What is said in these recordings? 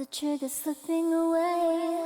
the trigger slipping away.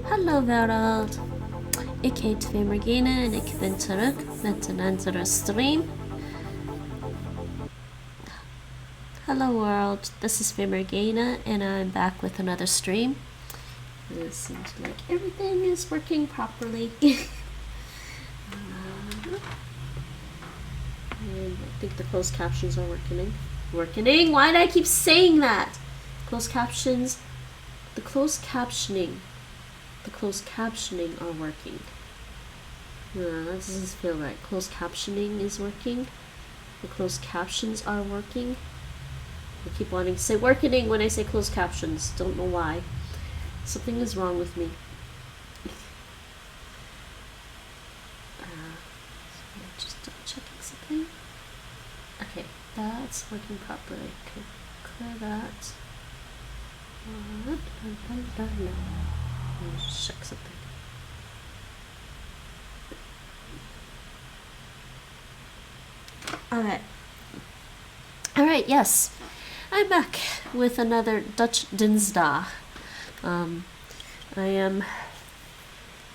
Hallo wereld, ik heet Femorgine en ik ben terug met een andere stream. Hello world, this is Femorgine and I'm back with another stream. It seems like everything is working properly. And I think the closed captions are working. Why do I keep saying that? Closed captions. The closed captioning are working. That doesn't feel right. Closed captioning is working. The closed captions are working. I keep wanting to say working when I say closed captions. Don't know why. Something is wrong with me. Just checking something. Okay, that's working properly. Okay, clear that. Let me just check something. Alright, yes. I'm back with another Dutch dinsdag. I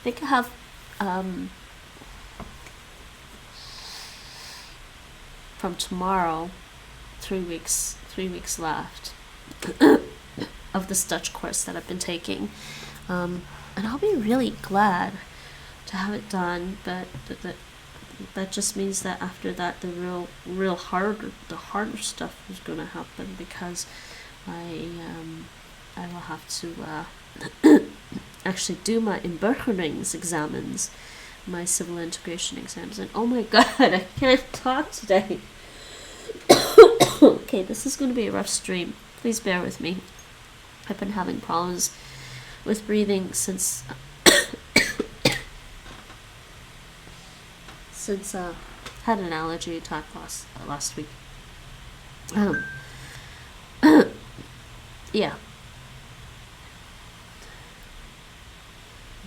think I have from tomorrow 3 weeks left of this Dutch course that I've been taking, and I'll be really glad to have it done, but that just means that after that the harder stuff is gonna happen, because I will have to actually do my inburgeringsexamens, my civil integration exams, and oh my god, I can't talk today. Okay, this is going to be a rough stream. Please bear with me. I've been having problems with breathing since had an allergy attack last week. Yeah.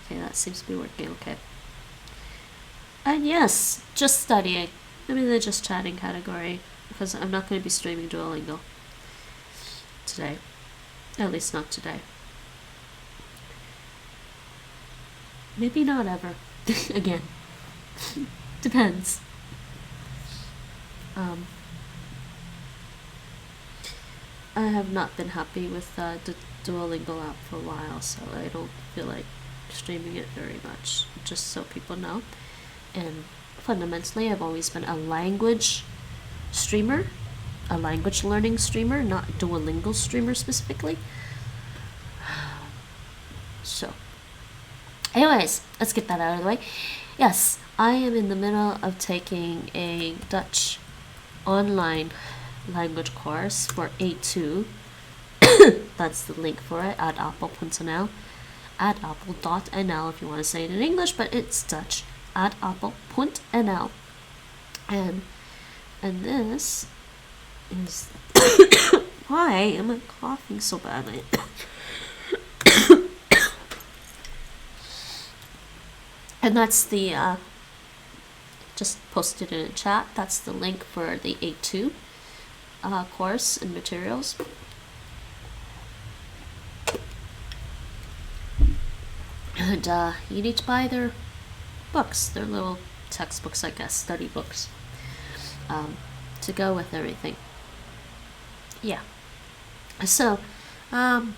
Okay, that seems to be working okay. And yes, just studying. I'm in the just chatting category because I'm not going to be streaming Duolingo today. At least not today. Maybe not ever. Again. Depends. I have not been happy with the Duolingo app for a while, so I don't feel like streaming it very much, just so people know. And fundamentally, I've always been a language streamer, a language learning streamer, not Duolingo streamer specifically. So, anyways, let's get that out of the way. Yes, I am in the middle of taking a Dutch online language course for A2. That's the link for it, Ad Appel.nl. adappel.nl if you want to say it in English, but it's Dutch. Adappel.nl. And this is why am I coughing so badly? And that's the just posted in a chat. That's the link for the A2 course and materials. And you need to buy their books, their little textbooks, I guess, study books, to go with everything. Yeah. So, what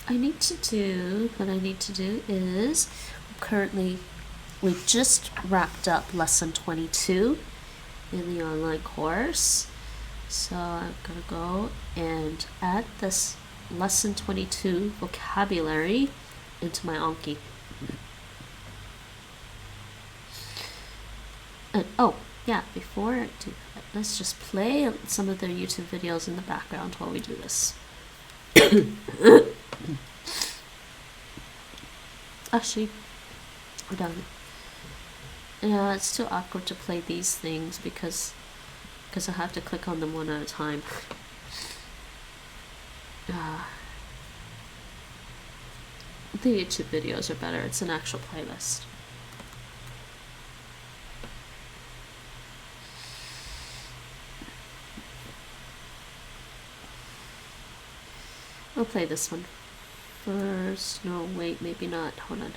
I need to do is, we've just wrapped up lesson 22 in the online course. So I'm gonna go and add this lesson 22 vocabulary into my Anki. And oh yeah, before I do that, let's just play some of their YouTube videos in the background while we do this. Actually, we're done. Yeah, it's too awkward to play these things because I have to click on them one at a time. The YouTube videos are better. It's an actual playlist. I'll play this one first. No, wait, maybe not. Hold on.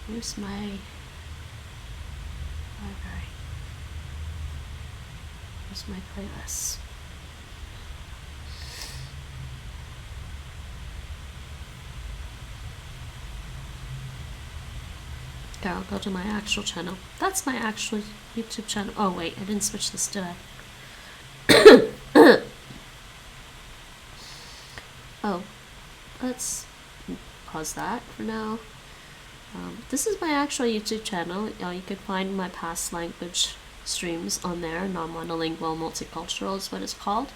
Where's my library? Where's my playlist? Okay, I'll go to my actual channel. That's my actual YouTube channel. Oh wait, I didn't switch this, did I? Oh, let's pause that for now. This is my actual YouTube channel. You can find my past language streams on there. Non-monolingual multicultural is what it's called.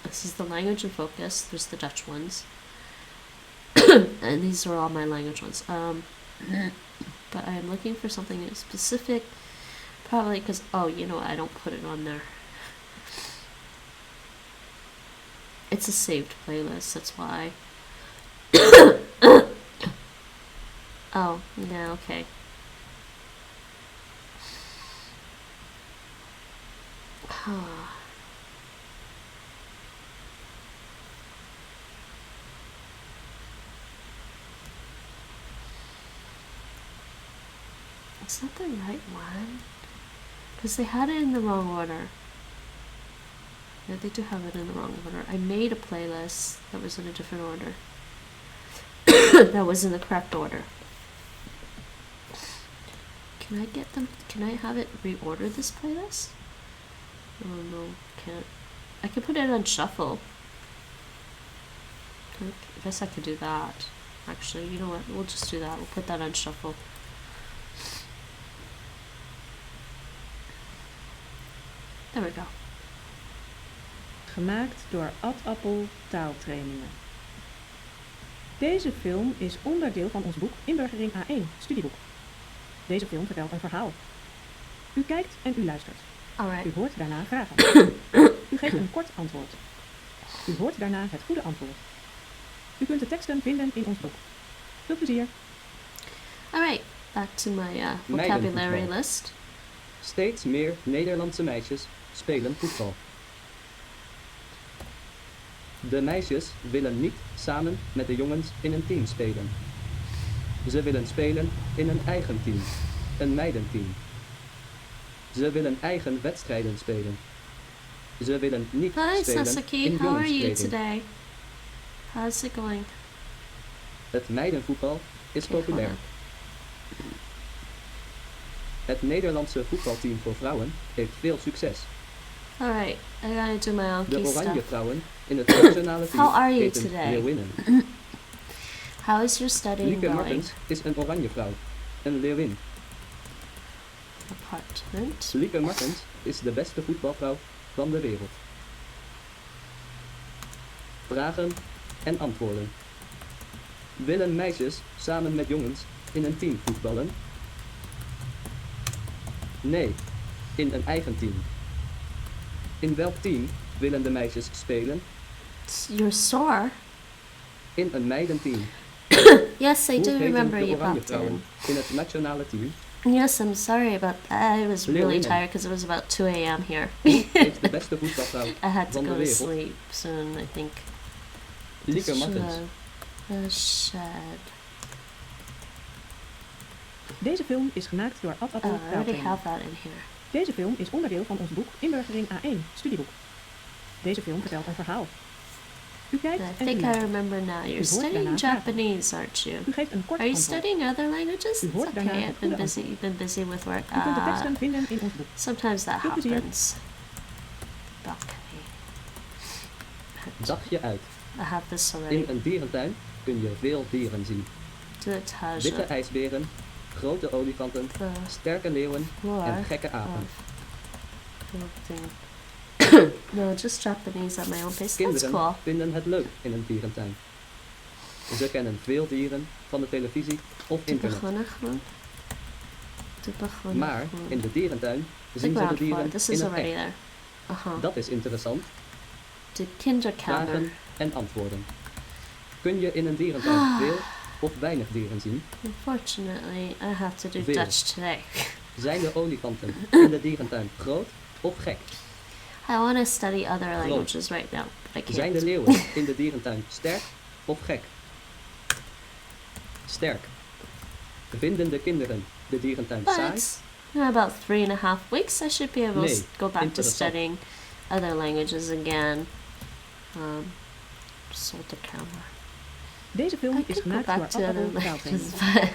This is the language in focus. There's the Dutch ones. And these are all my language ones. But I am looking for something specific. Probably because, oh, you know what? I don't put it on there. It's a saved playlist, that's why. Oh, yeah, okay. Is that the right one? Because they had it in the wrong order. Yeah, they do have it in the wrong order. I made a playlist that was in a different order. That was in the correct order. Can I get them? Can I have it reorder this playlist? Oh no, can't. I can put it on shuffle. I guess I could do that. Actually, you know what? We'll just do that. We'll put that on shuffle. There we go. Gemaakt door Ad Appel taaltrainingen. Deze film is onderdeel van ons boek Inburgering A1 studieboek. Deze film vertelt een verhaal. U kijkt en u luistert. Alright. U hoort daarna vragen. U geeft een kort antwoord. U hoort daarna het goede antwoord. U kunt de teksten vinden in ons boek. Veel plezier. Alright, back to my vocabulary list. Steeds meer Nederlandse meisjes spelen voetbal. De meisjes willen niet samen met de jongens in een team spelen. Ze willen spelen in een eigen team, een meidenteam. Ze willen eigen wedstrijden spelen. Ze willen niet Hi spelen Sasaki, in how are you jongenskleding. today? How's it going? Het meidenvoetbal is Okay, hold populair. on. Het Nederlandse voetbalteam voor vrouwen heeft veel succes. Alright, I gotta do my De Anki oranje stuff. vrouwen in het nationale team How are you heten today? leeuwinnen. How is your studying Lieke going? Martens is een oranje vrouw, een leeuwin. Apartment. Lieke Martens is de beste voetbalvrouw van de wereld. Vragen en antwoorden. Willen meisjes samen met jongens in een team voetballen? Nee, in een eigen team. In welk team willen de meisjes spelen? You're sore? In een meidenteam. Yes, I Hoe do heten remember de you oranje popped vrouwen in. in het nationale team? Yes, I'm sorry about that. I was really Leeuwinnen. tired because it was about 2 a.m. here. Wie heeft de beste voetbalvrouw I had to van de go to wereld? sleep soon, I think. Lieke Martens. Shed. Deze film is gemaakt door Ad Appel Oh, I already taaltrainingen. have that in here. Deze film is onderdeel van ons boek Inburgering A1 studieboek. Deze film vertelt een verhaal. U kijkt I en u think I luistert. remember now. You're hoort studying daarna vragen. Japanese, aren't you? U geeft een kort Are you antwoord. studying other languages? U It's hoort daarna okay. het I've been goede busy. antwoord. You've been busy with work. U kunt de teksten vinden in ons boek. Sometimes that Veel plezier. happens. Balcony. Dagje uit. I have this already. In een dierentuin kun je veel dieren zien. Witte Detage. ijsberen, grote olifanten, The sterke leeuwen floor en gekke apen. of building. No, just Japanese at my own pace. That's Kinderen cool. vinden het leuk in een dierentuin. Ze kennen veel dieren van de televisie of internet. Maar in de dierentuin The zien ze de ground floor. dieren This in is het already echt. there. Uh-huh. Dat is interessant. The kinderkamer. Vragen en antwoorden. Kun je in een dierentuin veel of weinig dieren zien? Unfortunately, I have to do Veel. Dutch today. Zijn de olifanten in de dierentuin groot of gek? I want to study other languages right now, but I Zijn de can't. leeuwen in de dierentuin sterk of gek? Sterk. Vinden de kinderen de dierentuin saai? But in about 3.5 weeks, I should be able to Nee, go back to interessant. studying other languages again. Sold the camera. Deze film I is could go gemaakt door back to Ad other Appel languages, taaltrainingen. but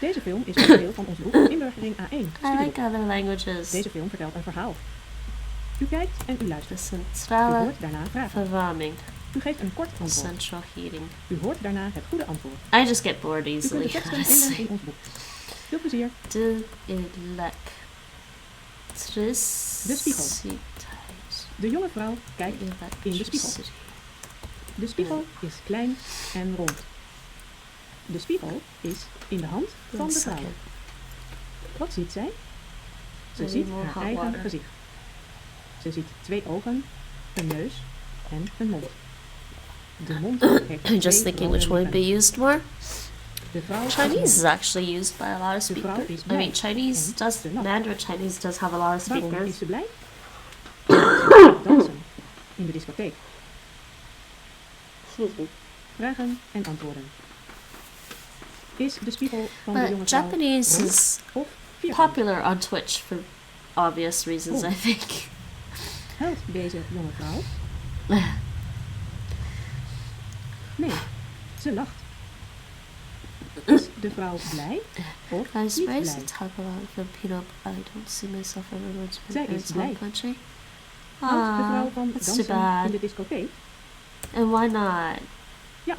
Deze film is onderdeel van ons boek Inburgering A1 I studieboek. like other languages. Deze film vertelt een verhaal. U kijkt en u De luistert. U centrale hoort daarna vragen. verwarming. U geeft een kort antwoord. Central heating. U hoort daarna het goede antwoord. I just get bored U kunt easily, de teksten vinden honestly. in ons boek. Veel plezier. De ilek. De spiegel. Electriciteit. De jonge vrouw kijkt in de spiegel. De spiegel is klein en rond. De spiegel is in de hand van de vrouw. Wat ziet zij? Ze ziet haar eigen gezicht. Ze ziet 2 ogen, een neus en een mond. De mond heeft I'm just 2 thinking which rode one would be used more. De vrouw is Chinese is mond. actually used by a lot of De vrouw speakers. is I mean, blij Chinese en does, ze lacht. Mandarin Chinese does have a lot of Waarom speakers. is ze blij? Ze gaat dansen in de discotheek. Vragen en antwoorden. Is de spiegel van de jonge But vrouw Japanese rond is of vierkant? popular on Twitch for obvious reasons, I think. Huilt deze jonge vrouw? Nee, ze lacht. Is de vrouw blij of I was niet raised blij? to talk a lot Filipino, but I don't see myself ever going to my Zij is parents' blij. home country. Houdt de vrouw Ah, van that's too dansen bad. in de discotheek? And why not? Ja.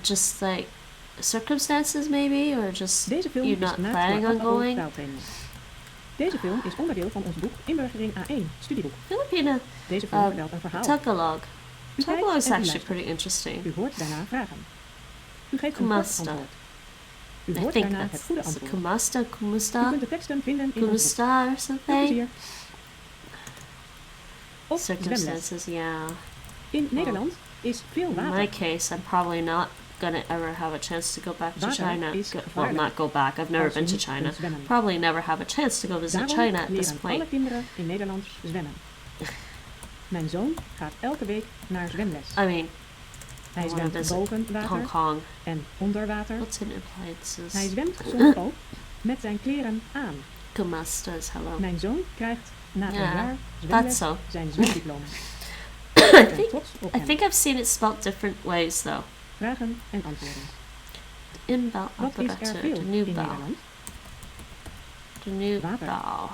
Just like circumstances maybe, or just Deze film you're is not gemaakt planning door on Ad Appel going? taaltrainingen. Deze film is onderdeel van ons boek Inburgering A1 studieboek. Filipino Deze film vertelt een verhaal. Tagalog. U kijkt Tagalog is en u actually luistert. pretty interesting. U hoort daarna vragen. U geeft een kort Kumasta. antwoord. U I hoort think daarna het that's goede is it antwoord. Kumasta, U Kumusta, kunt de teksten vinden in ons boek. Kumusta or Veel something. plezier. Of zwemles. Circumstances, yeah. In Nederland is veel In my water. case, I'm probably not gonna ever have a chance to go back to Water China. is Well, gevaarlijk not go back. I've never als je been to niet China. kunt zwemmen. Probably never have a chance to go visit Daarom China at this leren alle point. kinderen in Nederland zwemmen. Mijn zoon gaat elke week naar zwemles. I mean, Hij I wanna zwemt visit boven Hong water Kong. en onder water. What's in appliances? Hij zwemt soms ook met zijn kleren aan. Kumastas, hello. Mijn zoon krijgt na een Ja, jaar That's zwemles so. zijn zwemdiploma. I Ik ben think trots op I hem. think I've seen it spelled different ways though. Vragen en antwoorden. Inbound Wat is er operator, veel the in new bow. Nederland? The new Water. bow.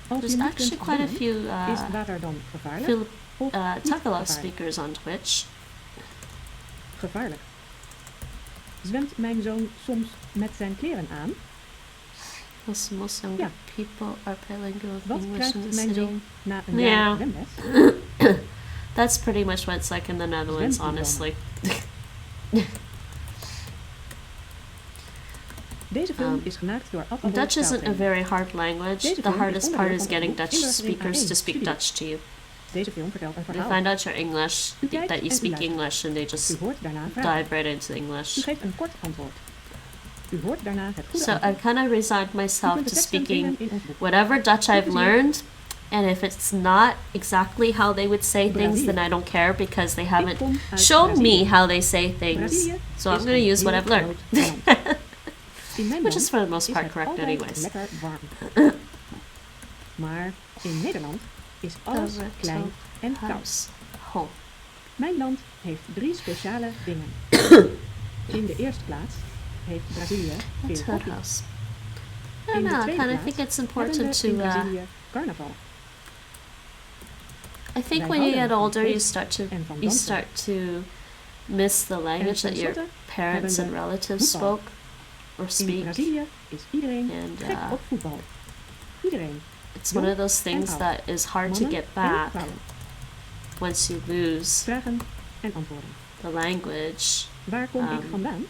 Als There's je niet actually kunt quite a zwemmen, few is water dan gevaarlijk of Tagalog niet gevaarlijk? speakers on Twitch. Gevaarlijk. Zwemt mijn zoon soms met zijn kleren aan? Most younger Ja. people are bilingual Wat with English krijgt in the mijn city. zoon na een Ja. jaar zwemles? That's pretty much what it's like in the Netherlands, Zwemdiploma. honestly. Deze film Um, is gemaakt door Ad Appel Dutch isn't a taaltraining. very hard language. Deze The film is hardest part onderdeel is van getting ons boek Dutch Inburgering speakers A1 to speak studieboek. Dutch to you. Deze film vertelt een They verhaal. find out you're English, U kijkt that you en u speak luistert. English, and they U just hoort daarna vragen. dive right into U English. geeft een kort antwoord. U hoort daarna het goede So I antwoord. kind of resigned U myself kunt to de teksten speaking vinden in ons boek. whatever Dutch I've plezier. learned. And if it's not exactly how they would say things, then Brazilië. I don't care because they Ik haven't kom uit shown Brazilië. me how they say things. Brazilië So I'm is going to een use what heel I've learned. groot land. In mijn Which land is for the most is part het correct altijd anyways. lekker warm. Maar in Nederland is alles The klein rental en koud. house. Home. Mijn land heeft 3 speciale dingen. In de eerste plaats heeft Brazilië veel That's her hockey. house. I In don't de know, I tweede kind of plaats think it's hebben important we in to, Brazilië carnaval. I think wij when you houden get van older, you feest start to, en van you dansen. start to miss the language that your tenslotte parents and hebben we relatives voetbal. spoke or In speak. Brazilië is iedereen And gek op voetbal. Iedereen. it's one of those things oud. that is hard to Mannen get en back vrouwen. once you lose Vragen en antwoorden. the language. Waar kom ik Um, vandaan?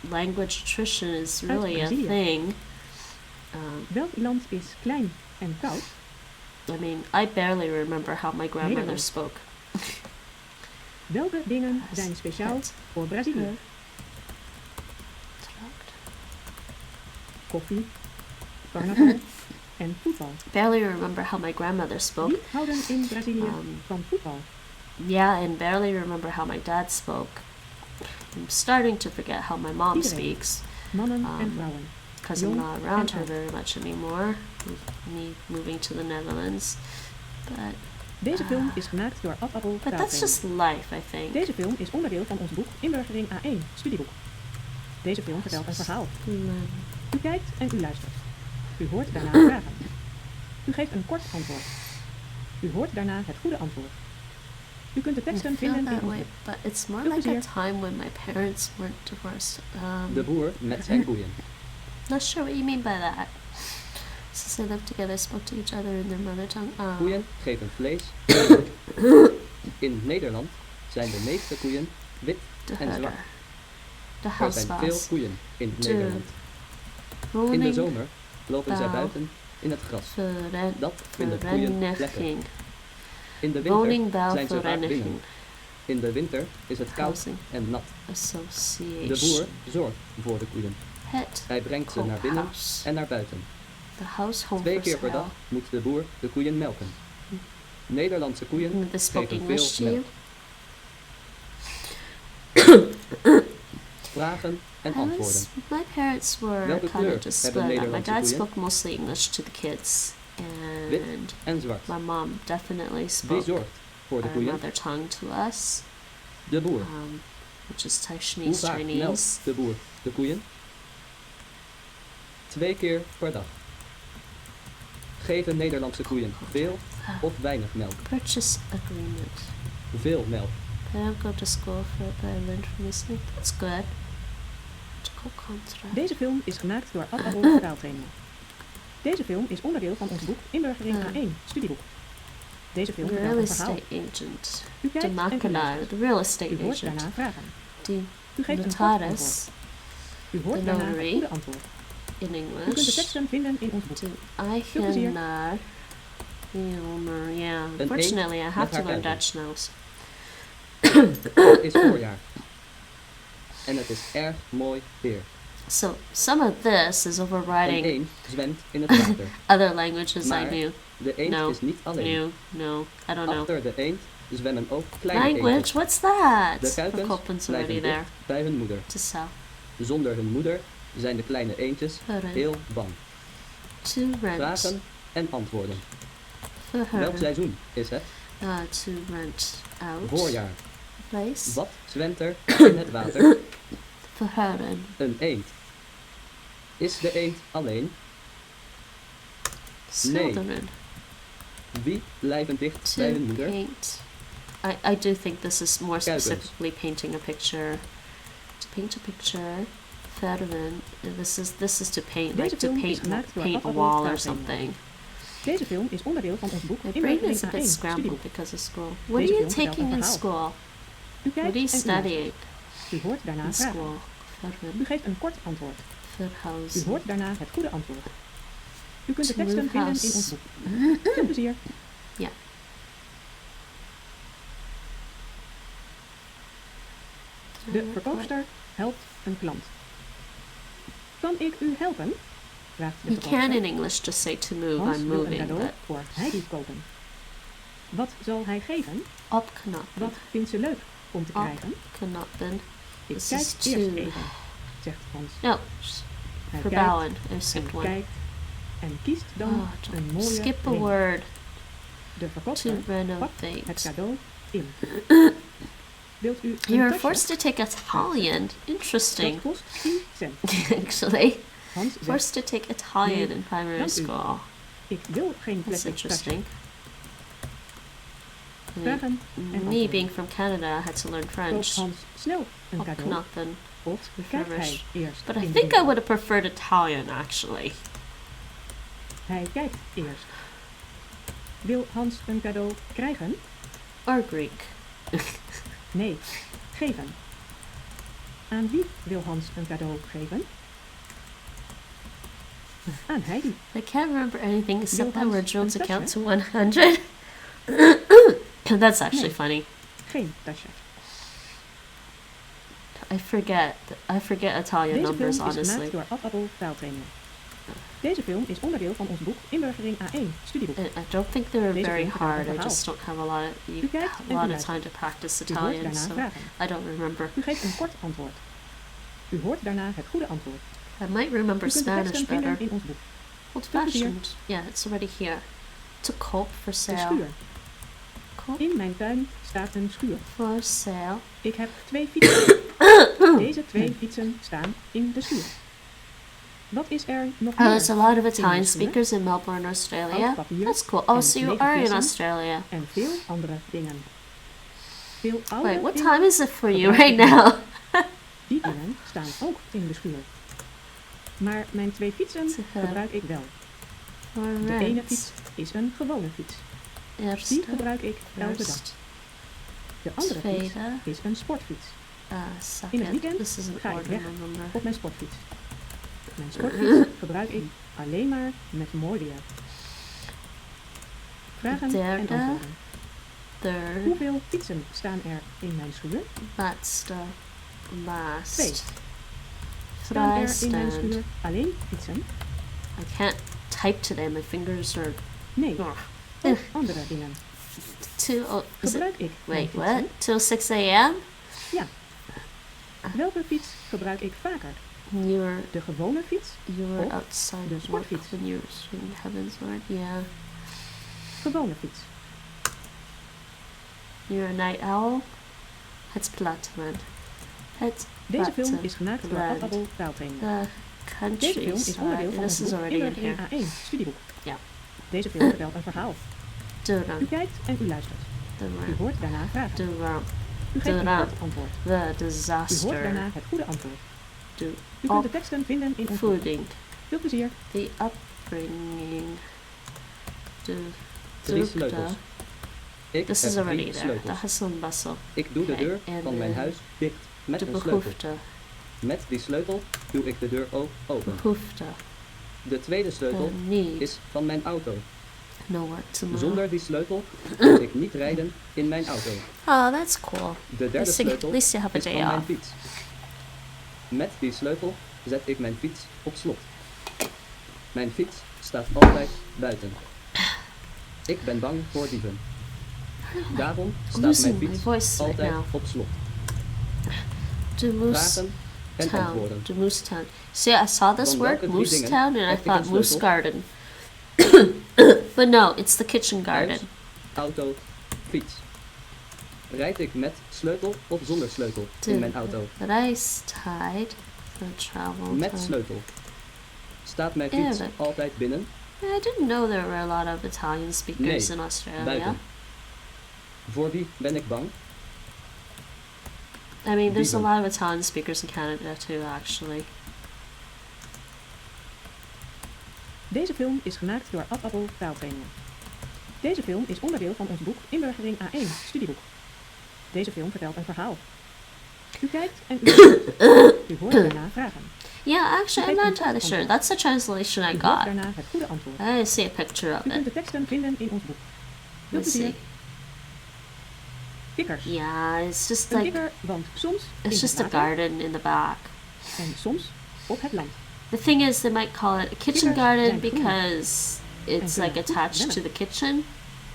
Language attrition is really a Brazilië. thing. Welk land is klein en koud? I mean, I barely remember how my grandmother Nederland. spoke. Welke dingen zijn speciaal Het. voor Brazilië? Koffie, carnaval en voetbal. Barely remember how my grandmother spoke. Wie houden in Brazilië Um, van voetbal? Yeah, and barely remember how my dad spoke. I'm starting to forget how my mom Iedereen. speaks Mannen en um, vrouwen. because I'm Jong not around en her oud. very much anymore. With me moving to the Netherlands, but Deze film is gemaakt door Ad Appel that's taaltraining. just life, I think. Deze film is onderdeel van ons boek Inburgering A1 studieboek. Deze film vertelt een verhaal. Spelen. U kijkt en u luistert. U hoort daarna vragen. U geeft een kort antwoord. U hoort daarna het goede antwoord. U kunt de I teksten feel vinden in that ons way, boek. but it's more Veel like a plezier. time when my parents weren't divorced. De boer met zijn koeien. Not sure what you mean by that. Since they lived together, spoke to each other in their mother tongue. Koeien geven vlees. In Nederland zijn de meeste koeien wit De en zwart. herder. De Er zijn veel huisbaas. koeien in De Nederland. In de woning zomer lopen zij bouw. buiten in het gras. Veren- Dat vinden koeien lekker. Vereniging. In de winter zijn ze vaak Woningbouwvereniging. binnen. In de winter is het koud Housing en nat. Association. De boer zorgt voor de koeien. Het Hij brengt ze naar binnen koophuis. en naar buiten. De house home 2 for keer per sale. dag moet de boer de koeien melken. Nederlandse koeien They spoke geven English veel to you. melk. Vragen en antwoorden. My parents were Welke kind kleur of just hebben split up. My Nederlandse dad koeien? spoke mostly English to the kids, Wit and en zwart. my mom definitely Wie spoke zorgt voor de our koeien? mother tongue to us, De boer. which is Hoe Taishanese, vaak melkt Chinese. de boer de koeien? 2 keer per dag. Geven Nederlandse koeien veel of weinig melk? Purchase agreement. Veel melk. I don't go to school for it, but I learned from listening. That's good. Article contract. Deze film is gemaakt door Ad Appel vertaaltrainingen. Deze film is onderdeel van ons boek Inburgering A1 studieboek. Deze film vertelt Real een verhaal. estate agent. U De kijkt en u makelaar, luistert. the real estate U hoort agent. daarna vragen. Die U geeft een kort notaris antwoord. U hoort de daarna het notary. goede antwoord. in U kunt de English. teksten vinden in ons boek. De Veel plezier. eigenaar. Yeah, Een unfortunately I eend have met to haar learn kuiten. Dutch now. So. Het is voorjaar. En het is erg mooi weer. So some of this is Een overriding eend zwemt in het water. other languages I Maar knew. de eend No. is niet alleen. No, I don't know. Achter de eend zwemmen ook kleine Language, eendjes. what's that? De The kuikens Copen's already blijven there dicht bij hun moeder. to sell. Zonder hun moeder zijn de kleine eendjes Verhuren. heel bang. To rent. Vragen en antwoorden. Welk Verhuren. seizoen is het? To rent out. Voorjaar. Place. Wat zwemt er in het water? Verhuren. Een eend. Is de eend alleen? Nee. Schilderen. Wie blijven dicht To bij hun moeder? paint. I do think this is more Kuikens. specifically painting a picture. To paint a picture. Verven. This is to paint, Deze like to film is paint gemaakt door paint a Ad Appel wall or vertaaltrainingen. something. Deze film is onderdeel van ons boek My brain Inburgering is a bit A1 scrambled studieboek. because of school. What Deze are you film vertelt taking een in verhaal. school? U What kijkt are you en u studying? luistert. U hoort daarna In vragen. school. U Verven. geeft een kort antwoord. U Verhuizen. hoort daarna het goede antwoord. U kunt de To teksten move vinden in house. ons boek. Veel plezier. De verkoopster helpt een klant. Kan ik u helpen? Vraagt de You can verkoopster. in English just say to move, Hans I'm wil een moving, cadeau but voor Heidi kopen. Wat zal hij geven? opknappen. Wat vindt ze leuk om te krijgen? Opknappen. Ik This kijk is eerst to- even, zegt Hans. No, Hij verbouwen. I kijkt skipped en one. kijkt en kiest dan Oh, een mooie skip a ring. word. De To verkoopster pakt het renovate. cadeau in. Wilt u een You were tasje? forced to take Italian. Dat Interesting. kost 10 cent. Actually, Hans zegt, forced to take Italian Nee, in primary dank u. school. ik wil geen That's plastic tasje. interesting. I mean, Vragen en me antwoorden. being from Canada, I had to learn Koopt French. Hans snel een cadeau Opknappen. of kijkt hij refresh. eerst But in I de think I winkel? would have preferred Italian actually. Hij kijkt eerst. Wil Hans een cadeau krijgen? Or Greek. Nee, geven. Aan wie wil Hans een cadeau geven? Aan Heidi. I can't remember anything except that Hans where Jones een account tasje? to 100. That's actually Nee. funny. Geen tasje. I forget Italian Deze numbers, film is honestly. gemaakt door Ad Appel taaltrainingen. Deze film is onderdeel van ons boek Inburgering A1 studieboek. I don't think they're Deze very film vertelt hard. een I just verhaal. don't have a lot of U kijkt en u time luistert. to practice U hoort Italian, daarna so vragen. I don't remember. U geeft een kort antwoord. U hoort daarna het goede antwoord. I might remember U kunt de Spanish teksten vinden better. in ons boek. Old Veel plezier. fashioned. Yeah, it's already here. To cope for De sale. schuur. Cope In mijn tuin staat een schuur. for sale. Ik heb 2 fietsen. Deze 2 fietsen staan in de schuur. Wat is er nog Oh, meer? there's a lot of in de Italian schuur? speakers in Melbourne, Australia. Oud papier That's cool. Oh, en so you lege are in flessen Australia. En veel andere dingen. Veel oude Wait, what dingen time is it for you gebruik right ik niet. now? Die dingen staan ook in de schuur. Maar mijn 2 fietsen gebruik ik wel. De ene fiets is een gewone fiets. Die Eerste, gebruik ik elke dag. first, De andere fiets tweede, is een sportfiets. In het second. weekend This is an ga ik order weg number. op mijn sportfiets. Mijn sportfiets gebruik ik alleen maar met mooi weer. Vragen en Derde. antwoorden. Third, Hoeveel fietsen staan er in mijn schuur? that's the last. Twee. Staan er in mijn Vrijstand. schuur alleen fietsen? I can't type today. My fingers are. Nee, Oh. ook andere dingen. Is it? Gebruik ik mijn Wait, fietsen? what? Till 6 a.m.? Ja. Welke fiets gebruik ik vaker? You're De gewone fiets? you're outside de work sportfiets. when you're swinging heaven's word. Yeah. Gewone fiets. You're a night owl. Het Plattman. Het Deze film Platten. is gemaakt door Ad Appel taaltraining. The Deze film is onderdeel countryside. van This ons is boek already in Inburgering here. A1 studieboek. Ja. Deze film vertelt een verhaal. U Duram. kijkt en u luistert. U hoort daarna vragen. Duram. U geeft een Duram. kort antwoord. The U hoort disaster. daarna het goede antwoord. Do U kunt de teksten vinden in ons boek. fooding. Veel plezier. The upbringing. The 3 sleutels. Ik This heb is already 3 there. sleutels. Dat is een bustle. Ik doe de Oké, deur en van mijn huis dicht met De een sleutel. behoefte. Met die sleutel doe ik de deur ook open. Behoefte. De tweede sleutel The need. is van mijn auto. Nowhere to move. Zonder die sleutel kan ik niet rijden in mijn auto. Oh, that's cool. De derde At sleutel least you have a is day van mijn off. fiets. Met die sleutel zet ik mijn fiets op slot. Mijn fiets staat altijd buiten. Ik ben bang voor dieven. Daarom staat mijn Losing my fiets voice right altijd now. op slot. To Moose Vragen en Town. antwoorden. To Moose Town. See, I saw this Van word, welke drie Moose dingen Town, and I heb ik thought een Moose sleutel? Garden. But no, it's the kitchen garden. Huis, auto, fiets. Rijd ik met sleutel of zonder sleutel in mijn auto? Rice tied for travel Met time. sleutel. Staat mijn fiets Eerlijk. altijd binnen? Yeah, I didn't know there were a lot of Italian speakers Nee, in Australia. buiten. Voor wie ben ik bang? I mean, there's a Dieven. lot of Italian speakers in Canada too, actually. Deze film is gemaakt door Ad Appel taaltrainingen. Deze film is onderdeel van ons boek Inburgering A1 studieboek. Deze film vertelt een verhaal. U kijkt en u luistert. U hoort daarna vragen. Yeah, actually, I'm Geef not een entirely kort sure. antwoord. That's the translation I U hoort got. daarna het goede antwoord. I see a picture of U kunt it. de teksten vinden in ons boek. Veel Let's plezier. see. Kikkers. Yeah, it's just Een like kikker woont soms in it's het just a water garden in the back. en soms op het land. The thing is, they might call it a kitchen Kikkers garden zijn groen because it's en like kunnen goed attached to zwemmen. the kitchen.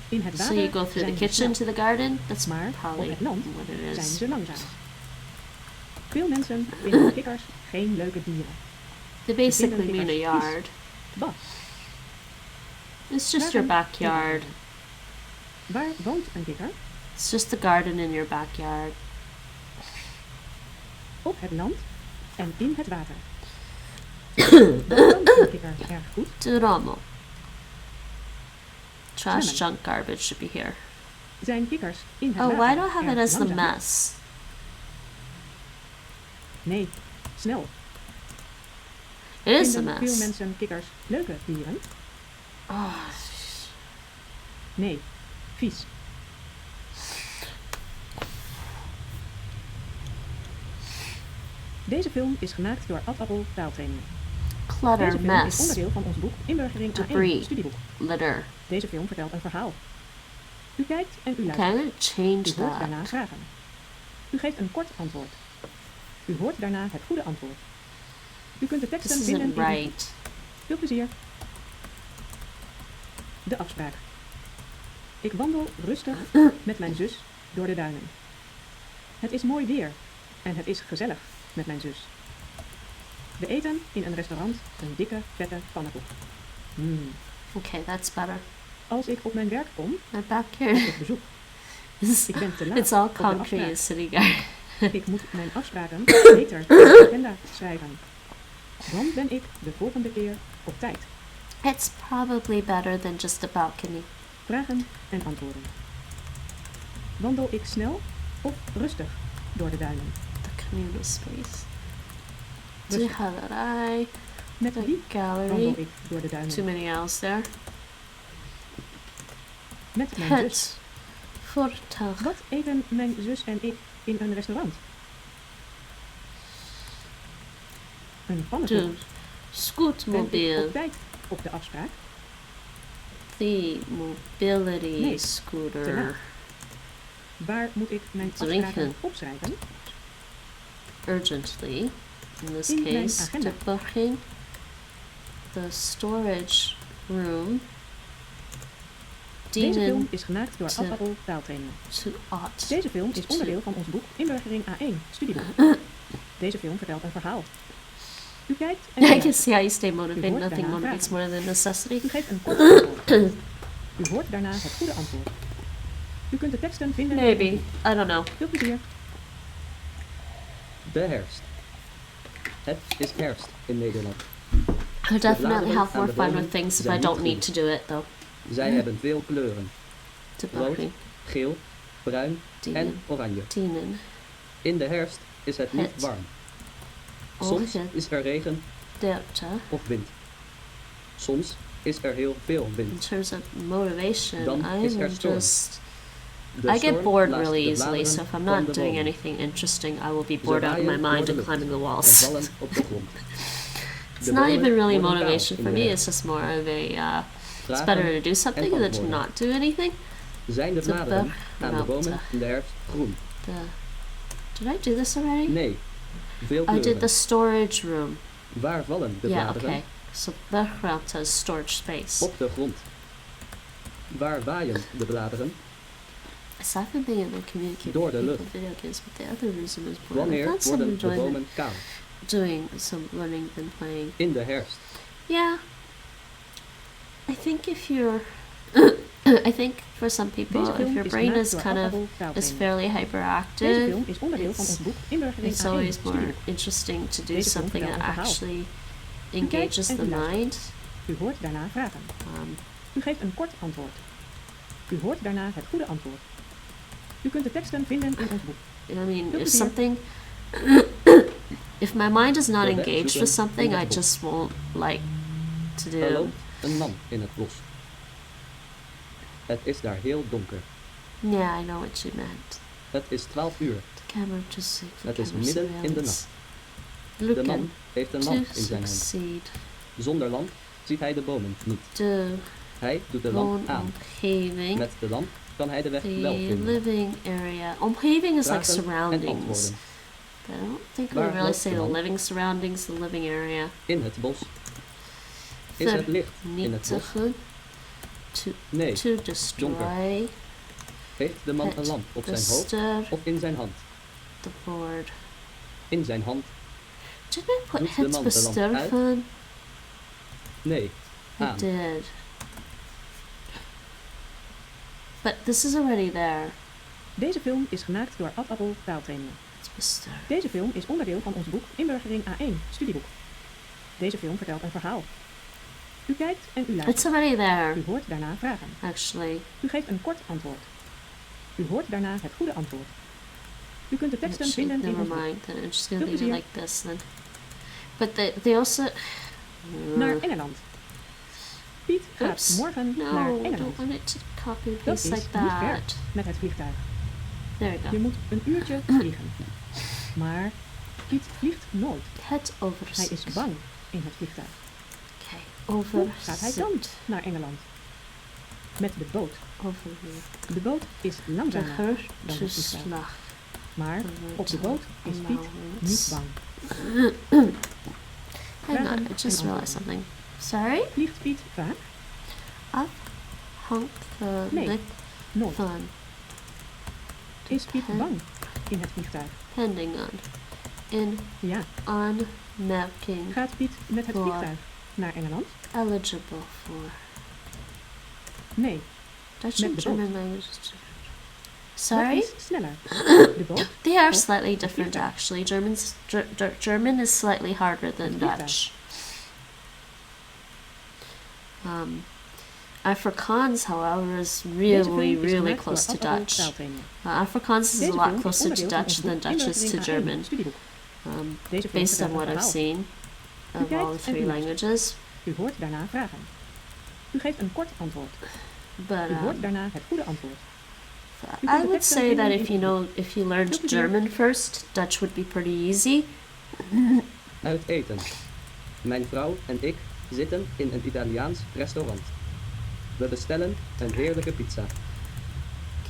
In het So water you go through zijn the ze kitchen snel, to the garden. That's maar probably op het land what it zijn is. ze langzaam. Veel mensen vinden kikkers geen leuke dieren. They basically vinden mean a kikkers vies. yard. Bas, It's just your Vragen en backyard. antwoorden. Waar woont een kikker? It's just the garden in your backyard. Op het land en in het water. Waar woont een kikker erg goed? Duromo. Trash, Zwemmen. junk, garbage should be here. Zijn kikkers in het Oh, water why do I have it erg as the langzaam? mess? Nee, snel. It is a Vinden veel mess. mensen kikkers leuke dieren? Oh, Nee, vies. Deze film is gemaakt door Ad Appel taaltrainingen. clutter, Deze film is mess, onderdeel van ons boek Inburgering A1 Debris. studieboek. litter. Deze film vertelt een verhaal. U kijkt en u Okay, luistert. I'm gonna change U hoort that. daarna vragen. U geeft een kort antwoord. U hoort daarna het goede antwoord. U kunt de This teksten vinden isn't in uw boek. right. Veel plezier. De afspraak. Ik wandel rustig met mijn zus door de duinen. Het is mooi weer en het is gezellig met mijn zus. We eten in een restaurant een dikke, vette pannenkoek. Okay, that's better. Als ik op mijn werk kom, My backyard op bezoek. is Ik ben te laat it's all op de concrete afspraak. and city garden. Ik moet mijn afspraken beter in de agenda schrijven. Dan ben ik de volgende keer op tijd. It's probably better than just a balcony. Vragen en antwoorden. Wandel ik snel of rustig door de duinen? The communal space. The Rustig. gallery. Met The wie gallery. wandel ik door de Too duinen? many L's there. Met mijn zus. Het voertuig. Wat eten mijn zus en ik in een restaurant? Een De pannenkoek. Ben ik scootmobiel. op tijd op de afspraak? The mobility Nee, te laat. scooter. Waar moet ik mijn Drinken. afspraken opschrijven? Urgently. In this In mijn case, agenda. de booking. The storage room. Deze film Dienen is gemaakt door te- Ad Appel taaltrainingen. to ought. Deze film is onderdeel van ons boek Inburgering A1 studieboek. Deze film vertelt een verhaal. U kijkt en u I can luistert. see how you stay motivated. hoort Nothing daarna motivates vragen. more than necessity. U geeft een kort antwoord. U hoort daarna het goede antwoord. U kunt de teksten vinden. in Maybe. ons boek. I don't know. Veel plezier. De herfst. Het is herfst in Nederland. I'll definitely bladeren have aan more de fun bomen with things if zijn I niet don't need groen. to do it, though. Zij hebben veel kleuren. De Rood, booking. geel, bruin en Dienen. oranje. Dienen. In de herfst is het niet Het. warm. Soms Ogen. is er regen Delta. of wind. Soms is er heel veel In wind. terms of motivation, Dan is er I'm storm. just... De I get storm bored blaast really de easily, so bladeren if I'm van not de doing bomen. anything interesting, I will be Ze bored out of my waaien door mind de and lucht climbing the en walls. vallen op de grond. It's De not bomen even really worden kaal motivation in for de me, herfst. it's just more of a, it's Vragen better to do something than to antwoorden. not do anything. Zijn de De bladeren aan de bergruimte. bomen in de herfst groen? Did I do this already? Nee. Veel I did kleuren. the storage room. Waar vallen de Yeah, bladeren? okay. So bergruimte is storage space. Op de grond. Waar waaien de bladeren? Aside from being able to communicate Door with de people lucht. in video games, but the other reason is more I Wanneer found some worden de enjoyment bomen kaal? doing some learning than playing. In de herfst. Yeah. I think if you're I think for some people Deze if film your is brain gemaakt is door kind Ad of Appel is taaltrainingen. fairly Deze hyperactive, film is onderdeel van ons boek Inburgering it's A1 always more studieboek. interesting to do Deze film something that vertelt een verhaal. actually kijkt engages en the u luistert. mind. U hoort daarna vragen. U geeft een kort antwoord. U hoort daarna het goede antwoord. U kunt de teksten vinden in ons boek. I mean, Veel if plezier. something if my mind is not De weg engaged zoeken with something, in het I bos. just won't like to Er do. loopt een man in het bos. Het is daar heel donker. Yeah, I know what you meant. Het is 12 uur. The camera just Het is midden in de nacht. De Looking man heeft een to lamp in zijn hand. succeed. Zonder lamp ziet hij de bomen niet. De Hij doet de lamp aan. woonomgeving. Met de lamp kan hij de weg wel The vinden. living area. Omgeving is like Vragen en surroundings. antwoorden. But I don't think we Waar really loopt say de the man? living surroundings, the living area. In het bos. Is het licht in het bos? Vernietigen. Nee. To destroy. Heeft de man een Het lamp op zijn hoofd of in zijn hand? the board. In zijn hand? Did we put Doet de het man de lamp uit? besterven? Nee. We Aan. did. But this is already there. Deze film is gemaakt door Ad Appel taaltrainingen. It's besterven. Deze film is onderdeel van ons boek Inburgering A1 studieboek. Deze film vertelt een verhaal. U kijkt en u luistert. It's already there, U hoort daarna vragen. actually. U geeft een kort antwoord. U hoort daarna het goede antwoord. U kunt de teksten vinden in Never ons boek. mind, then I'm just gonna Veel leave it plezier. like this then. But they also... Naar Engeland. Piet gaat Oops. morgen naar No, I Engeland. don't want it to copy and Dat paste is like niet ver that. met het vliegtuig. There we Je go. moet een uurtje vliegen. Maar Piet vliegt nooit. Het Hij overzicht. is bang in het vliegtuig. Okay, Hoe gaat hij dan overzicht. naar Engeland? Met de boot. Overview. De boot is De langzamer dan het vliegtuig. hartslag. Maar op de boot is Piet niet bang. Hang on, Vragen I just en realized antwoorden. something. Sorry? Vliegt Piet vaak? Hangt de Nee. lik Nooit. van. Is Piet bang in het vliegtuig? Depending on. In Ja. aanmerking Gaat Piet met het Voor. vliegtuig naar Engeland? eligible for. Nee. Dutch Met and de boot. German language. Sorry? Wat is sneller? De boot? They are of slightly het different vliegtuig? actually. German is slightly harder than Het vliegtuig. Dutch. Afrikaans, however, is Deze really, film is really gemaakt close to door Ad Appel Dutch. taaltrainingen. Afrikaans is a Deze lot film is closer to onderdeel van Dutch ons than boek Dutch is to Inburgering A1 German. studieboek. Deze film Based on vertelt what een I've verhaal. seen U of all kijkt the en three u luistert. languages. U hoort daarna vragen. U geeft een kort antwoord. But U hoort daarna het goede antwoord. I would say that if you learned German first, Dutch would be pretty easy. Uit eten. Mijn vrouw en ik zitten in een Italiaans restaurant. We bestellen een heerlijke pizza.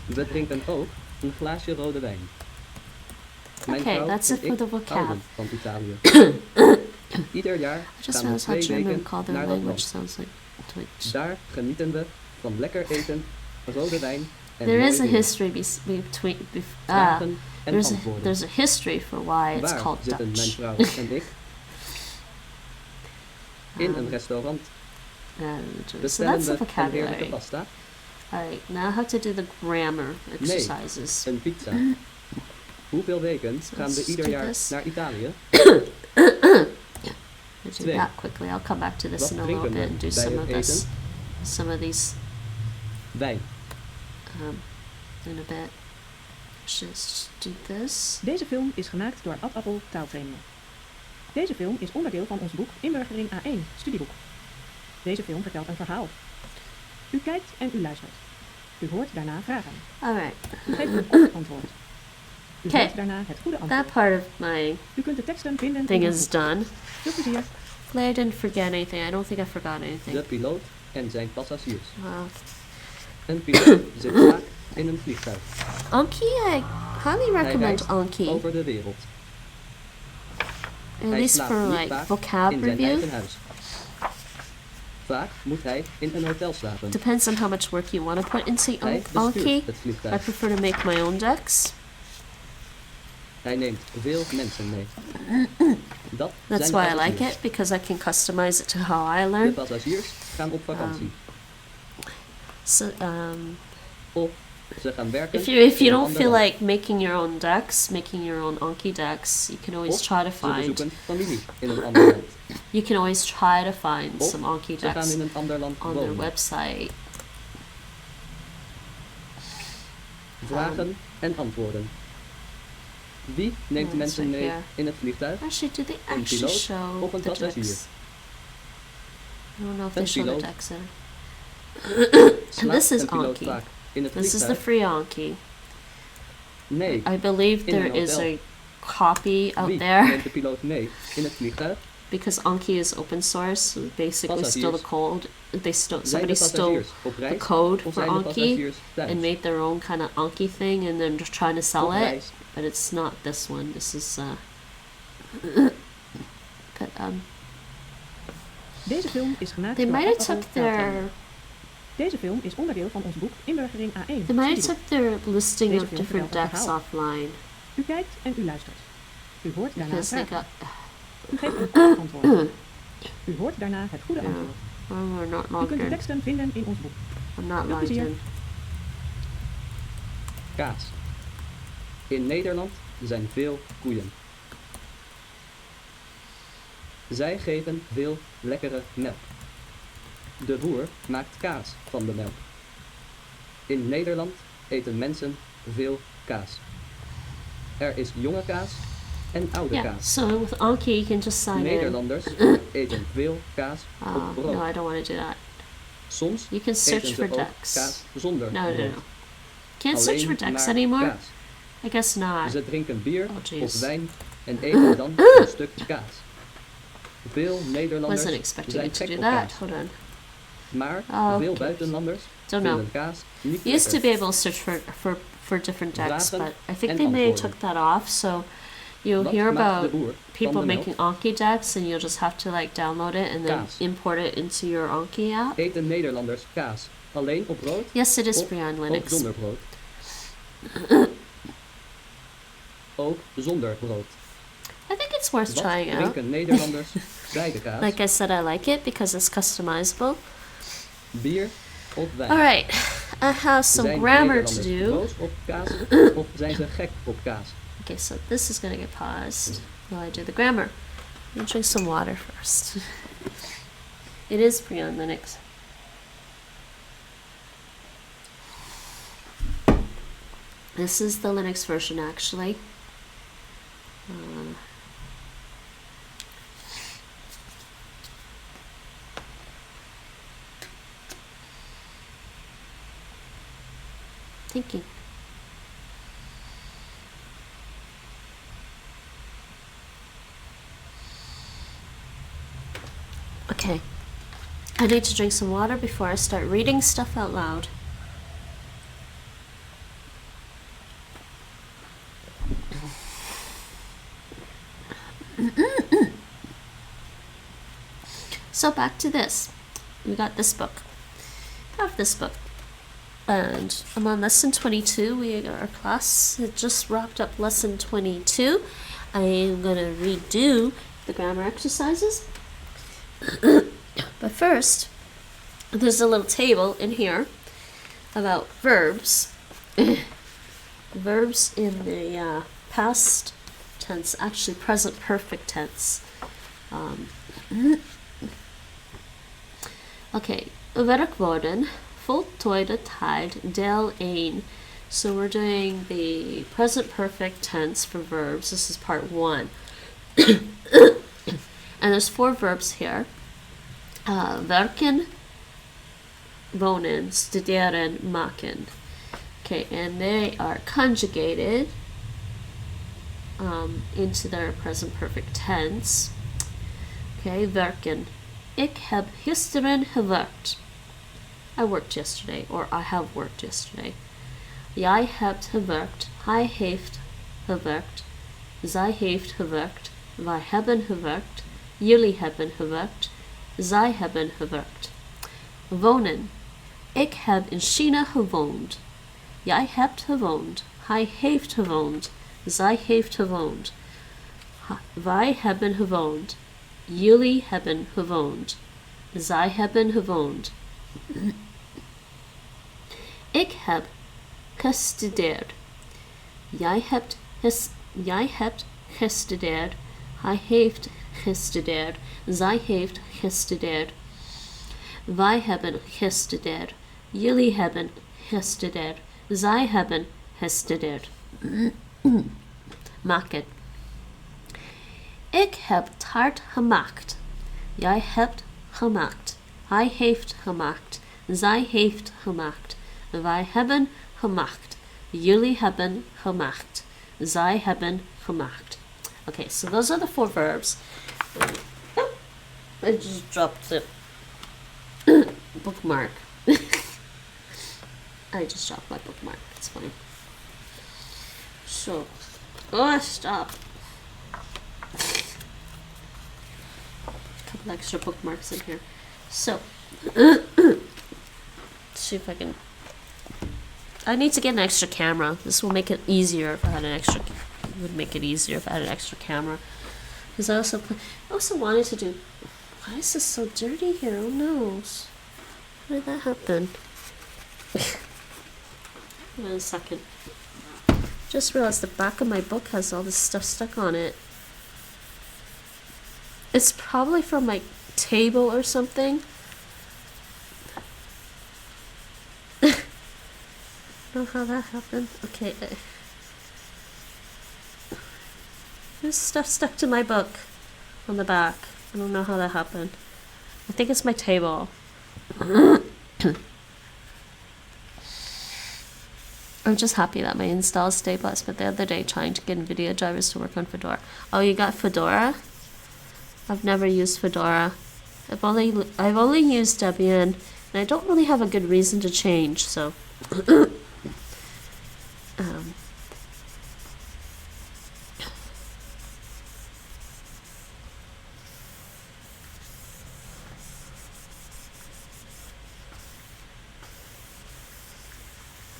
We drinken ook een glaasje rode wijn. Mijn Okay, vrouw that's en it for ik the vocab. houden van Italië. Ieder jaar I just gaan we realized how 2 German weken called their naar dat language land. sounds like Deutsch. Daar genieten we van lekker eten, rode wijn en There mooi is a weer. history between Vragen en there's antwoorden. a history for why it's Waar called zitten mijn Dutch. vrouw en ik? In een restaurant. So Bestellen that's the we een heerlijke vocabulary. pasta, Alright, now I have to do the grammar exercises. een pizza. Hoeveel weken So gaan we let's ieder do jaar this. naar Italië? We'll do Twee. that quickly. I'll come back to this Wat in a little drinken bit we and do bij some het of this, eten? some of these Wijn. in a bit. Just do this. Deze film is gemaakt door Ad Appel taaltrainingen. Deze film is onderdeel van ons boek Inburgering A1 studieboek. Deze film vertelt een verhaal. U kijkt en u luistert. U hoort daarna vragen. Alright, U geeft een kort antwoord. U Oké. hoort daarna het goede antwoord. that part of my U kunt de teksten vinden thing in ons is boek. done. Veel plezier. Hopefully I didn't forget anything. I don't think I forgot anything. De piloot en zijn passagiers. Wow. Een piloot zit vaak in een vliegtuig. Anki, I highly Hij recommend reist Anki. over de wereld. At Hij least slaapt for niet like vaak vocab in zijn review. eigen huis. Vaak moet hij in een hotel slapen. Depends on how much work you want to put into Hij Anki. bestuurt het I vliegtuig. prefer to make my own decks. Hij neemt veel mensen mee. Dat That's zijn why I like passagiers. it, because I can customize it to how I De learn. passagiers gaan op vakantie. So, Of ze gaan werken if in you een don't ander feel land. like making your own decks, making your own Anki decks, you can always Of try to ze find. bezoeken familie in een ander land. You can always try to find Of some Anki ze gaan decks in een ander land on their wonen. website. Vragen en antwoorden. Wie neemt Oh, mensen it's mee right here. in het vliegtuig? Actually, do they Een actually piloot show of een the passagier? decks? I don't know if Een they show the piloot. decks there. Slaapt This is een piloot Anki. vaak in het This is the vliegtuig? free Anki. Nee. I believe in een there is a hotel. copy out Wie there neemt de piloot mee in het vliegtuig? because Anki is open source. So basically, stole the code. Zijn Somebody de stole passagiers op the reis code of for zijn de Anki passagiers thuis? and made their own kind of Anki thing, and then just trying to sell Op it. reis. But it's not this one. This is but Deze film is gemaakt they door might Ad have Appel took their taaltrainingen. Deze film is onderdeel van ons boek Inburgering A1 they might have studieboek. took their listing Deze of film different vertelt een decks verhaal. offline U kijkt en u luistert. U hoort daarna because they vragen. got. U geeft een kort antwoord. U hoort daarna het goede Yeah. antwoord. Oh, we're not U logged kunt de in. teksten vinden in ons boek. I'm not Veel logged plezier. in. Kaas. In Nederland zijn veel koeien. Zij geven veel lekkere melk. De boer maakt kaas van de melk. In Nederland eten mensen veel kaas. Er is jonge kaas en oude Yeah. kaas. So with Anki, you can just sign in. Nederlanders eten veel kaas op brood. No, I don't want to do that. Soms You can search eten for ze ook decks. kaas zonder No, no, brood. no. Can't search for Alleen decks maar anymore? kaas. I guess not. Ze drinken bier Oh, jeez. of wijn en eten dan een stuk kaas. Veel Nederlanders Wasn't expecting zijn you to gek do op that. kaas. Hold on. Maar Oh, veel okay. buitenlanders Don't know. vinden kaas niet You used to lekker. be able to search for different decks, Vragen but I think en they may have antwoorden. took that off. So you'll Wat hear maakt de about boer van people de melk? making Anki decks, and you'll just have to like download it and then Kaas. import it into your Anki app. Eten Nederlanders kaas alleen op brood Yes, it is of free on ook Linux. zonder brood? Ook zonder brood. I think it's worth Wat trying out. drinken Nederlanders bij de kaas? Like I said, I like it because it's customizable. Bier of wijn? All right. I have some Zijn grammar to Nederlanders do. boos op kaas of zijn ze gek op kaas? Okay, so this is gonna get paused while I do the grammar. Let me drink some water first. It is free on Linux. This is the Linux version, actually. Thinking. Okay. I need to drink some water before I start reading stuff out loud. So back to this. We got this book. I have this book. And I'm on lesson 22. Our class had just wrapped up lesson 22. I am going to redo the grammar exercises. But first, there's a little table in here about verbs. Verbs in the past tense, actually present perfect tense. Okay, werkwoorden, voltooide tijd, deel 1. So we're doing the present perfect tense for verbs. This is part 1. And there's 4 verbs here. Werken, wonen, studeren, maken. Okay, and they are conjugated into their present perfect tense. Okay, werken. Ik heb gisteren gewerkt. I worked yesterday, or I have worked yesterday. Jij hebt gewerkt. Hij heeft gewerkt. Zij heeft gewerkt. Wij hebben gewerkt. Jullie hebben gewerkt. Zij hebben gewerkt. Wonen. Ik heb in China gewoond. Jij hebt gewoond. Hij heeft gewoond. Zij heeft gewoond. Wij hebben gewoond. Jullie hebben gewoond. Zij hebben gewoond. Ik heb gestudeerd. Jij hebt gestudeerd. Hij heeft gestudeerd. Zij heeft gestudeerd. Wij hebben gestudeerd. Jullie hebben gestudeerd. Zij hebben gestudeerd. Maken. Ik heb taart gemaakt. Jij hebt gemaakt. Hij heeft gemaakt. Zij heeft gemaakt. Wij hebben gemaakt. Jullie hebben gemaakt. Zij hebben gemaakt. Okay, so those are the 4 verbs. Oh, I just dropped the bookmark. I just dropped my bookmark. It's fine. So, oh, stop. A couple extra bookmarks in here. So, see if I can. I need to get an extra camera. This will make it easier if I had an extra. Would make it easier if I had an extra camera. Because I also wanted to do. Why is this so dirty here? Oh no! How did that happen? Wait a second. Just realized the back of my book has all this stuff stuck on it. It's probably from my table or something. I don't know how that happened. Okay. There's stuff stuck to my book on the back. I don't know how that happened. I think it's my table. I'm just happy that my install is stable. I spent the other day trying to get NVIDIA drivers to work on Fedora. Oh, you got Fedora? I've never used Fedora. I've only used Debian, and I don't really have a good reason to change. So,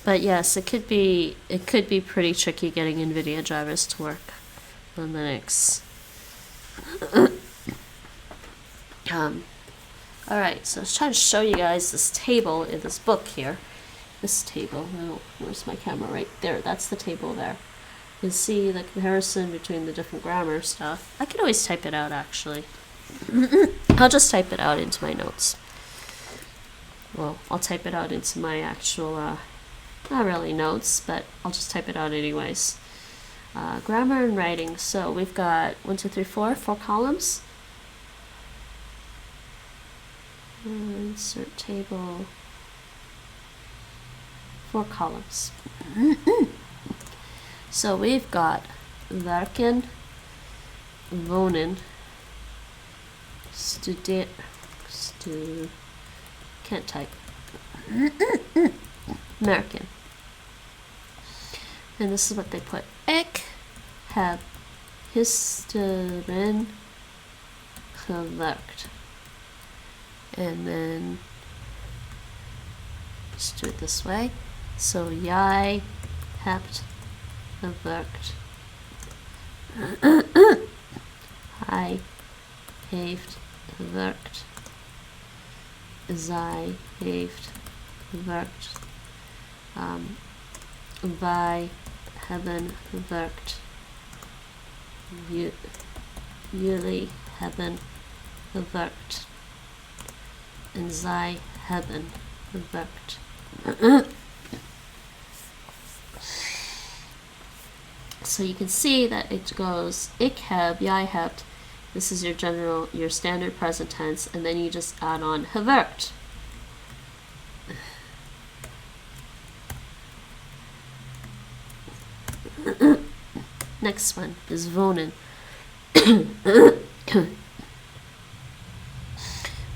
but yes, it could be pretty tricky getting NVIDIA drivers to work on Linux. Alright, so I was trying to show you guys this table in this book here. this table. Oh, where's my camera? Right there. That's the table there. You can see the comparison between the different grammar stuff. I can always type it out, actually. I'll just type it out into my notes. Well, I'll type it out into my actual, not really notes, but I'll just type it out anyways. Grammar and writing. So we've got 4 columns. Insert table. 4 columns. So we've got werken, wonen, can't type. Merken. And this is what they put. Ik heb gisteren gewerkt. And then just do it this way. So jij hebt gewerkt. Hij heeft gewerkt. Zij heeft gewerkt. Wij hebben gewerkt. Jullie hebben gewerkt. En zij hebben gewerkt. So you can see that it goes ik heb, jij hebt. This is your standard present tense, and then you just add on gewerkt. Next one is wonen.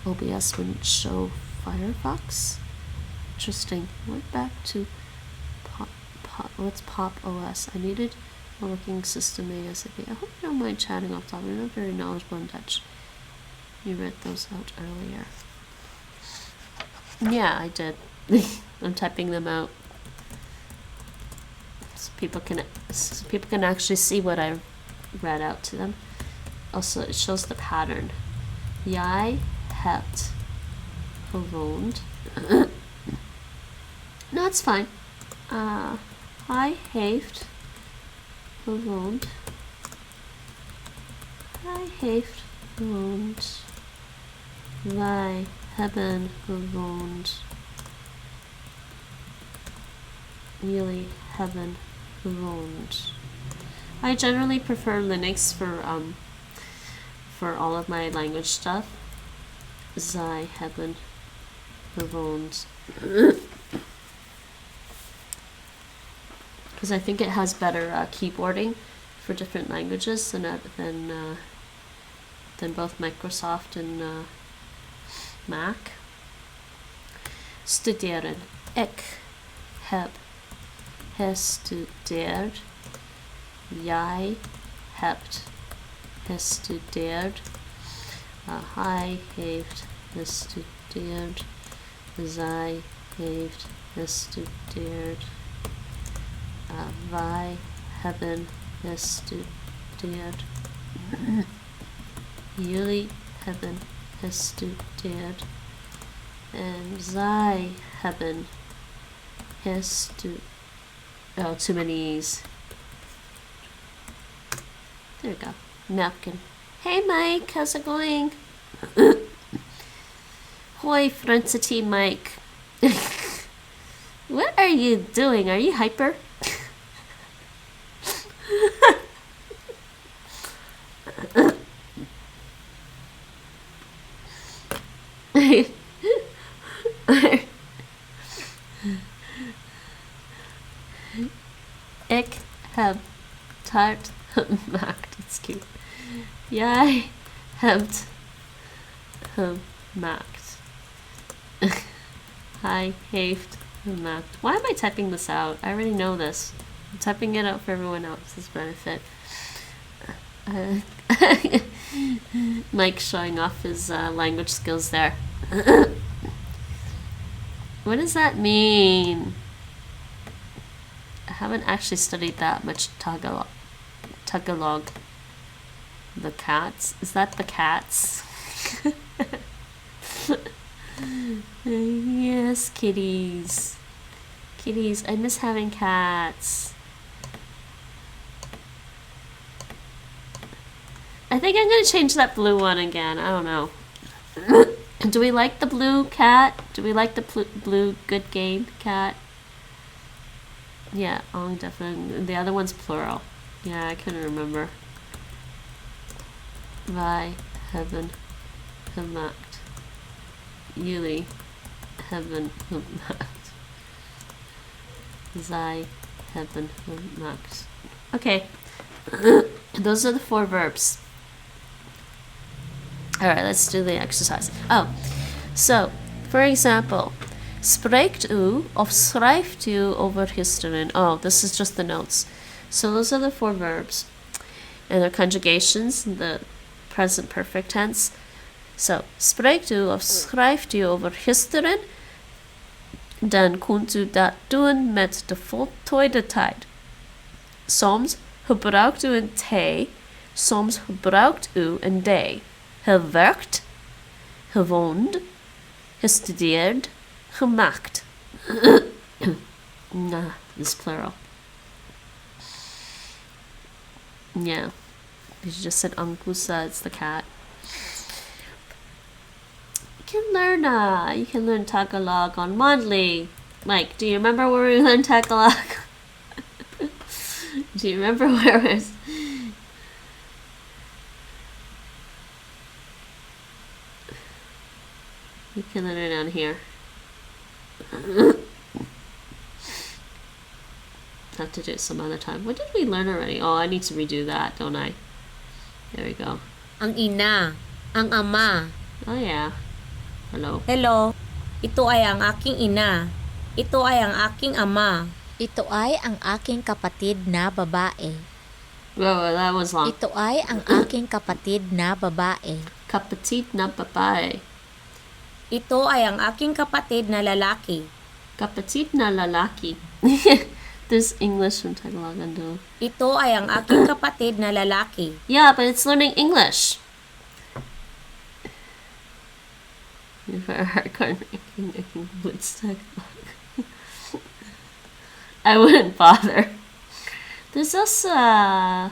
OBS wouldn't show Firefox. Interesting. Went back to what's Pop OS. I needed a working system ASAP. I hope you don't mind chatting off top. You're not very knowledgeable in Dutch. You read those out earlier. Yeah, I did. I'm typing them out so people can actually see what I read out to them. Also, it shows the pattern. Jij hebt gewoond. No, it's fine. Hij heeft gewoond. Hij heeft gewoond. Wij hebben gewoond. Jullie hebben gewoond. I generally prefer Linux for all of my language stuff. Zij hebben gewoond. Because I think it has better keyboarding for different languages than both Microsoft and Mac. Studeren. Ik heb gestudeerd. Jij hebt gestudeerd. Hij heeft gestudeerd. Zij heeft gestudeerd. Wij hebben gestudeerd. Jullie hebben gestudeerd. En zij hebben gestudeerd. Oh, too many E's. There we go. Napkin. Hey Mike, how's it going? Hoi, Francity Mike. What are you doing? Are you hyper? Ik heb taart gemaakt. That's cute. Jij hebt gemaakt. Hij heeft gemaakt. Why am I typing this out? I already know this. I'm typing it out for everyone else's benefit. Mike showing off his language skills there. What does that mean? I haven't actually studied that much Tagalog. The cats? Is that the cats? Yes, kitties. Kitties. I miss having cats. I think I'm gonna change that blue one again. I don't know. Do we like the blue cat? Do we like the blue good game cat? Yeah, definitely. The other one's plural. Yeah, I couldn't remember. Wij hebben gemaakt. Jullie hebben gemaakt. Zij hebben gemaakt. Okay. Those are the 4 verbs. Alright, let's do the exercise. Oh, so, for example, spreekt u of schrijft u over gisteren? Oh, this is just the notes. So those are the 4 verbs. And their conjugations in the present perfect tense. So, spreekt u of schrijft u over gisteren? Dan kunt u dat doen met de voltooide tijd. Soms gebruikt u een T, soms gebruikt u een D. Gewerkt, gewoond, gestudeerd, gemaakt. Nah, this is plural. Yeah, you just said Ankusa, it's the cat. You can learn Tagalog on Mondly. Mike, do you remember where we learned Tagalog? Do you remember where it was? You can learn it down here. Have to do it some other time. What did we learn already? Oh, I need to redo that, don't I? There we go. Ang ina, ang ama. Oh yeah. Hello. Hello, ito ay ang aking ina. Ito ay ang aking ama. Ito ay ang aking kapatid na babae. Whoa, that was long. Ito ay ang aking kapatid na babae. Kapatid na babae. Ito ay ang aking kapatid na lalaki. Kapatid na lalaki. There's English from Tagalog and Ito ay ang aking kapatid na lalaki. Yeah, but it's learning English. For hardcore making dinsdag. I wouldn't bother. There's also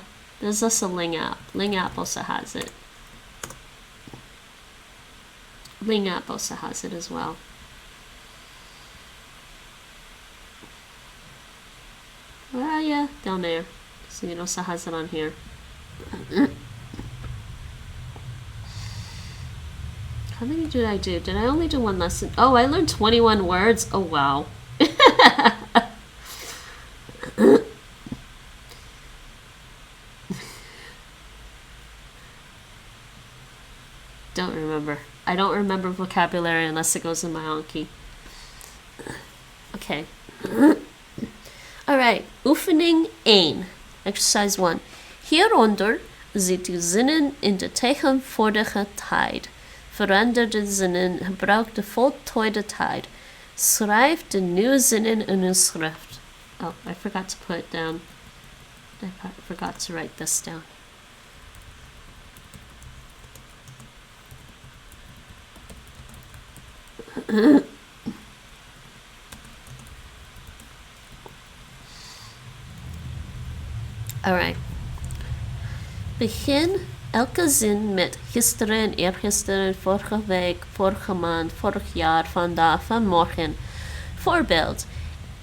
Ling app. Ling app also has it. Ling app also has it as well. Where are you? Down there. So it also has it on here. How many did I do? Did I only do 1 lesson? Oh, I learned 21 words. Oh, wow. Don't remember. I don't remember vocabulary unless it goes in my Anki. Okay. Alright. Oefening 1. Exercise 1. Hieronder ziet u zinnen in de tegenwoordige tijd. Veranderde zinnen, gebruik de voltooide tijd. Schrijf de nieuwe zinnen in uw schrift. Oh, I forgot to put it down. I forgot to write this down. Alright. Begin elke zin met gisteren, eergisteren, vorige week, vorige maand, vorig jaar, vandaag, vanmorgen. Voorbeeld.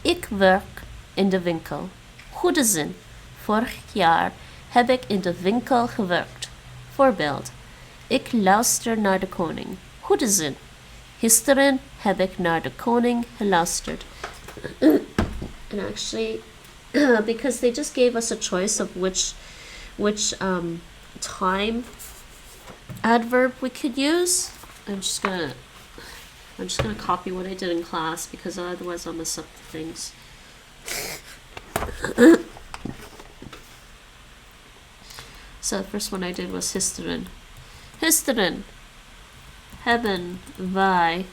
Ik werk in de winkel. Goede zin. Vorig jaar heb ik in de winkel gewerkt. Voorbeeld. Ik luister naar de koning. Goede zin. Gisteren heb ik naar de koning geluisterd. And actually, because they just gave us a choice of which time adverb we could use, I'm just gonna copy what I did in class because otherwise I'll mess up things. So the first one I did was gisteren. Gisteren hebben wij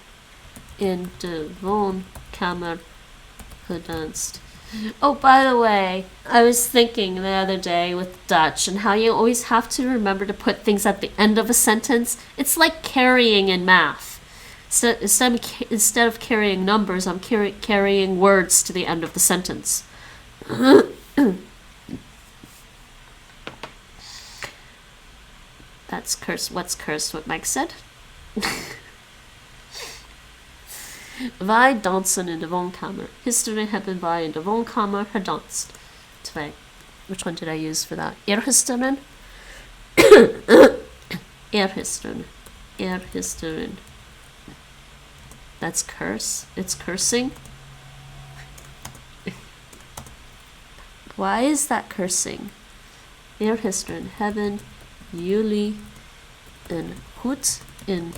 in de woonkamer gedanst. Oh, by the way, I was thinking the other day with Dutch and how you always have to remember to put things at the end of a sentence. It's like carrying in math. Instead of carrying numbers, I'm carrying words to the end of the sentence. That's cursed. What's cursed? What Mike said. Wij dansen in de woonkamer. Gisteren hebben wij in de woonkamer gedanst. 2. Which one did I use for that? Eergisteren. Eergisteren. Eergisteren. That's curse. It's cursing. Why is that cursing? Eergisteren hebben jullie een goed in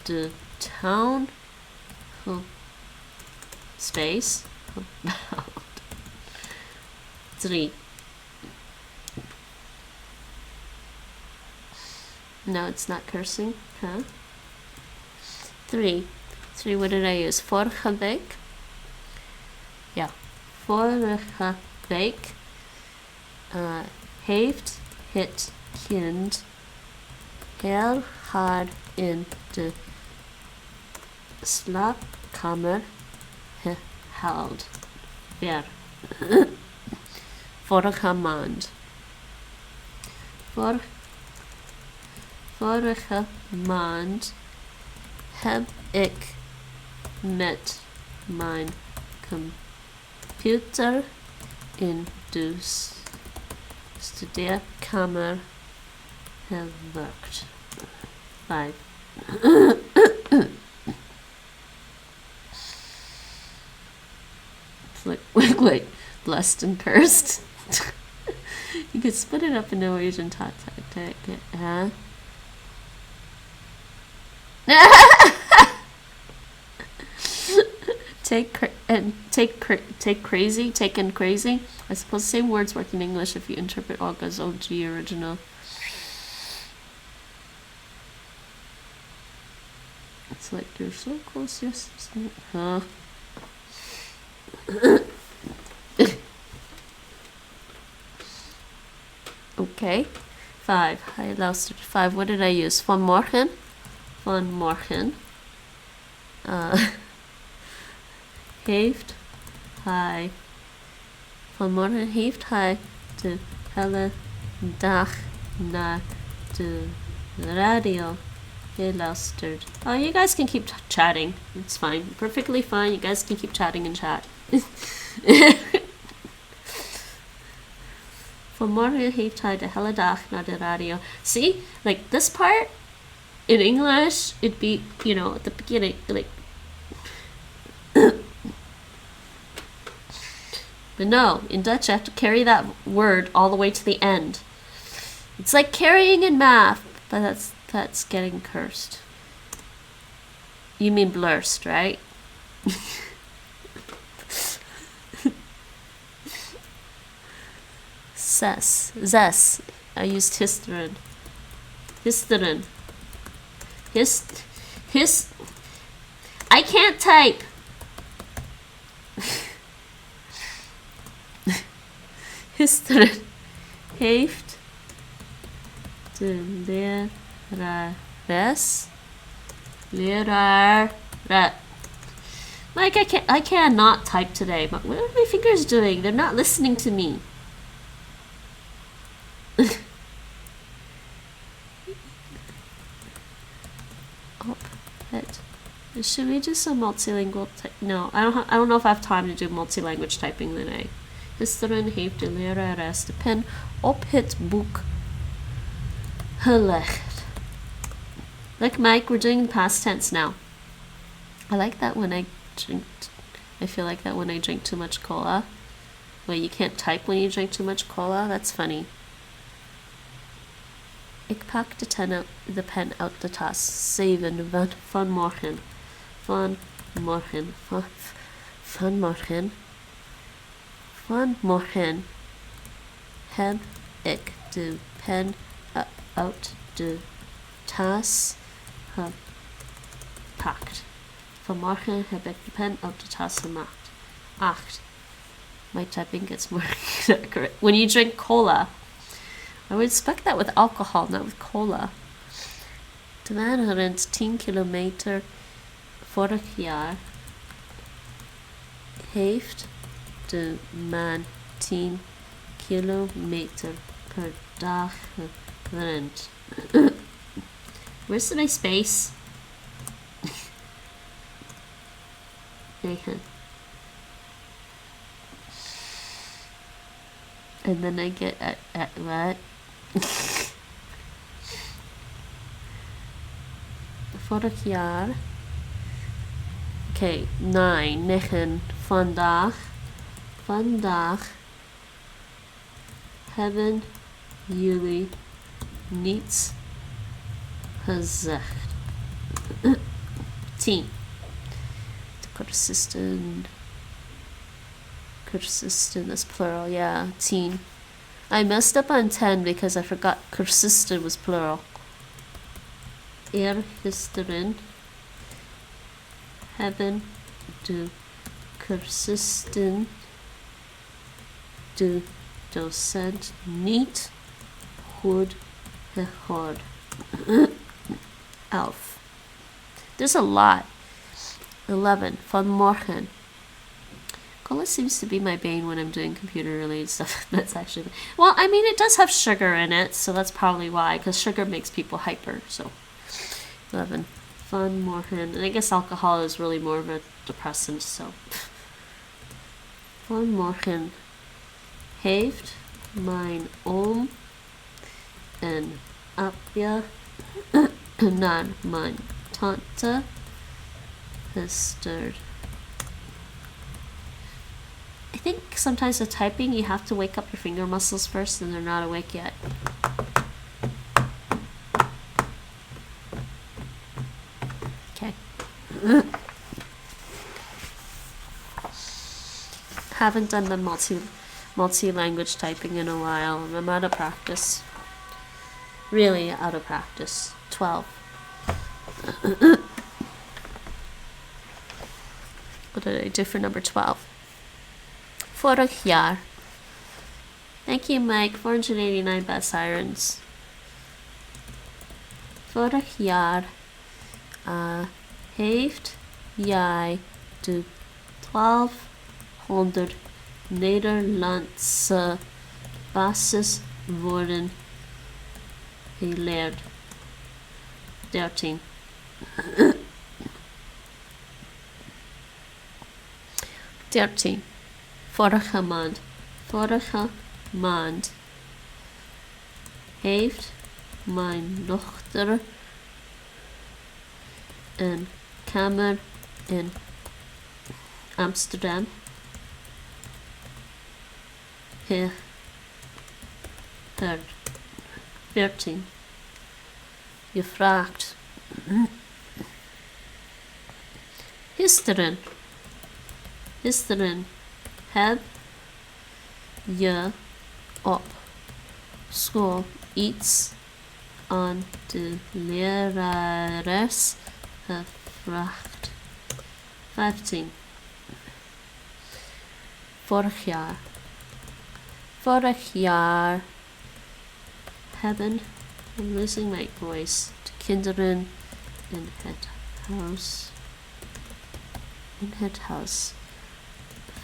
de town space about 3. No, it's not cursing, huh? 3. 3, what did I use? Vorige week? Ja, vorige week heeft het kind heel hard in de slaapkamer gehaald. Weer. Vorige maand. Vorige maand heb ik met mijn computer in de studeerkamer gewerkt. 5. It's like, wait, blessed and cursed. You could split it up in Norwegian tactic, huh? Take crazy, taken crazy. I suppose the same words work in English if you interpret Olga's OG original. It's like you're so close, yes. Huh? Okay. 5. I lost it. 5. What did I use? Vanmorgen. Vanmorgen. Heeft hij. Vanmorgen heeft hij de hele dag naar de radio geluisterd. Oh, you guys can keep chatting. It's fine. Perfectly fine. You guys can keep chatting and chat. Vanmorgen heeft hij de hele dag naar de radio. See? Like this part in English, it'd be, you know, at the beginning, like. But no, in Dutch, I have to carry that word all the way to the end. It's like carrying in math, but that's getting cursed. You mean blurst, right? Zes. I used histeren. Histeren. I can't type. Histeren heeft de leraar. Like I cannot type today. But what are my fingers doing? They're not listening to me. Should we do some multilingual No, I don't know if I have time to do multi-language typing today. Gisteren heeft de lerares de pen op het boek gelegd. Like Mike, we're doing past tense now. I like that when I feel like that when I drink too much cola. Wait, you can't type when you drink too much cola? That's funny. Ik pak de pen uit de tas. 7 vanmorgen. Vanmorgen heb ik de pen uit de tas gepakt. Vanmorgen heb ik de pen uit de tas gemaakt. 8. My typing gets more accurate. When you drink cola, I would expect that with alcohol, not with cola. De man rent 10 kilometer vorig jaar heeft de man 10 kilometer per dag gerend. Where's my space? 9. And then I get at what? Vorig jaar. Okay, 9. Vandaag. Vandaag hebben jullie niets gezegd. 10. Consistent. Consistent is plural, yeah. 10. I messed up on 10 because I forgot consistent was plural. Gisteren hebben de consistent de docent niet goed gehoord. 11. There's a lot. 11. Vanmorgen. Cola seems to be my bane when I'm doing computer-related stuff. That's actually... Well, I mean, it does have sugar in it, so that's probably why, because sugar makes people hyper, so... 11. Vanmorgen. And I guess alcohol is really more of a depressant, so... Vanmorgen heeft mijn oom een appje naar mijn tante gestuurd. I think sometimes with typing you have to wake up your finger muscles first and they're not awake yet. Okay. Haven't done the multi-language typing in a while. I'm out of practice. Really out of practice. 12. What did I do for number 12? Vorig jaar. Thank you, Mike. 489 bad sirens. Vorig jaar heeft jij de 1200 Nederlandse basiswoorden geleerd. 13. 13. Vorige maand. Vorige maand heeft mijn dochter een kamer in Amsterdam gehuurd. 14. Je vraagt. Gisteren. Gisteren heb je op school iets aan de lerares gevraagd. 15. Vorig jaar. Vorig jaar hebben, I'm losing my voice, de kinderen in het huis. In het huis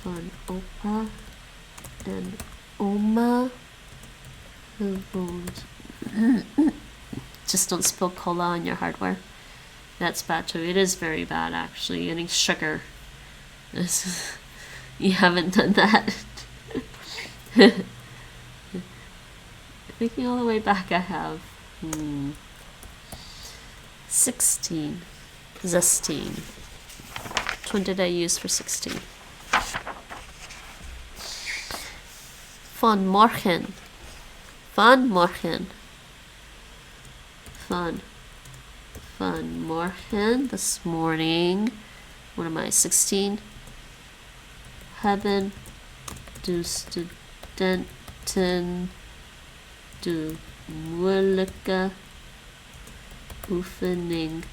van opa en oma gewoond. Just don't spill cola on your hardware. That's bad too. It is very bad actually. Getting sugar. You haven't done that. Thinking all the way back I have. 16. 16. Which one did I use for 16? Vanmorgen. Vanmorgen. Vanmorgen. This morning. What am I? 16. Hebben de studenten de moeilijke oefening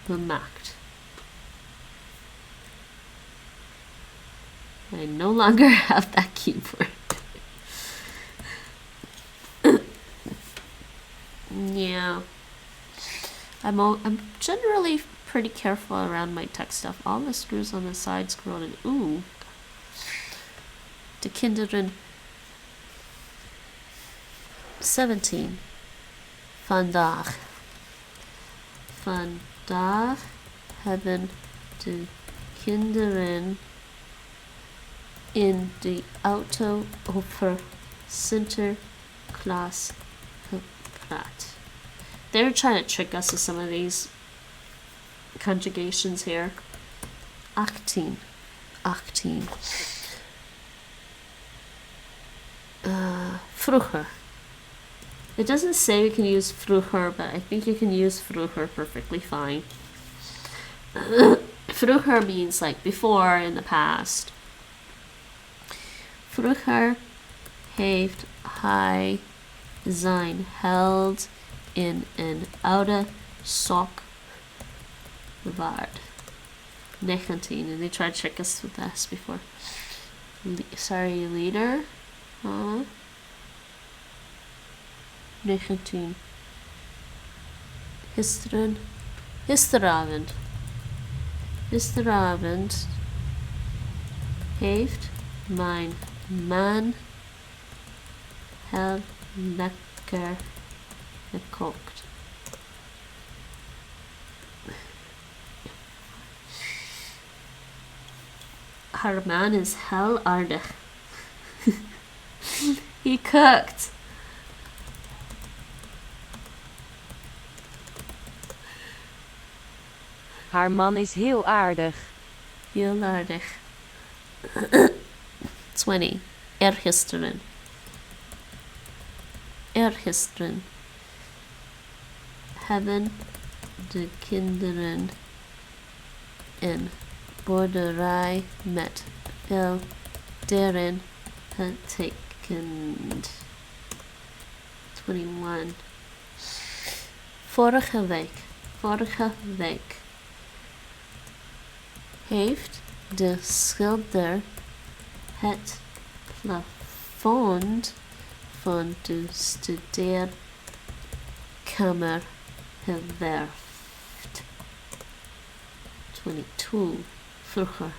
gemaakt. I no longer have that keyboard. Yeah. I'm generally pretty careful around my text stuff. All the screws on the side screw on, and ooh. De kinderen 17. Vandaag. Vandaag hebben de kinderen in de auto over Sinterklaas gepraat. They're trying to trick us with some of these conjugations here. 18. 18. Vroeger. It doesn't say we can use vroeger, but I think you can use vroeger perfectly fine. Vroeger means like before, in the past. Vroeger heeft hij zijn held in een oude sok bewaard. 19, and they tried to trick us with this before. Sorry, later. 19. Gisteravond heeft mijn man heel lekker gekookt. Haar man is heel aardig. He cooked. Haar man is heel aardig. Heel aardig. 20. Eergisteren. Eergisteren hebben de kinderen een boerderij met veel dieren getekend. 21. Vorige week heeft de schilder het plafond van de studeerkamer geverfd. 22. Vroeger.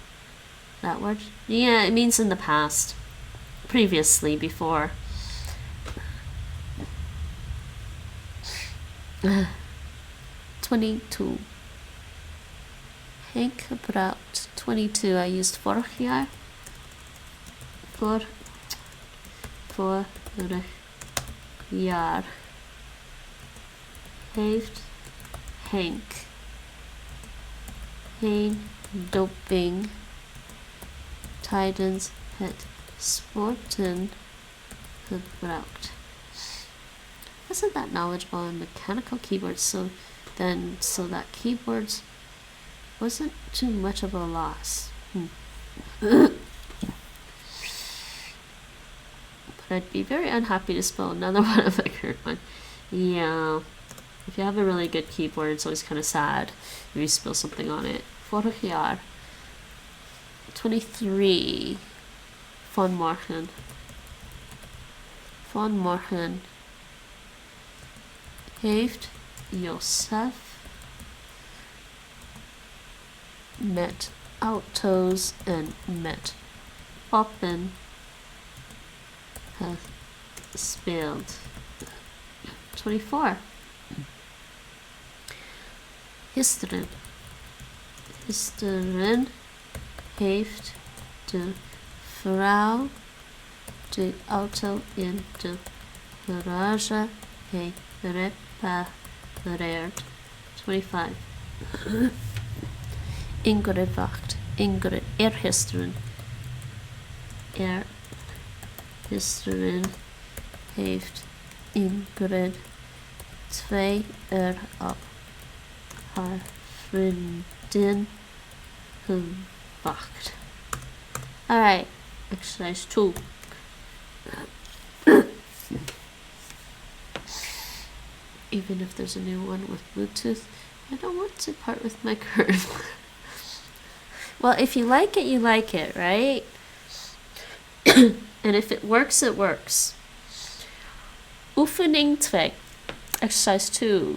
That word? Yeah, it means in the past. Previously, before. 22. Henk gebruikt 22. I used vorig jaar. Vorig jaar heeft Henk geen doping tijdens het sporten gebruikt. Isn't that knowledgeable in mechanical keyboards? So that keyboards wasn't too much of a loss. But I'd be very unhappy to spell another one if I heard one. Yeah. If you have a really good keyboard, it's always kind of sad if you spill something on it. Vorig jaar. 23. Vanmorgen. Vanmorgen heeft Josef met auto's en met poppen gespeeld. 24. Gisteren heeft de vrouw de auto in de garage gerepareerd. 25. Ingrid wacht. Ingrid eergisteren heeft Ingrid 2 uur op haar vriendin gewacht. Alright, exercise 2. Even if there's a new one with Bluetooth, I don't want to part with my current one. Well, if you like it, right? And if it works, it works. Oefening 2. Exercise 2.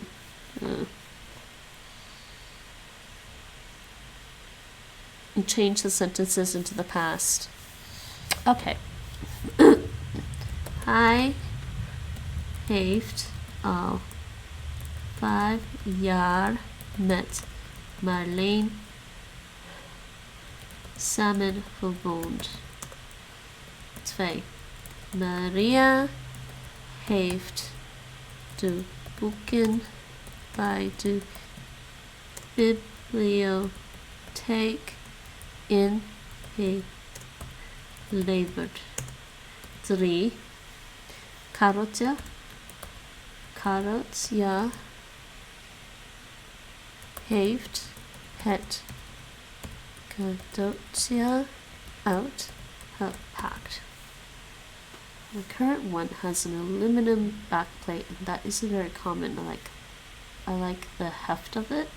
and change the sentences into the past. Okay. Hij heeft al 5 jaar met Marleen samen gewoond. 2. Maria heeft de boeken bij de bibliotheek ingeleverd. 3. Karotja heeft het cadeautje uitgepakt. The current one has an aluminum backplate, and that isn't very common. I like the heft of it.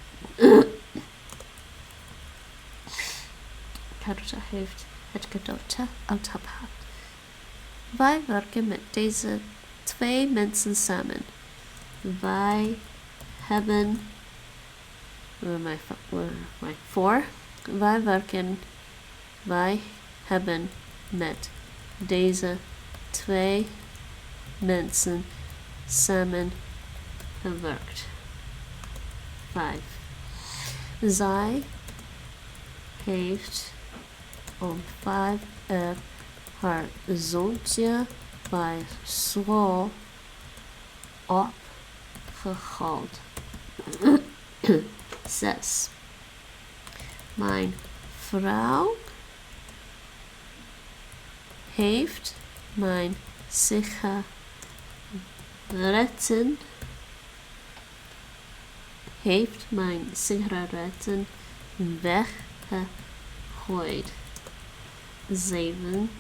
Karotja heeft het cadeautje uitgepakt. Wij werken met deze 2 mensen samen. Wij hebben... Where am I? 4. Wij hebben met deze 2 mensen samen gewerkt. 5. Zij heeft om 5 uur haar zoontje bij school opgehaald. 6. Mijn vrouw heeft mijn sigaretten weggegooid. 7.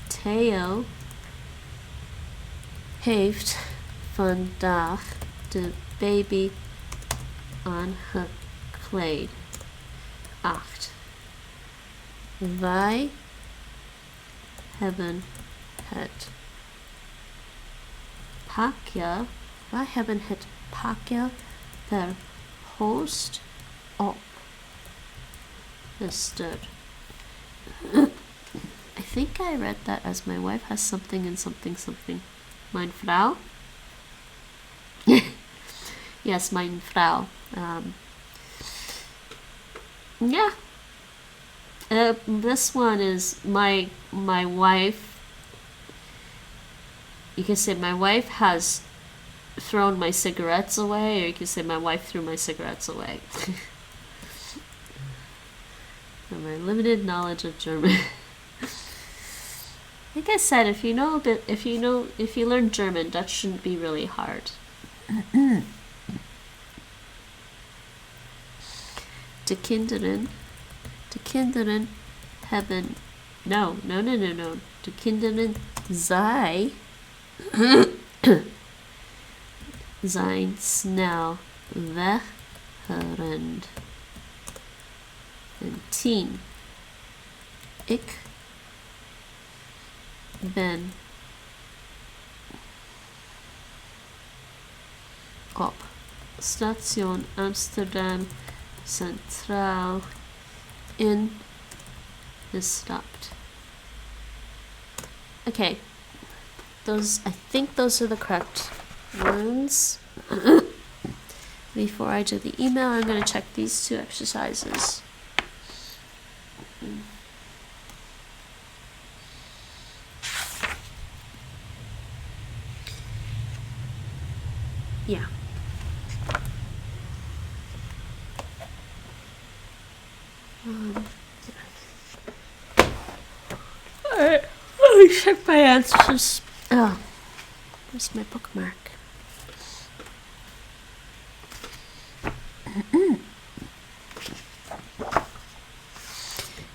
Theo heeft vandaag de baby aangekleed. 8. Wij hebben het pakje per post opgestuurd. I think I read that as my wife has something and something something. Mijn vrouw? Yes, mijn vrouw. Yeah. This one is my wife. You can say my wife has thrown my cigarettes away, or you can say my wife threw my cigarettes away. From my limited knowledge of German. Like I said, if you learn German, that shouldn't be really hard. De kinderen hebben... No. De kinderen zijn snel weggerend. En 10. Ik ben op station Amsterdam Centraal ingestapt. Okay, I think those are the correct ones. Before I do the email, I'm going to check these 2 exercises. Yeah. Alright, let me check my answers. Oh, where's my bookmark?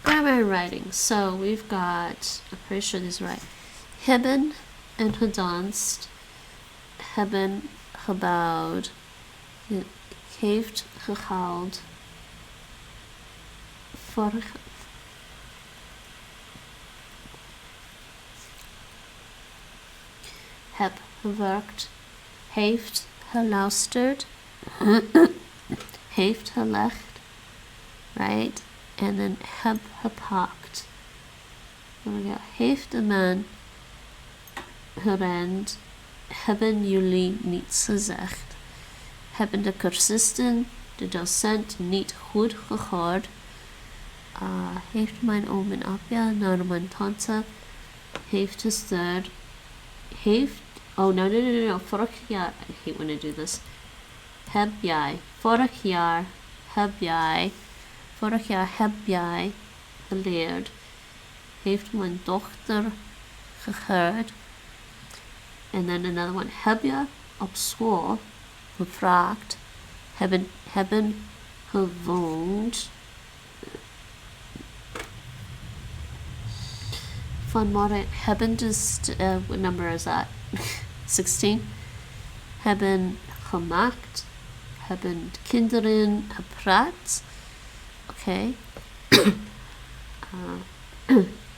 Grammar and writing. So we've got, I'm pretty sure these are right. Hebben en gedanst. Hebben gebouwd. Heeft gehaald. Heb gewerkt. Heeft geluisterd. Heeft gelegd. right? And then heb gepakt. Heeft de man gerend? Hebben jullie niets gezegd? Hebben de cursisten de docent niet goed gehoord? Heeft mijn oom en apja naar mijn tante heeft gestuurd? Oh no, vorig jaar, I hate when I do this. Vorig jaar heb jij geleerd? Heeft mijn dochter gehoord? And then another one, heb je op school gevraagd? Hebben gewoond? Vanmorgen hebben dus, what number is that? 16. Hebben gemaakt. Hebben kinderen gepraat. Okay.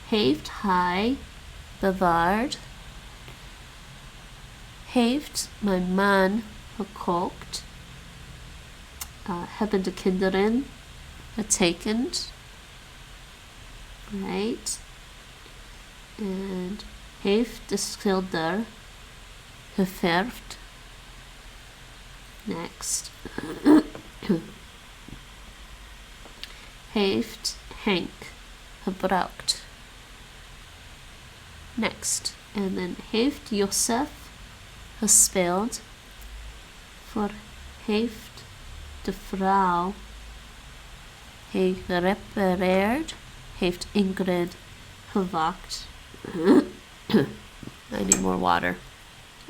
Heeft hij bewaard? Heeft mijn man gekookt? Hebben de kinderen getekend? Right. And heeft de schilder geverfd? Next. Heeft Henk gebruikt? Next. And then heeft Josef gespeeld? Voor heeft de vrouw gerepareerd? Heeft Ingrid gewaakt? I need more water.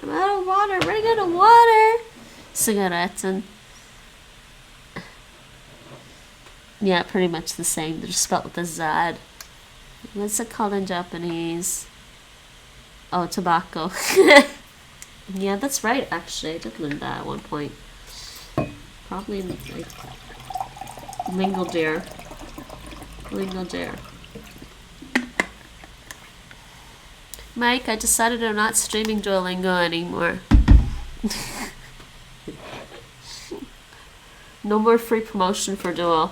I'm out of water. Bring out of water. Sigaretten. Yeah, pretty much the same. They're spelled with a Z. What's it called in Japanese? Oh, tobacco. Yeah, that's right, actually. I did learn that at one point. Probably like Lingaldeer. Mike, I decided I'm not streaming Duolingo anymore. No more free promotion for Duo.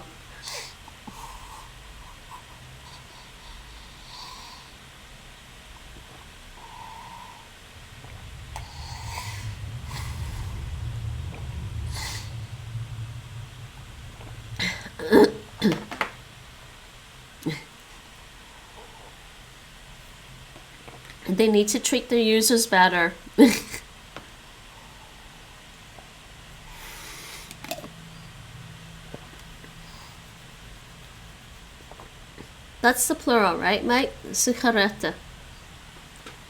They need to treat their users better. That's the plural, right, Mike? Sigarette.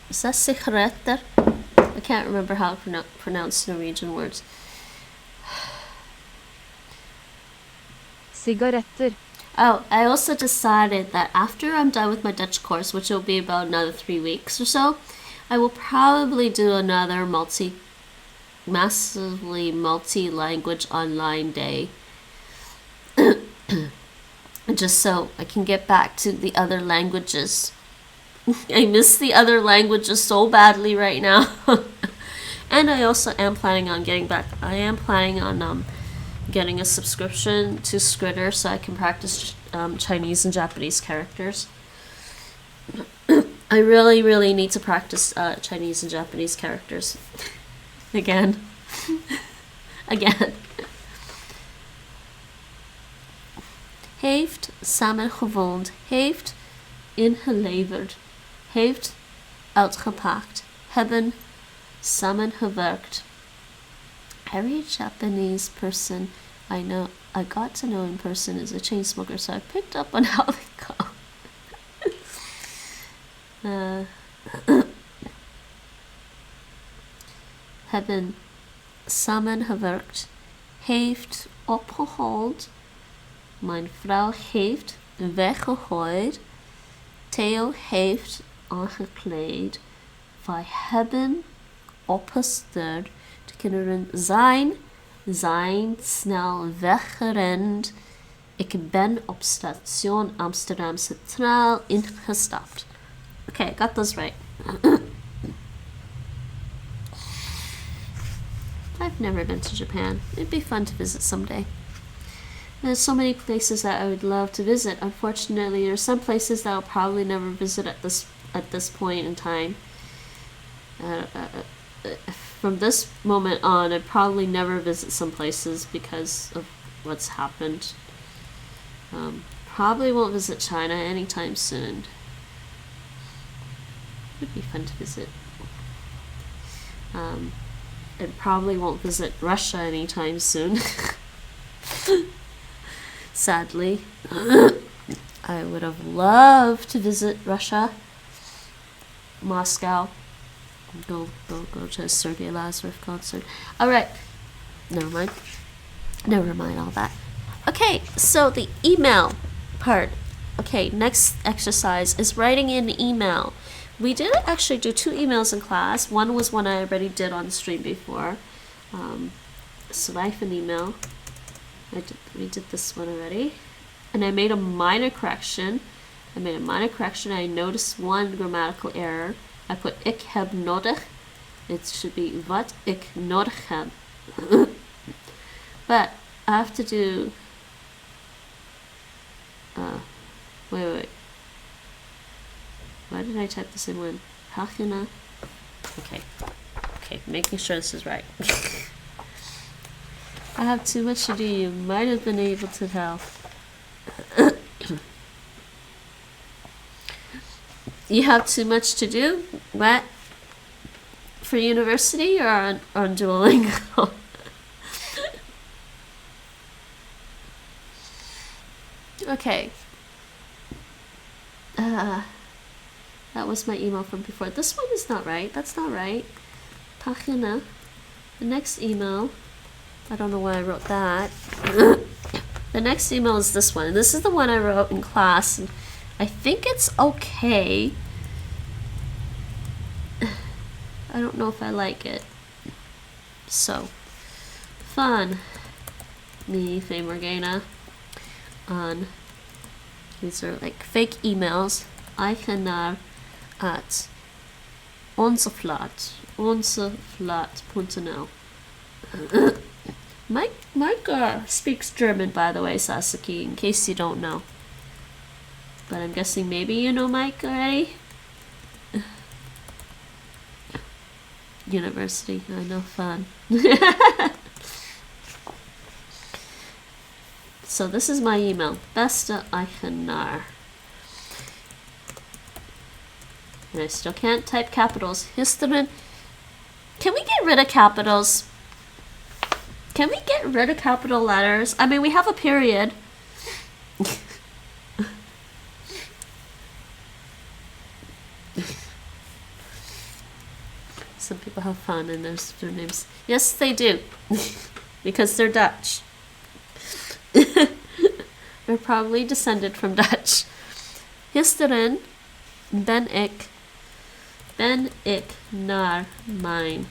Is that sigaretter? I can't remember how to pronounce Norwegian words. Sigaretter. Oh, I also decided that after I'm done with my Dutch course, which will be about another 3 weeks or so, I will probably do another massively multi-language online day. Just so I can get back to the other languages. I miss the other languages so badly right now. And I also am planning on getting back. I am planning on getting a subscription to Skritter so I can practice Chinese and Japanese characters. I really need to practice Chinese and Japanese characters. Again. Again. Heeft samen gewoond. Heeft ingeleverd. Heeft uitgepakt. Hebben samengewerkt. Every Japanese person I got to know in person is a chain smoker, so I picked up on how they go. Hebben samengewerkt. Heeft opgehaald. Mijn vrouw heeft weggegooid. Theo heeft aangekleed. Wij hebben opgestuurd. De kinderen zijn snel weggerend. Ik ben op station Amsterdam Centraal ingestapt. Okay, I got those right. I've never been to Japan. It'd be fun to visit someday. There's so many places that I would love to visit. Unfortunately, there's some places that I'll probably never visit at this point in time. From this moment on, I'd probably never visit some places because of what's happened. Probably won't visit China anytime soon. Would be fun to visit. And probably won't visit Russia anytime soon. Sadly. I would have loved to visit Russia. Moscow. Go to a Sergei Lazarev concert. Alright. Never mind all that. Okay, so the email part. Okay, next exercise is writing an email. We did actually do 2 emails in class. One was one I already did on stream before. Schrijf an email. We did this one already. And I made a minor correction. I noticed one grammatical error. I put ik heb nodig. It should be wat ik nodig heb. But I have to do... wait. Why did I type the same one? Pagina. Okay, making sure this is right. I have too much to do, you might have been able to tell. You have too much to do? What? For university or on Duolingo? Okay. That was my email from before. This one is not right. That's not right. Pagina. The next email. I don't know why I wrote that. The next email is this one. This is the one I wrote in class. And I think it's okay. I don't know if I like it. So, fun. Me, Faye Morgana. On. These are like fake emails. Eigenaar at onsevlaat.nl. Mike speaks German, by the way, Sasaki, in case you don't know. But I'm guessing maybe you know Mike already? University, I know, fun. So this is my email. Beste Eigenaar. And I still can't type capitals. Histeren. Can we get rid of capitals? Can we get rid of capital letters? I mean, we have a period. Some people have fun and there's their names. Yes, they do. Because they're Dutch. They're probably descended from Dutch. Gisteren ben ik naar mijn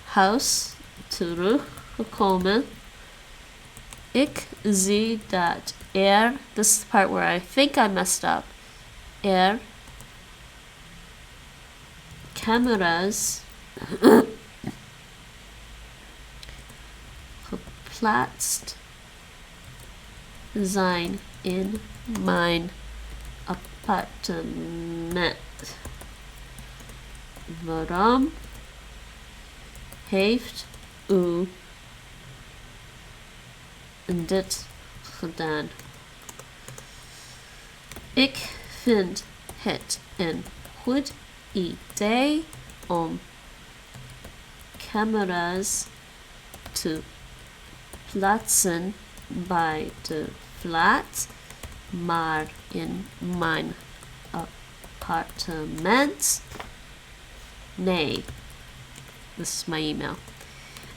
huis teruggekomen. Ik zie dat this is the part where I think I messed up. Cameras geplaatst zijn in mijn appartement. Waarom heeft u dit gedaan? Ik vind het een goed idee om camera's te plaatsen bij de flat, maar in mijn appartement. Nee. This is my email.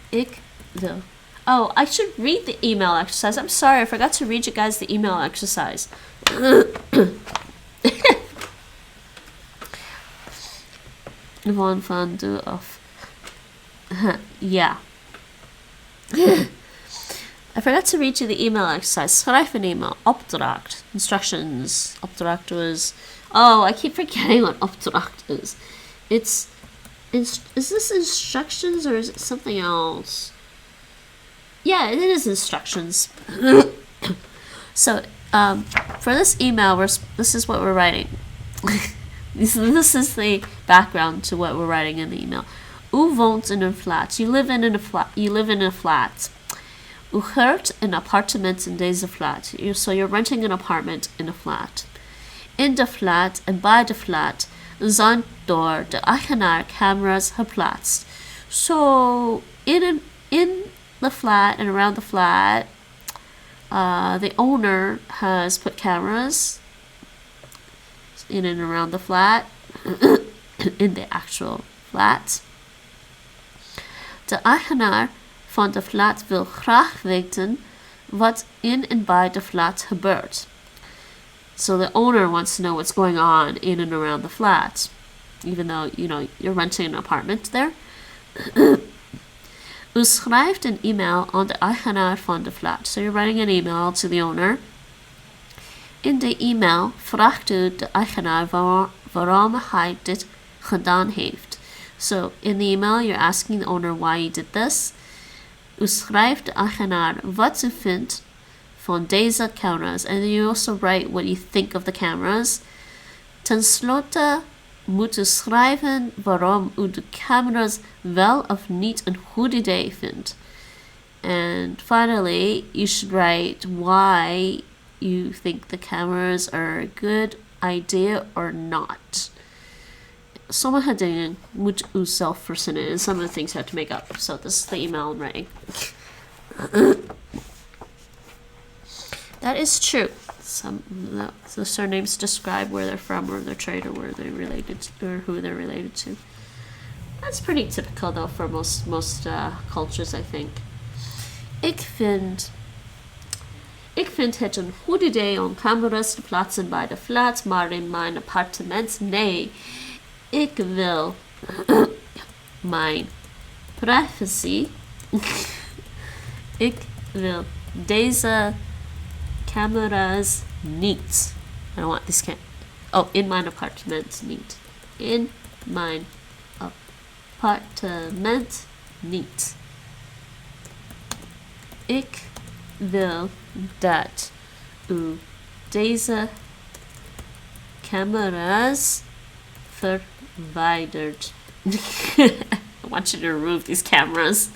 Ik wil. Oh, I should read the email exercise. I'm sorry, I forgot to read you guys the email exercise. Van do of. Yeah. I forgot to read you the email exercise. Schrijf een email. Opdracht. Instructions. Opdracht was. Oh, I keep forgetting what opdracht is. Is this instructions or is it something else? Yeah, it is instructions. So for this email, this is what we're writing. This is the background to what we're writing in the email. U woont in een flat. You live in a flat. U huurt een appartement in deze flat. So you're renting an apartment in a flat. In de flat en bij de flat zijn door de eigenaar camera's geplaatst. So in the flat and around the flat, the owner has put cameras in and around the flat, in the actual flat. De eigenaar van de flat wil graag weten wat in en bij de flat gebeurt. So the owner wants to know what's going on in and around the flat, even though, you're renting an apartment there. U schrijft een e-mail aan de eigenaar van de flat. So you're writing an email to the owner. In de e-mail vraagt u de eigenaar waarom hij dit gedaan heeft. So in the email, you're asking the owner why you did this. U schrijft de eigenaar wat u vindt van deze cameras. And you also write what you think of the cameras. Ten slotte moet u schrijven waarom u de cameras wel of niet een goed idee vindt. And finally, you should write why you think the cameras are a good idea or not. Sommige dingen moet u zelf verzinnen, and some of the things you have to make up. So this is the email I'm writing. That is true. The surnames describe where they're from or their trade or where they're related to, or who they're related to. That's pretty typical though for most cultures, I think. Ik vind het een goed idee om camera's te plaatsen bij de flat, maar in mijn appartement nee. Ik wil mijn privacy. Ik wil deze cameras niet. I don't want this in mijn appartement niet. In mijn appartement niet. Ik wil dat u deze cameras verwijdert. I want you to remove these cameras.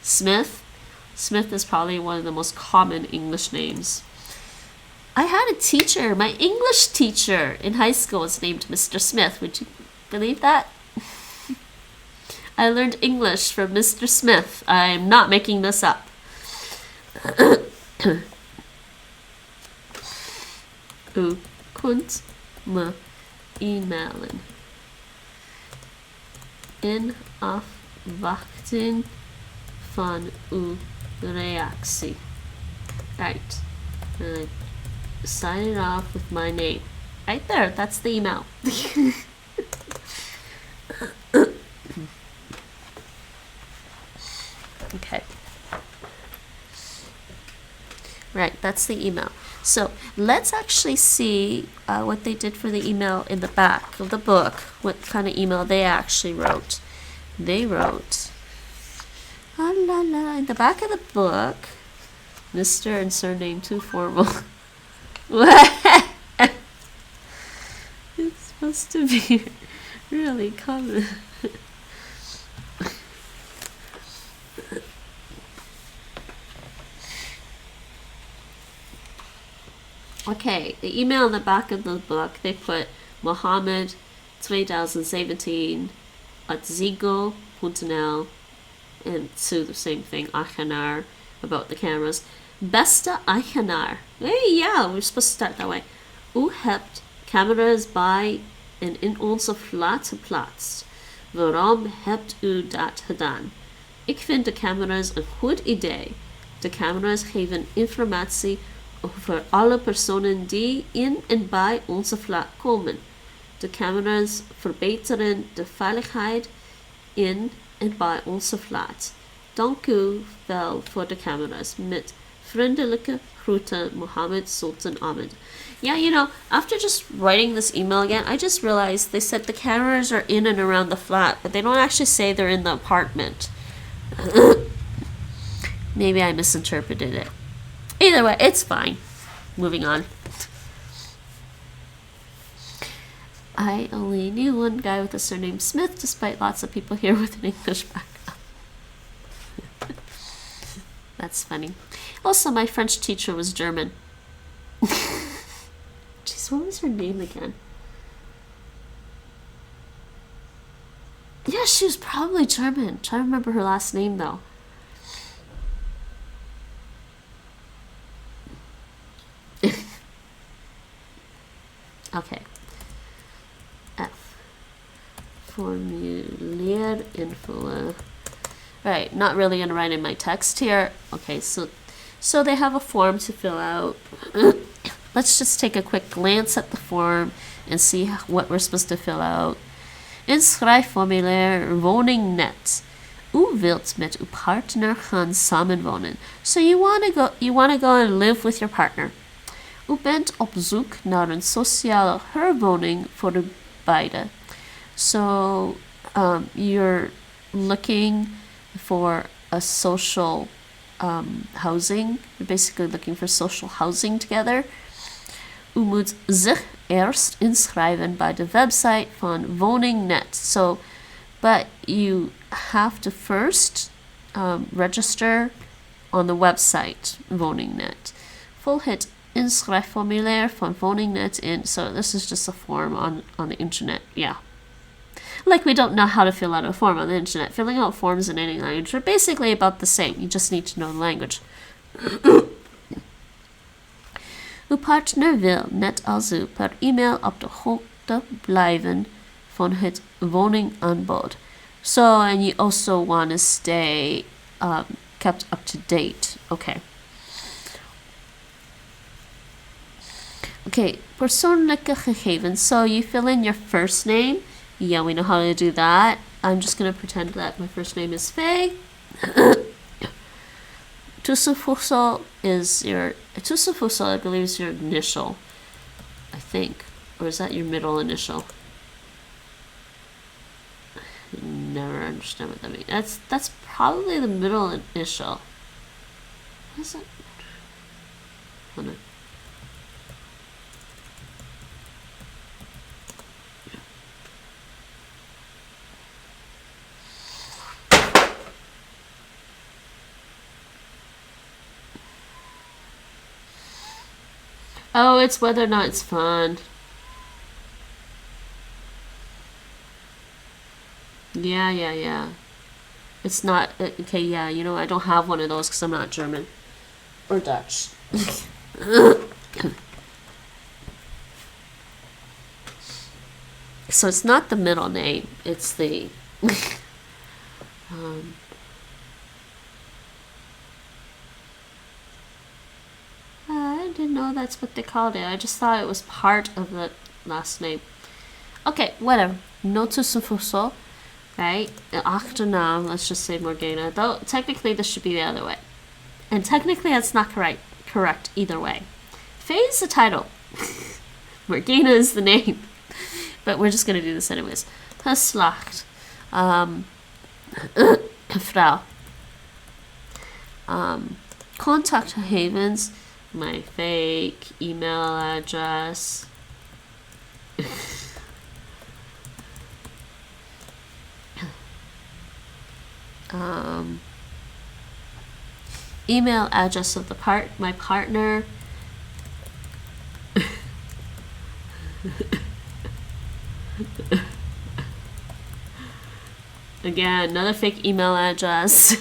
Smith is probably one of the most common English names. I had a teacher, my English teacher in high school was named Mr. Smith. Would you believe that? I learned English from Mr. Smith. I'm not making this up. U kunt me e-mailen. In afwachting van uw reactie. Right. And I sign it off with my name. Right there. That's the email. Okay. Right, that's the email. So let's actually see what they did for the email in the back of the book, what kind of email they actually wrote. They wrote, in the back of the book, Mr. and surname too formal. It's supposed to be really common. Okay, the email in the back of the book, they put Mohammed 2017 at zigo.nl and to the same thing, eigenaar, about the cameras. Beste eigenaar. Hey, yeah, we're supposed to start that way. U hebt cameras bij en in onze flat geplaatst. Waarom hebt u dat gedaan? Ik vind de cameras een goed idee. De cameras geven informatie over alle personen die in en bij onze flat komen. De cameras verbeteren de veiligheid in en bij onze flat. Dank u wel voor de cameras. Met vriendelijke groeten, Mohammed Sultan Ahmed. Yeah, after just writing this email again, I just realized they said the cameras are in and around the flat, but they don't actually say they're in the apartment. Maybe I misinterpreted it. Either way, it's fine. Moving on. I only knew one guy with the surname Smith, despite lots of people here with an English background. That's funny. Also, my French teacher was German. Jeez, what was her name again? Yeah, she was probably German. I'm trying to remember her last name, though. Okay. F. Familiar. Right, not really going to write in my text here. Okay, so they have a form to fill out. Let's just take a quick glance at the form and see what we're supposed to fill out. Inschrijfformulier woningnet. U wilt met uw partner gaan samenwonen. So you want to go and live with your partner. U bent op zoek naar een sociale huurwoning voor de beide. So you're looking for a social housing. You're basically looking for social housing together. U moet zich eerst inschrijven bij de website van Woningnet. So, but you have to first register on the website Woningnet. Vul het inschrijfformulier van Woningnet in. So this is just a form on the internet. Yeah. Like we don't know how to fill out a form on the internet. Filling out forms in any language are basically about the same. You just need to know the language. Uw partner wil, net als u, per e-mail op de hoogte blijven van het woningaanbod. So, and you also want to stay kept up to date. Okay. Okay, persoonlijke gegevens. So you fill in your first name. Yeah, we know how to do that. I'm just going to pretend that my first name is Faye. Tussenvoegsel I believe, is your initial, I think. Or is that your middle initial? I never understand what that means. That's probably the middle initial. What is it? Hold on. Oh, it's whether or not it's fun. Yeah. It's not, okay, yeah, you know, I don't have one of those because I'm not German. Or Dutch. So it's not the middle name, it's the... I didn't know that's what they called it. I just thought it was part of the last name. Okay, whatever. No tussenvoegsel, right? The achternaam, let's just say Morgana. Though technically this should be the other way. And technically that's not correct either way. Faye is the title. Morgana is the name. But we're just going to do this anyways. Geslacht. Vrouw. Contactgegevens. My fake email address. Email address of my partner. Again, another fake email address.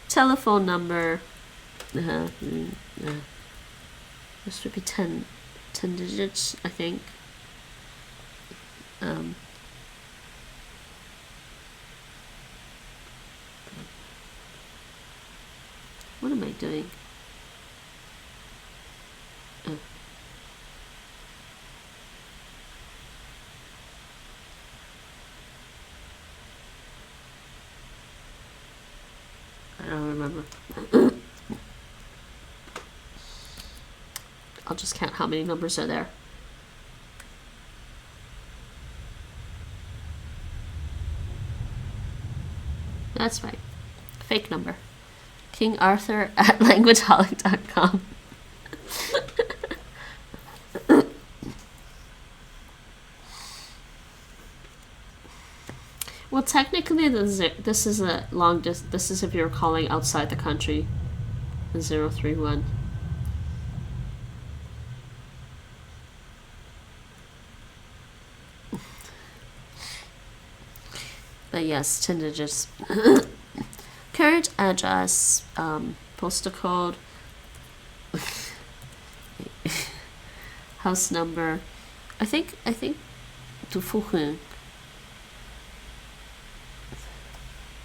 Telephone number. This should be 10 digits, I think. What am I doing? I don't remember. I'll just count how many numbers are there. That's right. Fake number. kingarthur@languageholic.com. Well, technically, this is a long distance. This is if you're calling outside the country. The 031. But yes, 10 digits. Current address, postal code, house number. I think toevoegen.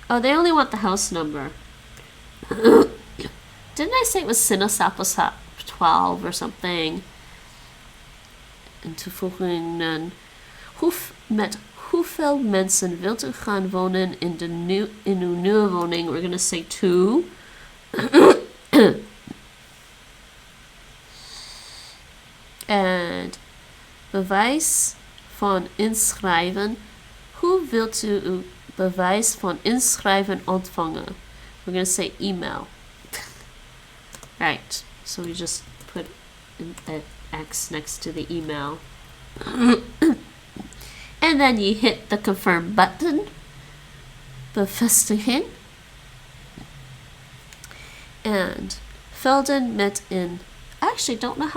Oh, they only want the house number. Didn't I say it was sinaasappelsap 12 or something? En toevoegen met hoeveel mensen wilt u gaan wonen in uw nieuwe woning? We're gonna say 2. En bewijs van inschrijven. Hoe wilt u uw bewijs van inschrijven ontvangen? We're gonna say email. Right, so we just put an X next to the email. And then you hit the confirm button. Bevestiging. And velden met in. I actually don't know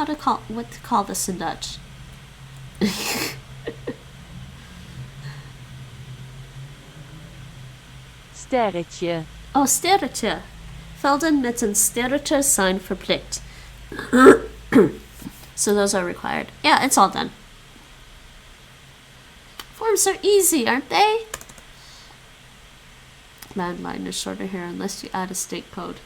what to call this in Dutch. Sterretje. Oh, sterretje. Velden met een sterretje zijn verplicht. So those are required. Yeah, it's all done. Forms are easy, aren't they? Landline is shorter here unless you add a state code.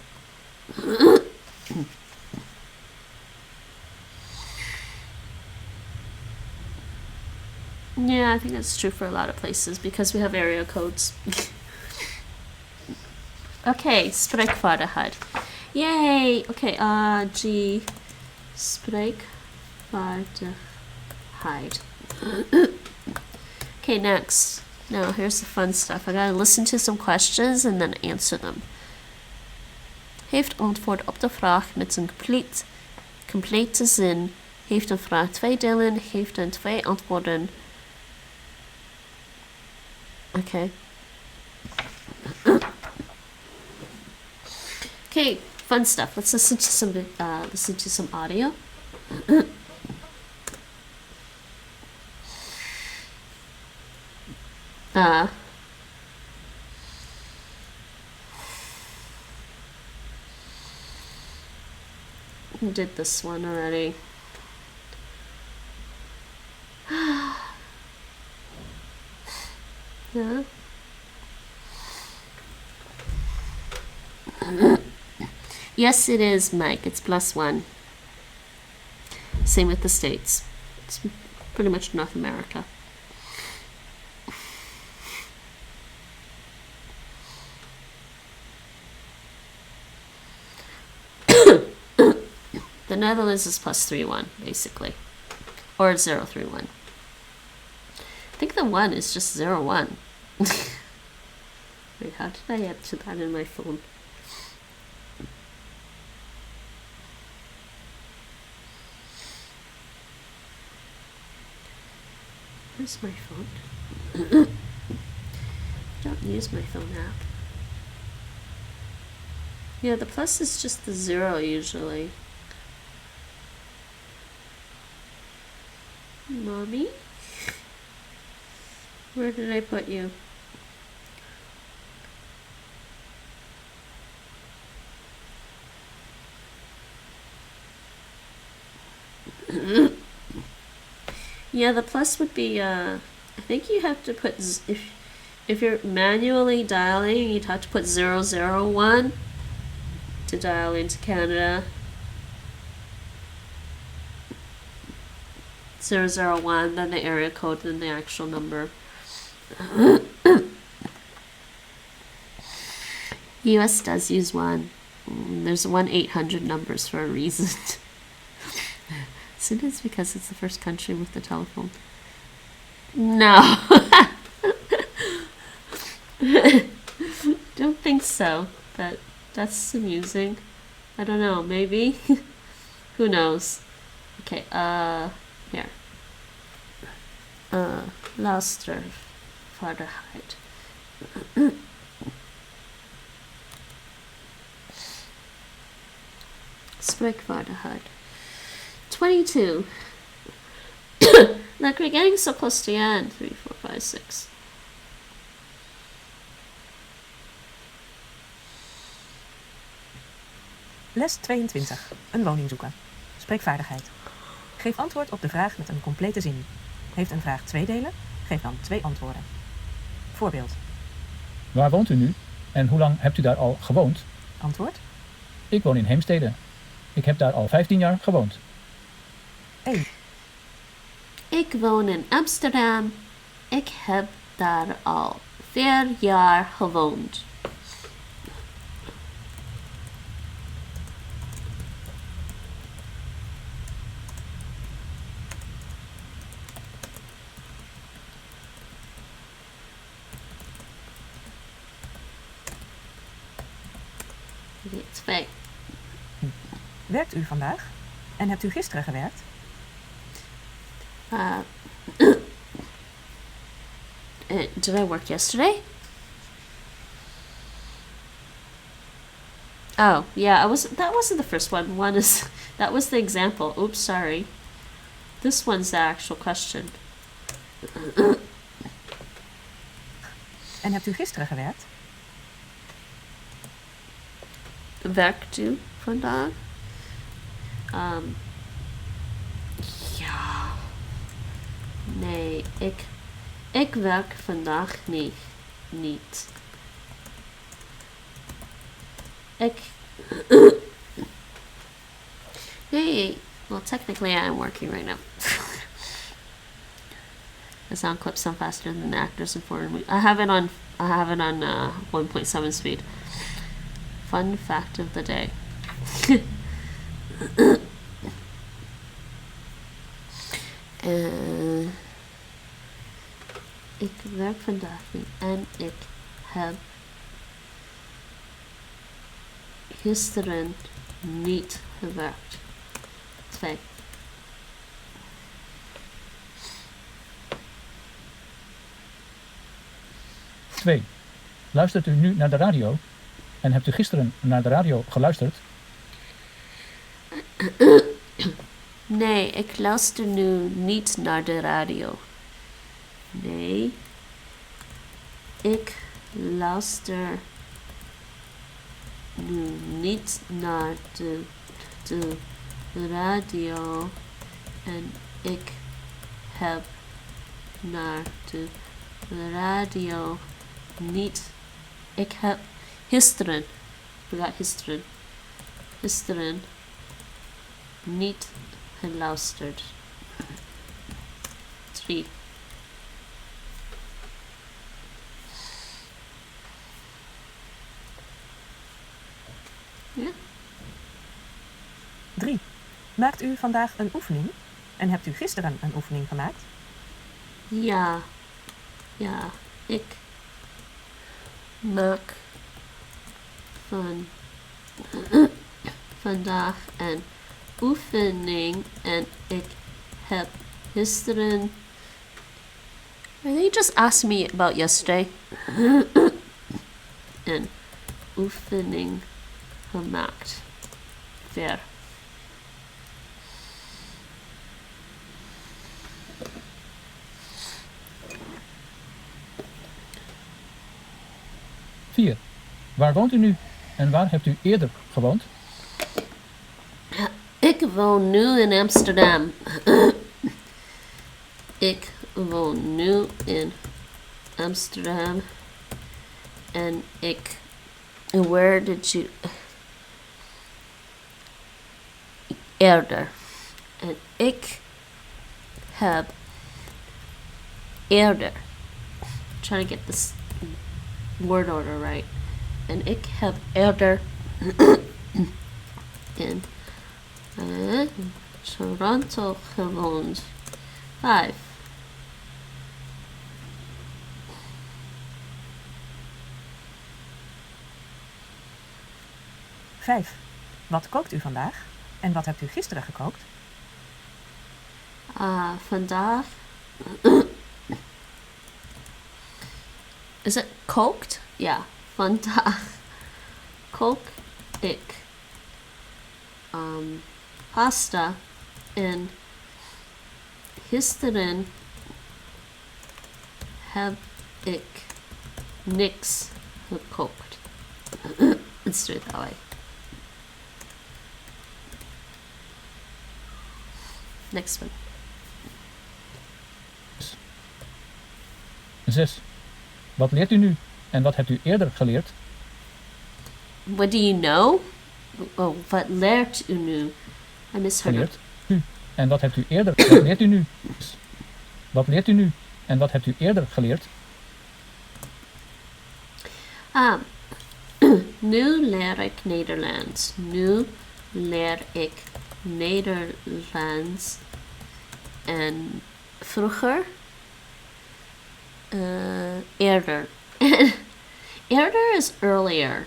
Yeah, I think that's true for a lot of places because we have area codes. Okay, spreekvaardigheid. Yay! Okay, G. Spreekvaardigheid. Okay, next. Now, here's the fun stuff. I gotta listen to some questions and then answer them. Heeft antwoord op de vraag met een complete zin. Heeft een vraag 2 delen. Heeft een 2 antwoorden. Okay. Okay, fun stuff. Let's listen to some audio. We did this one already. Yeah. Yes, it is, Mike. It's +1. Same with the States. It's pretty much North America. The Netherlands is +31, basically. Or 031. I think the 1 is just 01. Wait, how did I add to that in my phone? Where's my phone? I don't use my phone app. Yeah, the plus is just the 0 usually. Mommy? Where did I put you? Yeah, the plus would be, I think you have to put, if you're manually dialing, you'd have to put 001 to dial into Canada. 001, then the area code, then the actual number. US does use 1. There's 1-800 numbers for a reason. So it is because it's the first country with the telephone. No. Don't think so, but That's amusing. I don't know, maybe? Who knows? Okay, here. Luister, vaardigheid. Spreekvaardigheid. 22. Like, we're getting so close to the end. 3, 4, 5, 6. Les 22. Een woning zoeken. Spreekvaardigheid. Geef antwoord op de vraag met een complete zin. Heeft een vraag 2 delen? Geef dan 2 antwoorden. Voorbeeld. Waar woont u nu en hoe lang hebt u daar al gewoond? Antwoord. Ik woon in Heemstede. Ik heb daar al 15 jaar gewoond. 1. Ik woon in Amsterdam. Ik heb daar al 4 jaar gewoond. Oké, 2. Werkt u vandaag? En hebt u gisteren gewerkt? Did I work yesterday? Oh, yeah, that wasn't the first one. That was the example. Oops, sorry. This one's the actual question. En hebt u gisteren gewerkt? Werkt u vandaag? Ja. Nee, ik werk vandaag niet. Hey, well, technically I am working right now. The sound clips sound faster than the actors in foreign movies. I have it on 1.7 speed. Fun fact of the day. Ik werk vandaag niet en ik heb gisteren niet gewerkt. 2. Luistert u nu naar de radio? En hebt u gisteren naar de radio geluisterd? Nee, ik luister nu niet naar de radio. Nee, ik luister nu niet naar de radio en ik heb naar de radio niet. Ik heb gisteren niet geluisterd. 3. Ja? 3. Maakt u vandaag een oefening? En hebt u gisteren een oefening gemaakt? Ja, ik maak vandaag een oefening en ik heb gisteren. Are they just asking me about yesterday? Een oefening gemaakt. Fair. Waar woont u nu en waar hebt u eerder gewoond? Ik woon nu in Amsterdam. Ik woon nu in Amsterdam. En ik... Where did you... Eerder. En ik heb eerder. I'm trying to get this word order right. En ik heb eerder in Toronto gewoond. 5. 5. Wat kookt u vandaag? En wat hebt u gisteren gekookt? Vandaag. Is it cooked? Yeah. Vandaag kook ik pasta en gisteren heb ik niks gekookt. Let's do it that way. Next one. 6. Wat leert u nu en wat hebt u eerder geleerd? What do you know? Oh, wat leert u nu? I misheard. Geleerd u en wat hebt u eerder? Wat leert u nu? Wat leert u nu en wat hebt u eerder geleerd? Nu leer ik Nederlands. Nu leer ik Nederlands. En vroeger? Eerder. Eerder is earlier.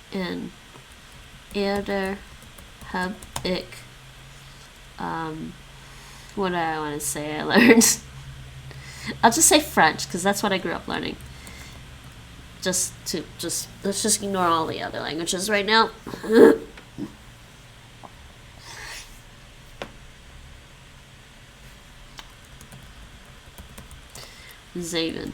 En eerder heb ik what do I want to say I learned? I'll just say French because that's what I grew up learning. Let's just ignore all the other languages right now. 7.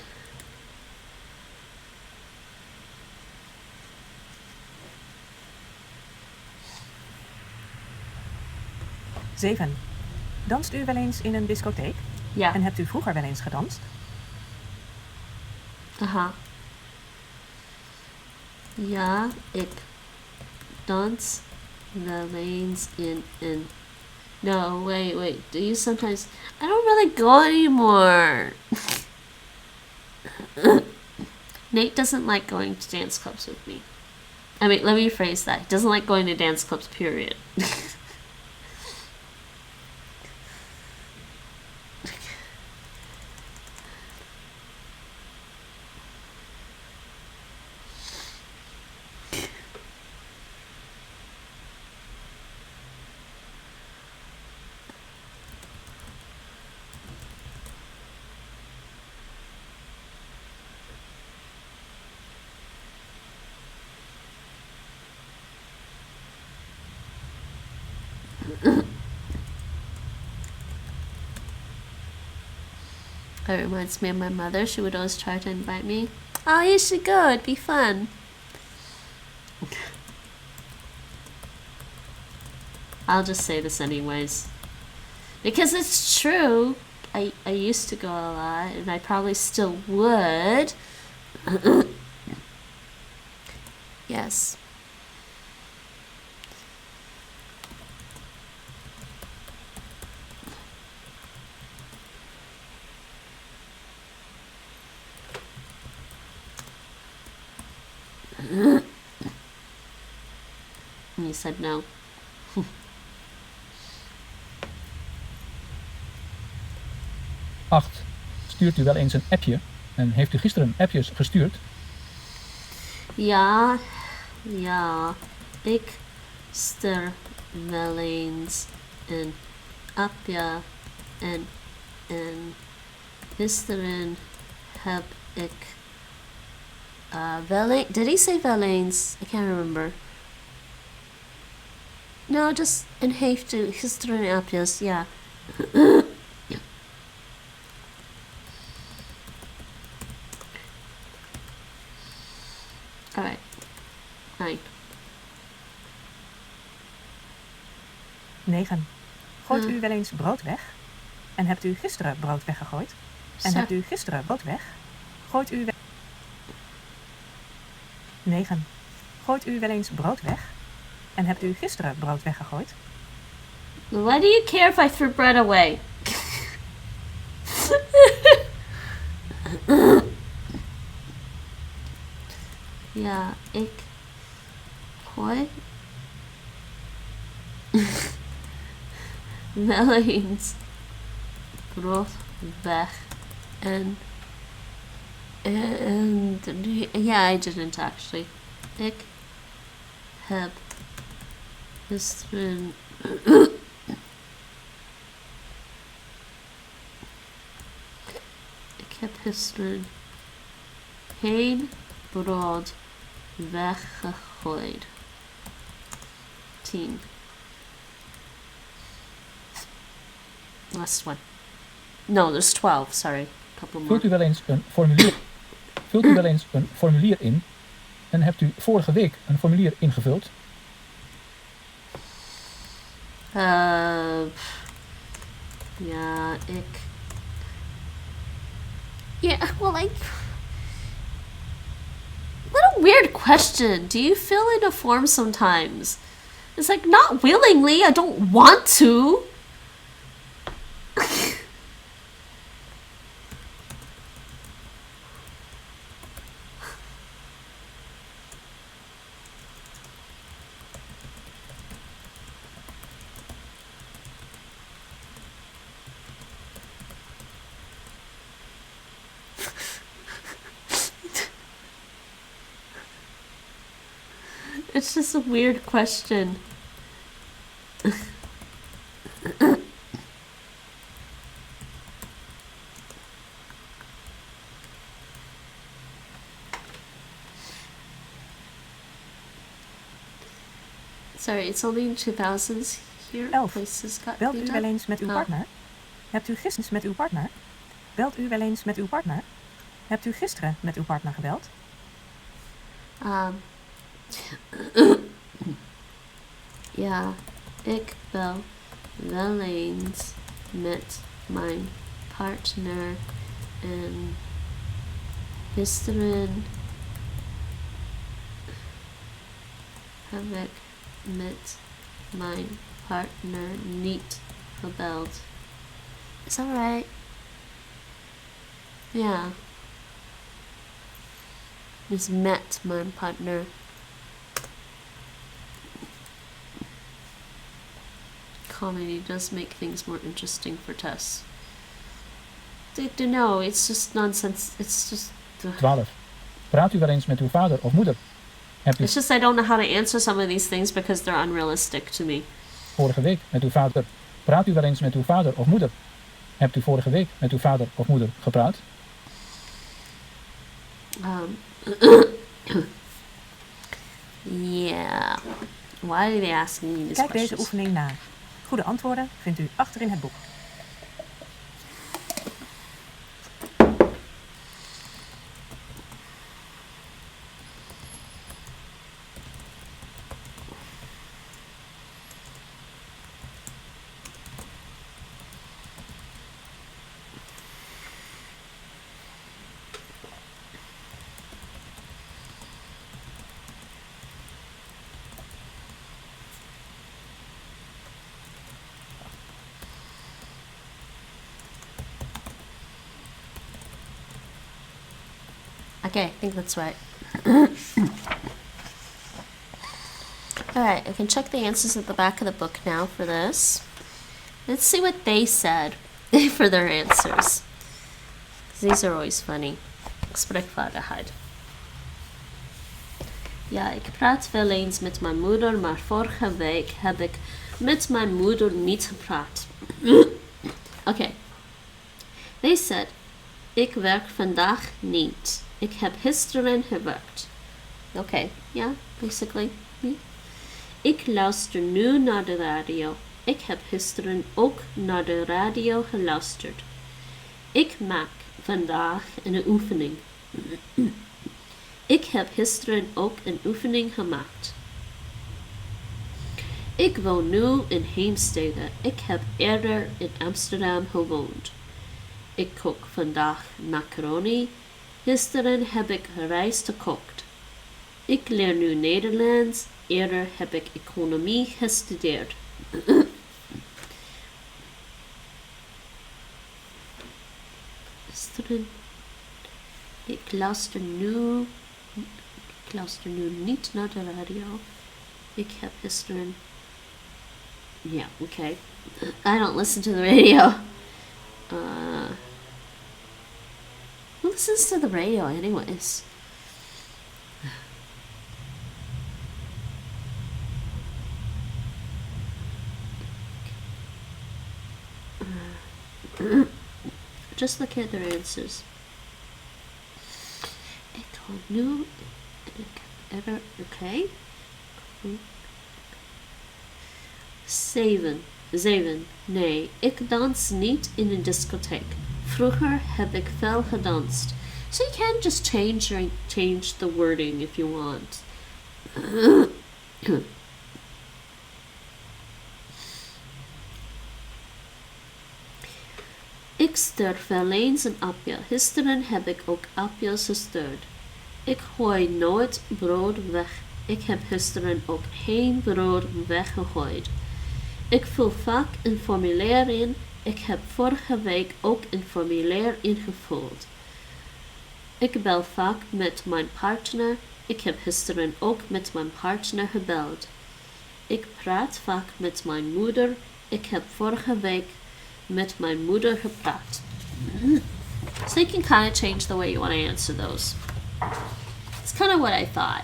7. Danst u wel eens in een discotheek? Ja. En hebt u vroeger wel eens gedanst? Aha. Ja, ik dans wel eens in een... No, wait. Do you sometimes... I don't really go anymore. Nate doesn't like going to dance clubs with me. I mean, let me rephrase that. He doesn't like going to dance clubs, period. That reminds me of my mother. She would always try to invite me. Oh, you should go. It'd be fun. I'll just say this anyways. Because it's true. I used to go a lot, and I probably still would. Yes. And you said no. 8. Stuurt u wel eens een appje en heeft u gisteren appjes gestuurd? Ja, ik stuur wel eens een appje en gisteren heb ik did he say wel eens? I can't remember. No, just en heeft u gisteren appjes, ja. Alright. 9. 9. Gooit u wel eens brood weg? En hebt u gisteren brood weggegooid? En hebt u gisteren brood weg? Gooit u 9. Gooit u wel eens brood weg? En hebt u gisteren brood weggegooid? Why do you care if I threw bread away? Ja, ik gooi wel eens brood weg en And yeah, I didn't actually. Ik heb gisteren ik heb gisteren geen brood weggegooid. 10. Last one. No, there's 12, sorry. A couple more. Vult u wel eens een formulier in en hebt u vorige week een formulier ingevuld? Yeah, well, what a weird question. Do you fill in a form sometimes? It's like, not willingly, I don't want to. It's just a weird question. Sorry, it's only in 2000s here. 11. Places got Belt beat u up. wel eens met uw partner? Hebt u gisteren met uw partner? Belt u wel eens met uw partner? Hebt u gisteren met uw partner gebeld? Ja, ik bel wel eens met mijn partner en gisteren heb ik met mijn partner niet gebeld. Is that right? Yeah. Is met mijn partner. Comedy does make things more interesting for Tess. No, it's just nonsense. It's just... 12. Praat u wel eens met uw vader of moeder? Hebt u It's just I don't know how to answer some of these things because they're unrealistic to me. vorige week met uw vader? Praat u wel eens met uw vader of moeder? Hebt u vorige week met uw vader of moeder gepraat? Yeah. Why are they asking me these Kijk questions? deze oefening na. Goede antwoorden vindt u achterin het boek. Okay, I think that's right. Alright, I can check the answers at the back of the book now for this. Let's see what they said for their answers. 'Cause these are always funny. Gesprekvaardigheid. Ja, ik praat wel eens met mijn moeder, maar vorige week heb ik met mijn moeder niet gepraat. Okay. They said, ik werk vandaag niet. Ik heb gisteren gewerkt. Okay, yeah, basically. Me. Ik luister nu naar de radio. Ik heb gisteren ook naar de radio geluisterd. Ik maak vandaag een oefening. Ik heb gisteren ook een oefening gemaakt. Ik woon nu in Heemstede. Ik heb eerder in Amsterdam gewoond. Ik kook vandaag macaroni. Gisteren heb ik rijst gekookt. Ik leer nu Nederlands. Eerder heb ik economie gestudeerd. Gisteren. Ik luister nu niet naar de radio. Ik heb gisteren... Yeah, okay. I don't listen to the radio. Who listens to the radio anyways? Just look at their answers. Ik hoor nu. Okay. 7. Nee, ik dans niet in een discotheek. Vroeger heb ik veel gedanst. So you can just change the wording if you want. Ik stuur wel eens een appje. Gisteren heb ik ook appjes gestuurd. Ik gooi nooit brood weg. Ik heb gisteren ook geen brood weggegooid. Ik vul vaak een formulier in. Ik heb vorige week ook een formulier ingevuld. Ik bel vaak met mijn partner. Ik heb gisteren ook met mijn partner gebeld. Ik praat vaak met mijn moeder. Ik heb vorige week met mijn moeder gepraat. So you can kind of change the way you want to answer those. It's kind of what I thought.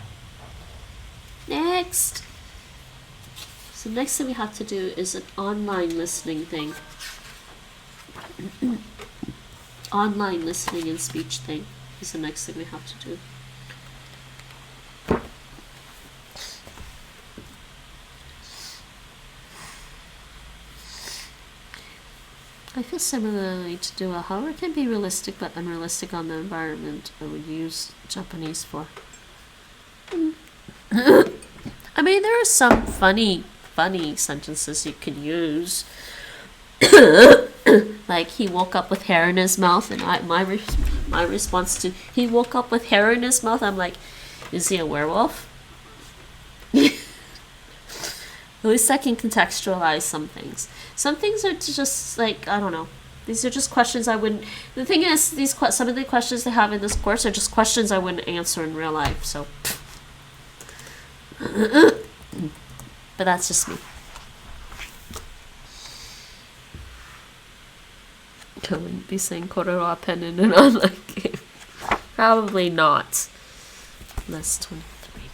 Next. So next thing we have to do is an online listening thing. Online listening and speech thing is the next thing we have to do. I feel similarly to do however it can be realistic but unrealistic on the environment I would use Japanese for. I mean, there are some funny sentences you can use. Like, he woke up with hair in his mouth, and my response to, he woke up with hair in his mouth, I'm like, is he a werewolf? At least I can contextualize some things. Some things are just like, I don't know. These are just questions I wouldn't. The thing is, some of the questions they have in this course are just questions I wouldn't answer in real life. So, but that's just me. I wouldn't be saying kororo pen in an online game. Probably not. Less 23.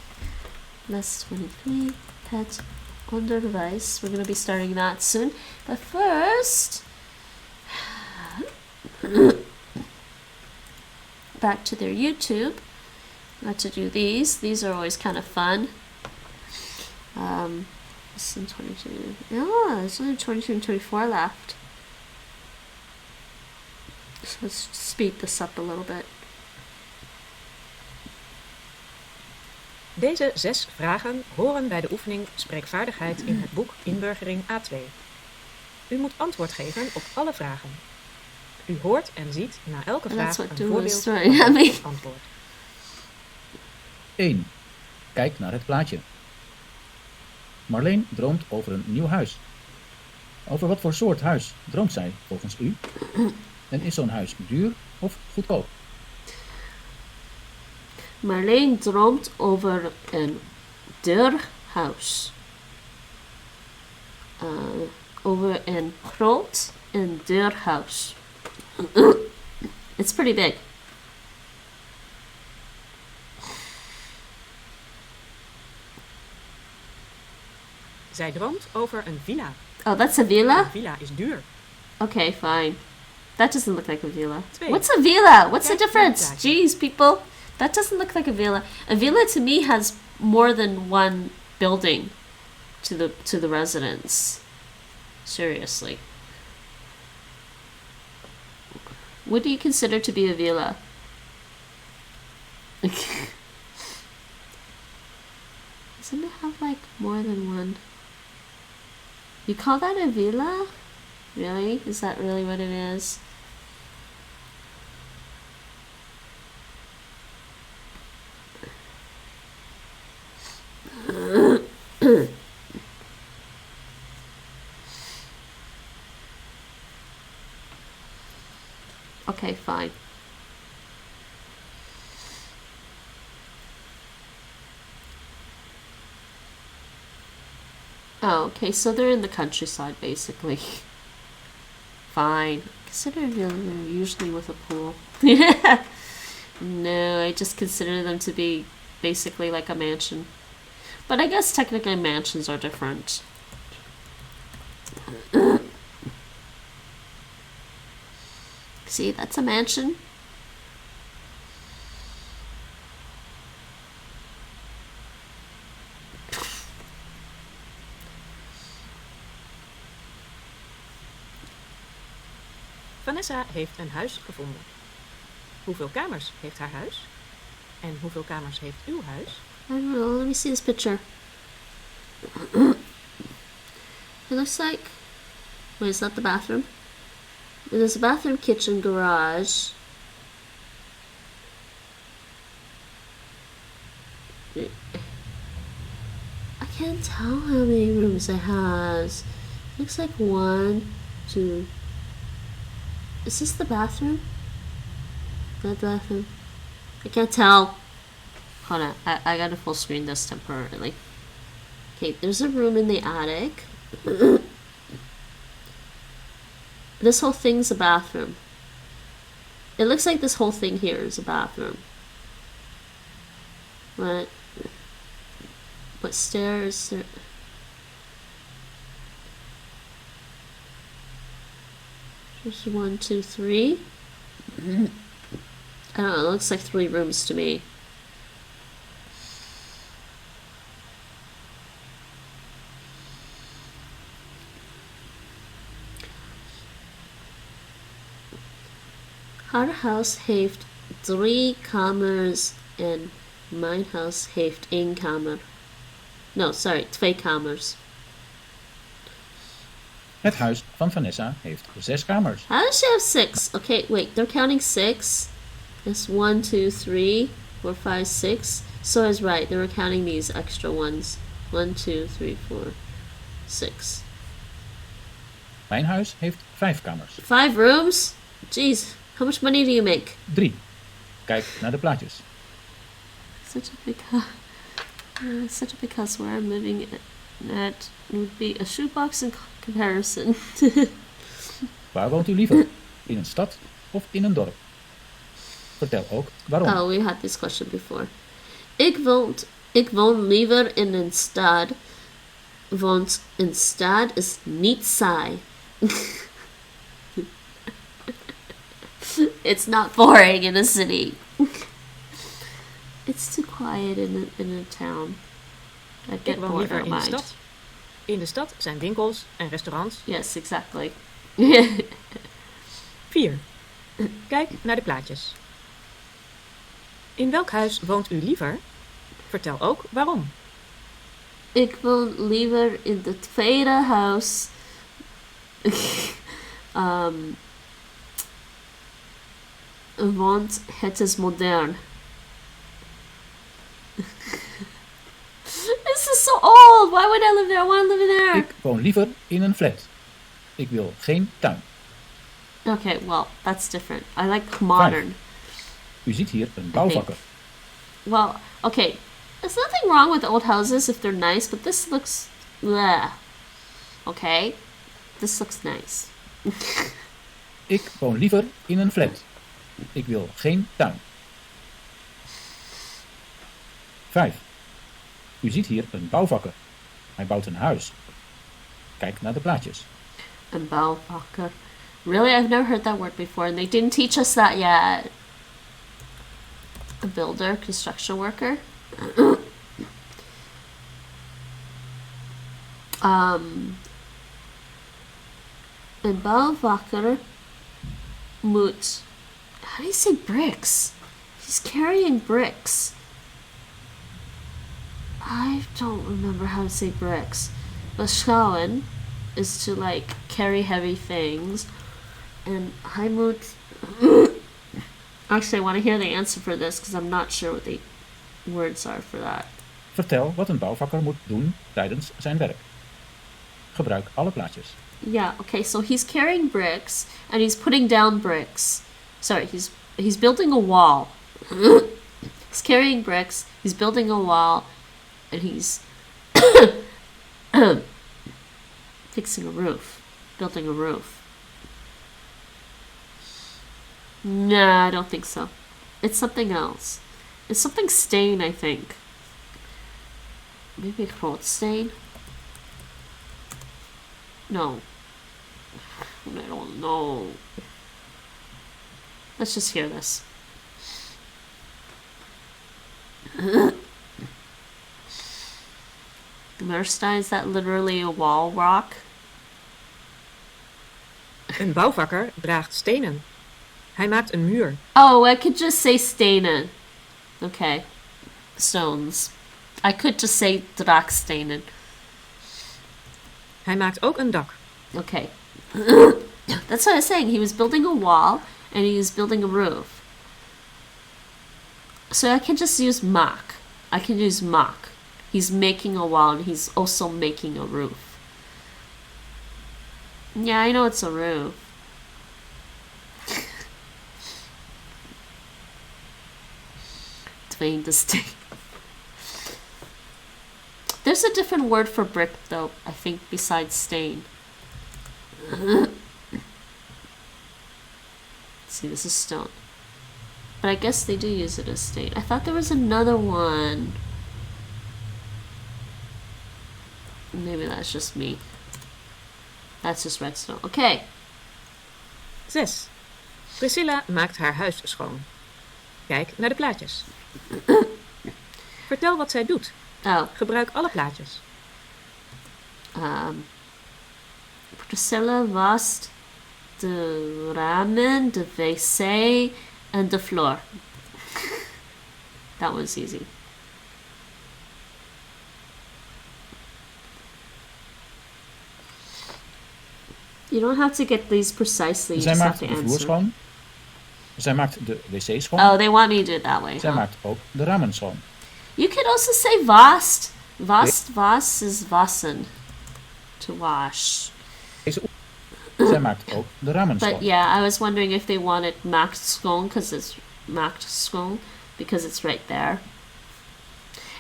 Less 23. Pet onderwijs. We're going to be starting that soon. But first, back to their YouTube. Got to do these. These are always kind of fun. This is 22. Oh, there's only 22 and 24 left. So let's speed this up a little bit. Deze 6 vragen horen bij de oefening spreekvaardigheid in het boek Inburgering A2. U moet antwoord geven op alle vragen. U hoort en ziet na elke vraag een voorbeeld van het antwoord. 1. Kijk naar het plaatje. Marleen droomt over een nieuw huis. Over wat voor soort huis droomt zij volgens u? En is zo'n huis duur of goedkoop? Marleen droomt over een duur huis. Over een groot en duur huis. It's pretty big. Zij droomt over een villa. Oh, that's a villa? Een villa is duur. Okay, fine. That doesn't look like a villa. 2. What's a villa? What's the Kijk difference? naar het plaatje. Jeez, people. That doesn't look like a villa. A villa to me has more than one building to the residence. Seriously. What do you consider to be a villa? Doesn't it have like more than one? You call that a villa? Really? Is that really what it is? Okay, fine. Oh, okay, so they're in the countryside, basically. Fine. Consider they're usually with a pool. No, I just consider them to be basically like a mansion. But I guess technically mansions are different. See, that's a mansion. Vanessa heeft een huis gevonden. Hoeveel kamers heeft haar huis? En hoeveel kamers heeft uw huis? I don't know, let me see this picture. It looks like... Wait, is that the bathroom? There's a bathroom, kitchen, garage. I can't tell how many rooms it has. Looks like 1, 2... Is this the bathroom? That bathroom? I can't tell. Hold on, I gotta full screen this temporarily. Okay, there's a room in the attic. This whole thing's a bathroom. It looks like this whole thing here is a bathroom. What stairs? There's 1, 2, 3. I don't know, it looks like 3 rooms to me. Haar huis heeft 3 kamers en mijn huis heeft 1 kamer. No, sorry, 2 kamers. Het huis van Vanessa heeft 6 kamers. How does she have 6? Okay, wait, they're counting 6. It's 1, 2, 3, 4, 5, 6. So I was right, they were counting these extra ones. 1, 2, 3, 4, 6. Mijn huis heeft 5 kamers. 5 rooms? Jeez, how much money do you make? 3. Kijk naar de plaatjes. Such a big house where I'm living at would be a shoebox in comparison. Waar woont u liever? In een stad of in een dorp? Vertel ook waarom. Oh, we had this question before. Ik woon liever in een stad, want een stad is niet saai. It's not boring in a city. It's too quiet in a town. I Ik get woon bored, liever I in de mind. stad. In de stad zijn winkels en restaurants. Yes, exactly. 4. Kijk naar de plaatjes. In welk huis woont u liever? Vertel ook waarom. Ik woon liever in de tweede huis. Want het is modern. This is so old. Why would I live there? I want to live in there. Ik woon liever in een flat. Ik wil geen tuin. Okay, well, that's different. I like modern. U ziet hier een bouwvakker. Well, okay. There's nothing wrong with old houses if they're nice, but this looks... bleh. Okay? This looks nice. Ik woon liever in een flat. Ik wil geen tuin. 5. U ziet hier een bouwvakker. Hij bouwt een huis. Kijk naar de plaatjes. Een bouwvakker. Really? I've never heard that word before, and they didn't teach us that yet. A builder, construction worker. Een bouwvakker moet... How do you say bricks? He's carrying bricks. I don't remember how to say bricks. But schouwen is to like carry heavy things. And hij moet... Actually, I want to hear the answer for this because I'm not sure what the words are for that. Vertel wat een bouwvakker moet doen tijdens zijn werk. Gebruik alle plaatjes. Yeah, okay, so he's carrying bricks and he's putting down bricks. Sorry, he's building a wall. He's carrying bricks, he's building a wall, and he's fixing a roof. Building a roof. Nah, I don't think so. It's something else. It's something stain, I think. Maybe groot stain? No. I don't know. Let's just hear this. Muurstein, is that literally a wall rock? Een bouwvakker draagt stenen. Hij maakt een muur. Oh, I could just say stenen. Okay. Stones. I could just say draagstenen. Hij maakt ook een dak. Okay. That's what I was saying. He was building a wall and he was building a roof. So I can just use maak. I can use maak. He's making a wall and he's also making a roof. Yeah, I know it's a roof. Tweede steen. There's a different word for brick though, I think, besides stain. See, this is stone. But I guess they do use it as stain. I thought there was another one. Maybe that's just me. That's just redstone. Okay. 6. Priscilla maakt haar huis schoon. Kijk naar de plaatjes. Vertel wat zij doet. Oh. Gebruik alle plaatjes. Priscilla wast de ramen, de wc, and the floor. That was easy. You don't have to get these precisely. You Zij just maakt have to de vloer answer. schoon. Zij maakt de wc schoon. Oh, they want me to do it that way. Zij Huh? maakt ook de ramen schoon. You could also say vast. Vast is wassen. To wash. Zij maakt ook de ramen But schoon. yeah, I was wondering if they wanted maakt schoon because it's maakt schoon because it's right there.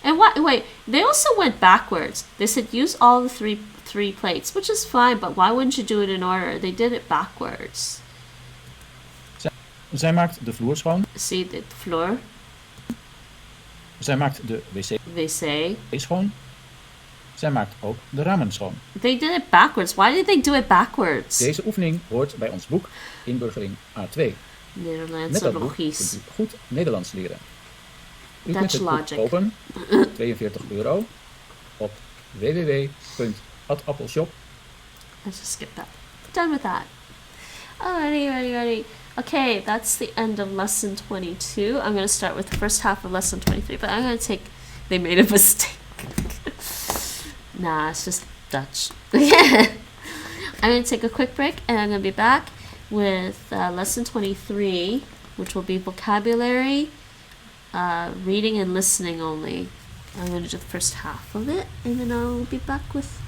And wait, they also went backwards. They said use all the three plates, which is fine, but why wouldn't you do it in order? They did it backwards. Zij maakt de vloer schoon. See the floor, Zij maakt de wc. wc schoon. Zij maakt ook de ramen schoon. They did it backwards. Why did they do it backwards? Deze oefening hoort bij ons boek Inburgering A2. Met Nederlandse dat boek logisch. kunt u goed Nederlands leren. U Dutch kunt het boek logic. kopen, €42, op www.adappelshop. Let's just skip that. Done with that. Alrighty. Okay, that's the end of lesson 22. I'm going to start with the first half of lesson 23, but I'm going to take... They made a mistake. Nah, it's just Dutch. I'm going to take a quick break, and I'm going to be back with lesson 23, which will be vocabulary, reading and listening only. I'm going to do the first half of it, and then I'll be back with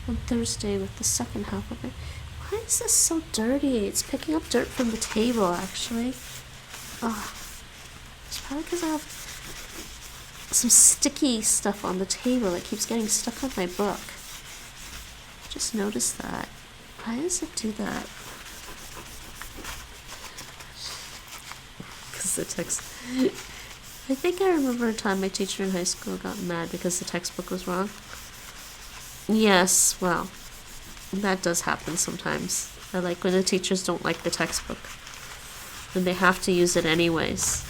on Thursday with the second half of it. Why is this so dirty? It's picking up dirt from the table, actually. Oh, it's probably because I have some sticky stuff on the table that keeps getting stuck on my book. Just noticed that. Why does it do that? Because the text... I think I remember a time my teacher in high school got mad because the textbook was wrong. Yes, well, that does happen sometimes. I like when the teachers don't like the textbook. And they have to use it anyways.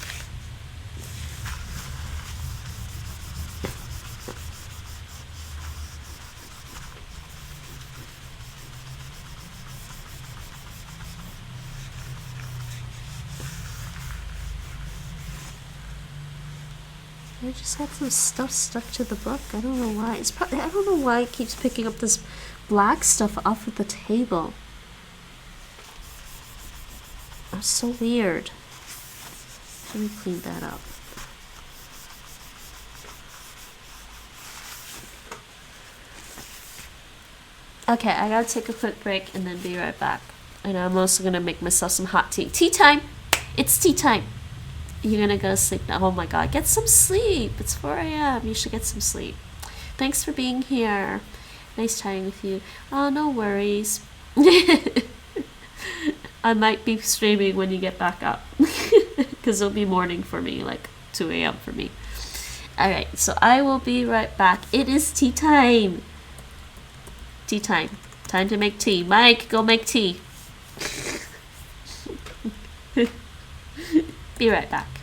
I just had some stuff stuck to the book. I don't know why. It's probably, I don't know why it keeps picking up this black stuff off of the table. That's so weird. Let me clean that up. Okay, I gotta take a quick break and then be right back. And I'm also gonna make myself some hot tea. Tea time! It's tea time! You're gonna go to sleep now. Oh my god, get some sleep! It's 4 a.m. You should get some sleep. Thanks for being here. Nice chatting with you. Oh, no worries. I might be streaming when you get back up. because it'll be morning for me, like 2 a.m. for me. All right, so I will be right back. It is tea time. Tea time. Time to make tea. Mike, go make tea. Be right back.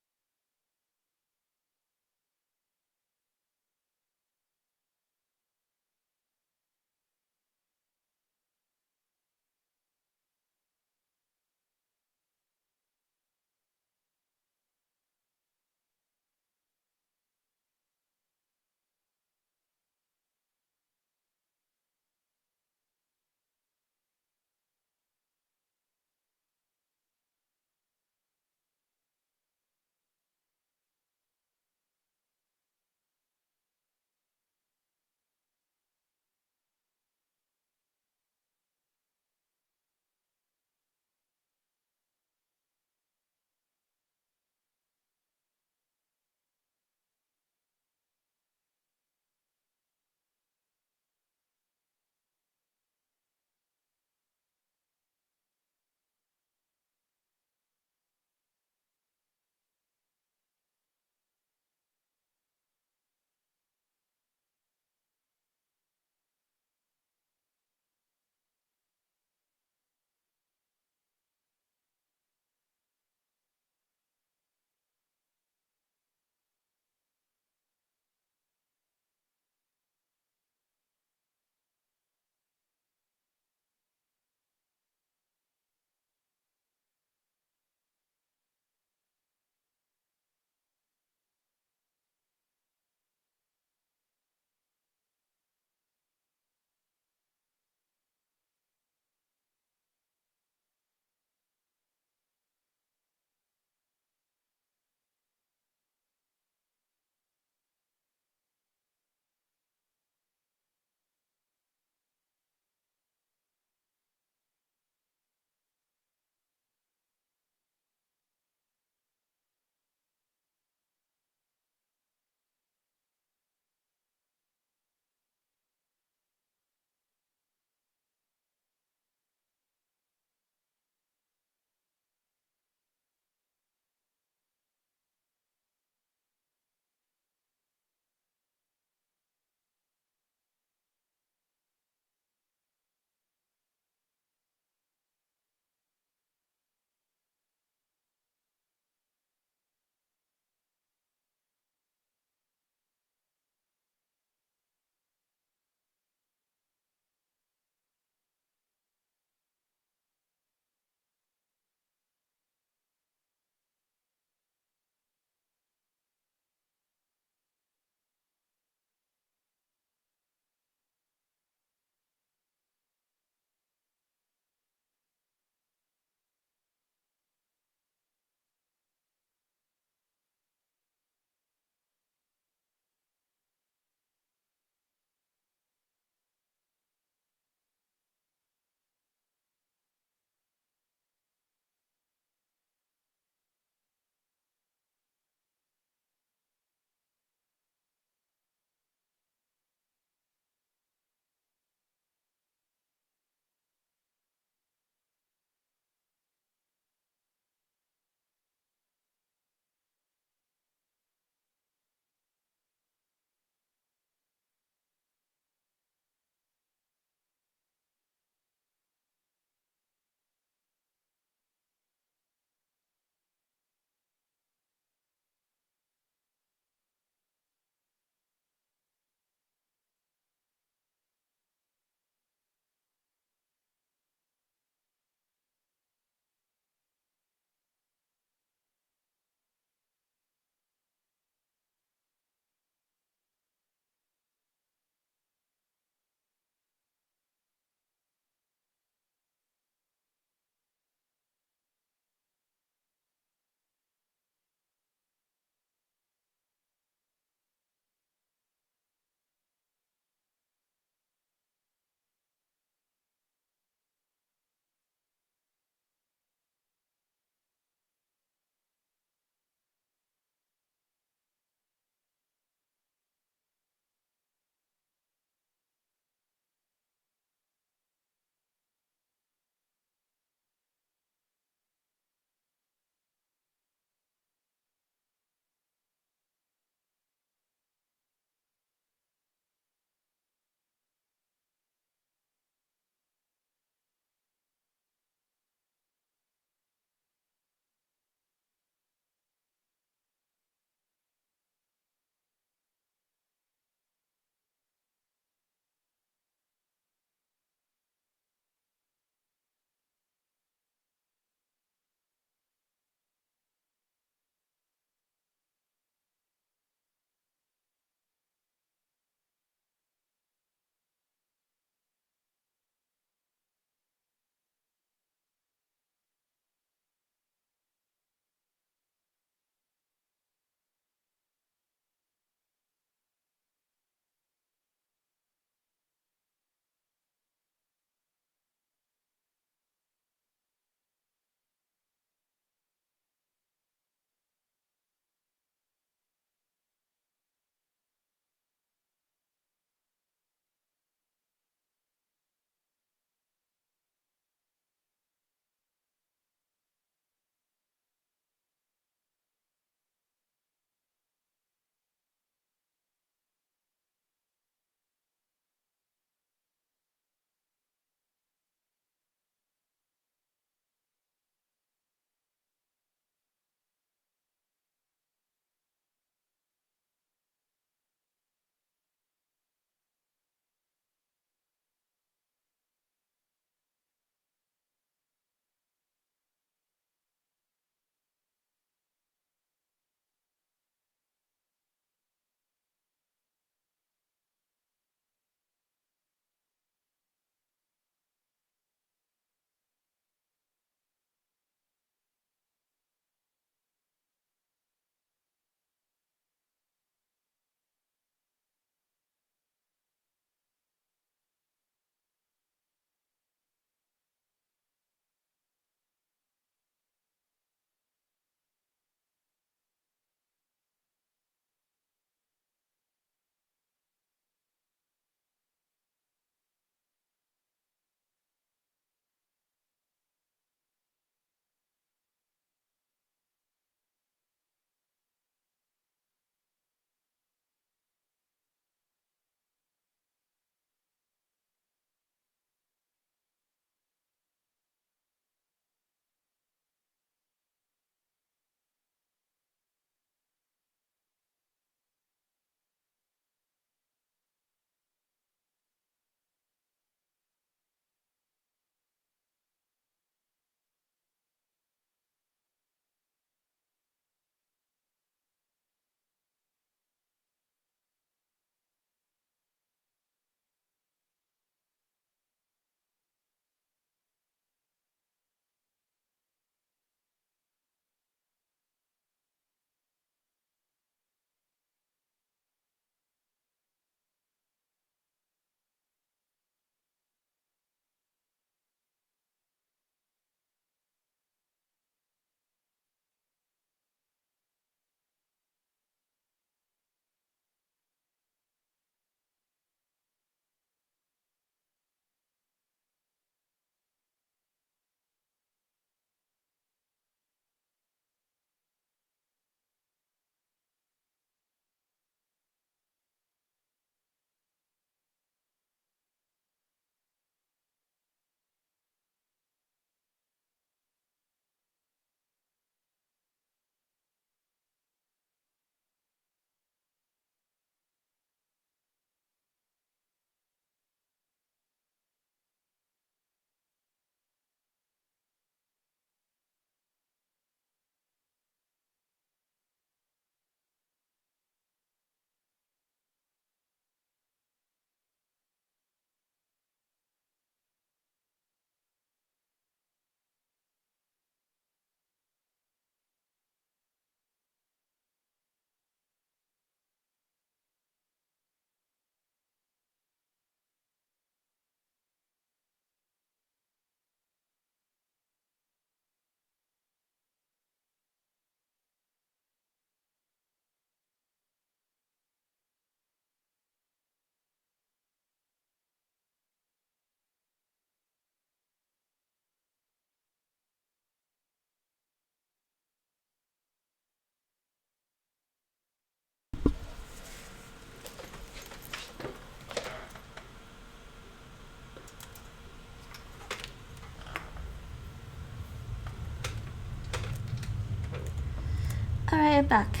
Alright, I'm back.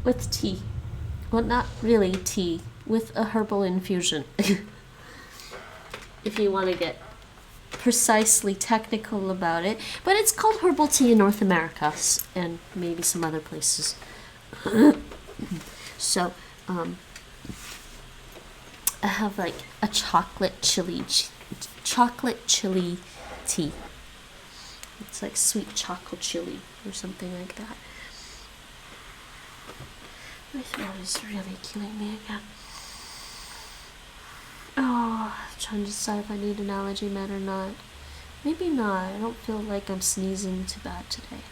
With tea. Well, not really tea. With a herbal infusion. If you want to get precisely technical about it. But it's called herbal tea in North America. And maybe some other places. So, I have like a chocolate chili tea. It's like sweet chocolate chili or something like that. My throat is really killing me again. Oh, I'm trying to decide if I need an allergy med or not. Maybe not. I don't feel like I'm sneezing too bad today.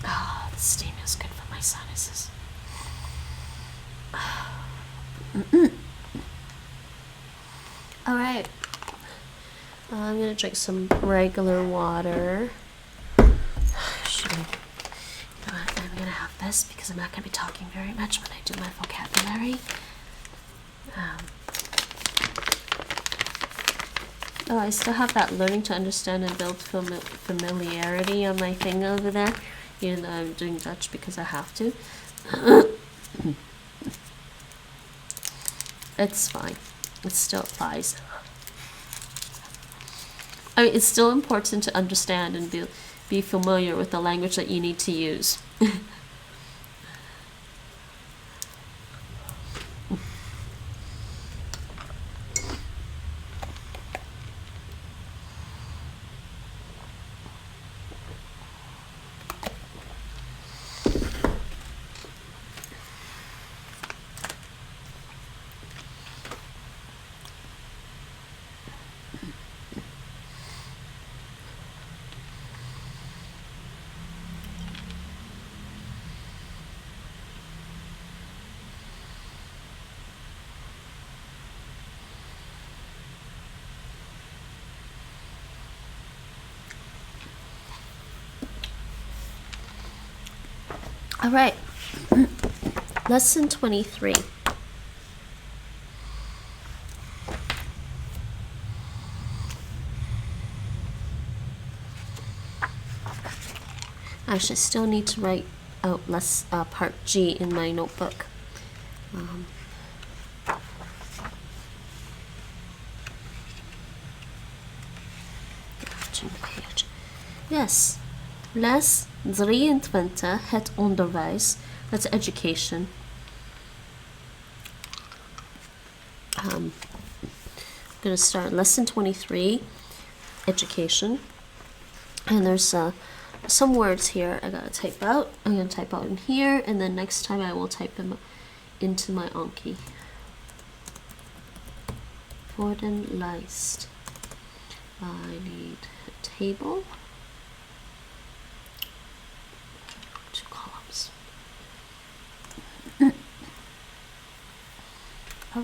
Oh, the steam is good for my sinuses. Alright. I'm gonna drink some regular water. I'm gonna have this because I'm not gonna be talking very much when I do my vocabulary. Oh, I still have that learning to understand and build familiarity on my thing over there, even though I'm doing Dutch because I have to. It's fine. It still applies. I mean, it's still important to understand and be familiar with the language that you need to use. All right, lesson 23. Actually, I still need to write out part G in my notebook. Page. Yes. Les 23, het onderwijs, that's education. I'm going to start lesson 23, education. And there's some words here I gotta type out. I'm going to type out in here, and then next time I will type them into my Anki. Woordenlijst. I need a table.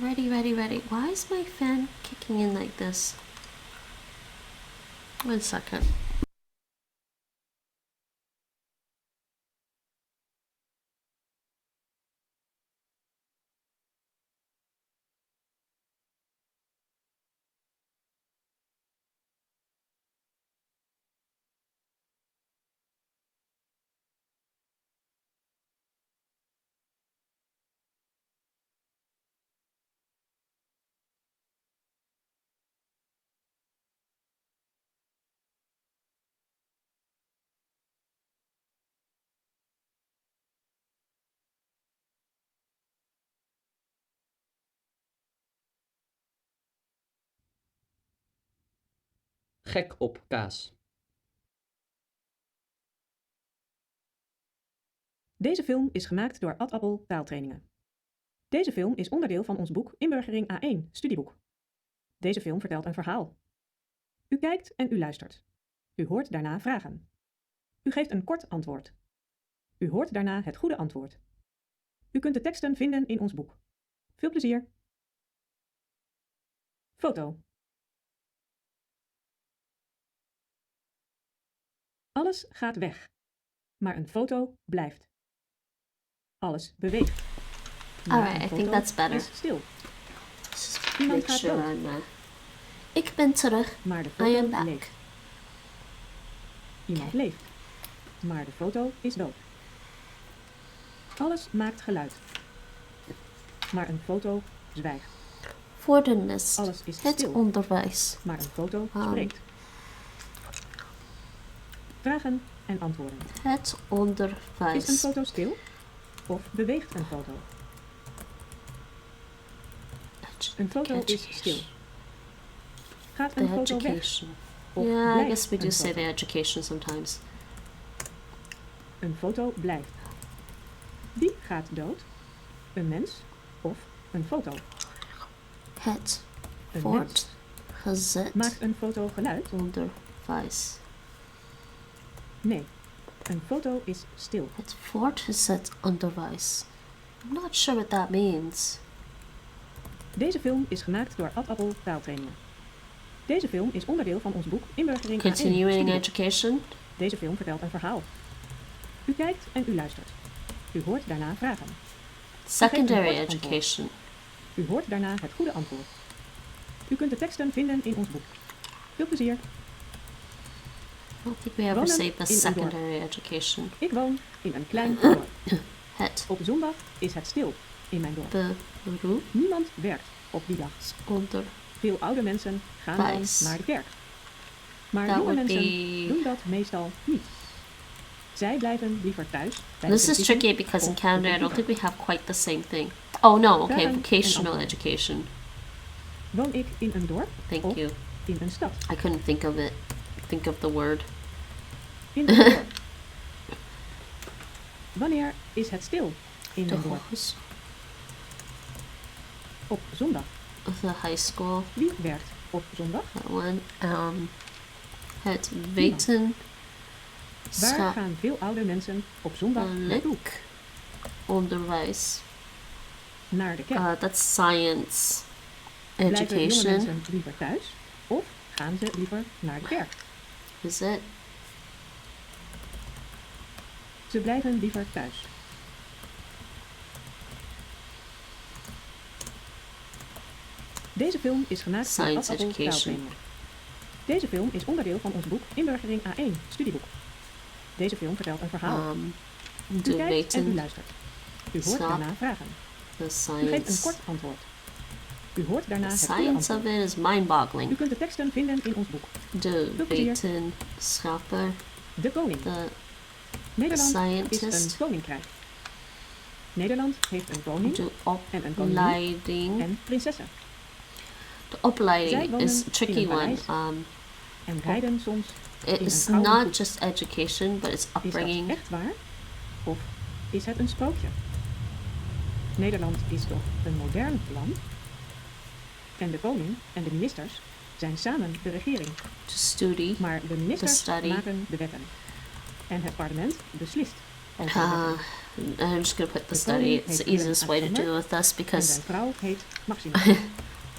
Ready. Why is my fan kicking in like this? 1 second. Gek op kaas. Deze film is gemaakt door Ad Appel taaltrainingen. Deze film is onderdeel van ons boek Inburgering A1 studieboek. Deze film vertelt een verhaal. U kijkt en u luistert. U hoort daarna vragen. U geeft een kort antwoord. U hoort daarna het goede antwoord. U kunt de teksten vinden in ons boek. Veel plezier! Foto. Alles gaat weg, maar een foto blijft. Alles beweegt. Maar Alright, een I think foto that's better. is stil. Just Iemand make gaat sure dood. I'm. Ik ben terug. Maar de I foto am back. leeft. Iemand Oké. leeft. Maar de foto is dood. Alles maakt geluid. Maar een foto zwijgt. Voor de les. Alles is Het stil. onderwijs. Maar een foto Um, spreekt. Vragen en antwoorden. Het Is een onderwijs. foto stil? Of beweegt een foto? Een foto is stil. Gaat The een foto weg? education. Of Yeah, I blijft guess we do een say foto? the education sometimes. Een foto blijft. Wie gaat dood? Een mens of een foto? Het Een mens. voortgezet Maakt een foto geluid? onderwijs. Nee. Een foto is stil. Het voortgezet onderwijs. I'm not sure what that means. Deze film is gemaakt door Ad Appel taaltrainingen. Deze film is onderdeel van ons boek Inburgering A1. Continuing Studieboek. education. Deze film vertelt een verhaal. U kijkt en u luistert. U hoort daarna vragen. Secondary kort antwoord. education. U hoort daarna het goede antwoord. U kunt de teksten vinden in ons boek. Veel plezier. I don't think we ever Wonen say the in een dorp. secondary education. Ik woon in een klein dorp. Het Op zondag is het stil in mijn dorp. beroep Niemand werkt op die dag. onder. Veel oude mensen gaan dan Wijs. naar de kerk. Maar That jonge would mensen be. doen dat meestal niet. Zij blijven liever thuis. bij de This is televisie tricky because in of de Canada I don't computer. think we have quite the same thing. Oh no, okay, Vragen en vocational antwoorden. education. Woon ik in een dorp Thank of you. in een stad? I couldn't think of it. Think of the word. In een dorp. Wanneer is het stil in The een dorp? horse Op zondag. of the high school. Wie werkt op zondag? That one. Het weten. Waar gaan veel oude mensen op zondag naartoe? Schapelijk onderwijs. Naar de kerk. That's science Blijven jonge education. mensen liever thuis of gaan ze liever naar de kerk? Is it? Ze blijven liever thuis. Deze film is gemaakt door Science Ad Appel education. taaltrainingen. Deze film is onderdeel van ons boek Inburgering A1 studieboek. Deze film vertelt een verhaal. U De kijkt en u weten. luistert. U hoort Snap. daarna vragen. The U geeft een science. kort antwoord. U hoort daarna The het goede science of antwoord. it is U mind-boggling. kunt de teksten vinden in ons boek. De Veel plezier. wetenschapper. De koning. De Nederland is scientist. een koninkrijk. Nederland heeft een koning de en een koningin opleiding. en prinsessen. De Zij opleiding wonen is a tricky in een one. paleis. En rijden soms. It's een oude not koets. just education, but it's Is dat upbringing. echt waar? Of is het een sprookje? Nederland is toch een modern land? En de koning en de ministers zijn samen de regering. To study. Maar de ministers study. maken de wetten. En het parlement beslist over de wetten. I'm just gonna put the De study. koning It's the heet Willem easiest way to Alexander deal with this En because zijn vrouw heet Maxima.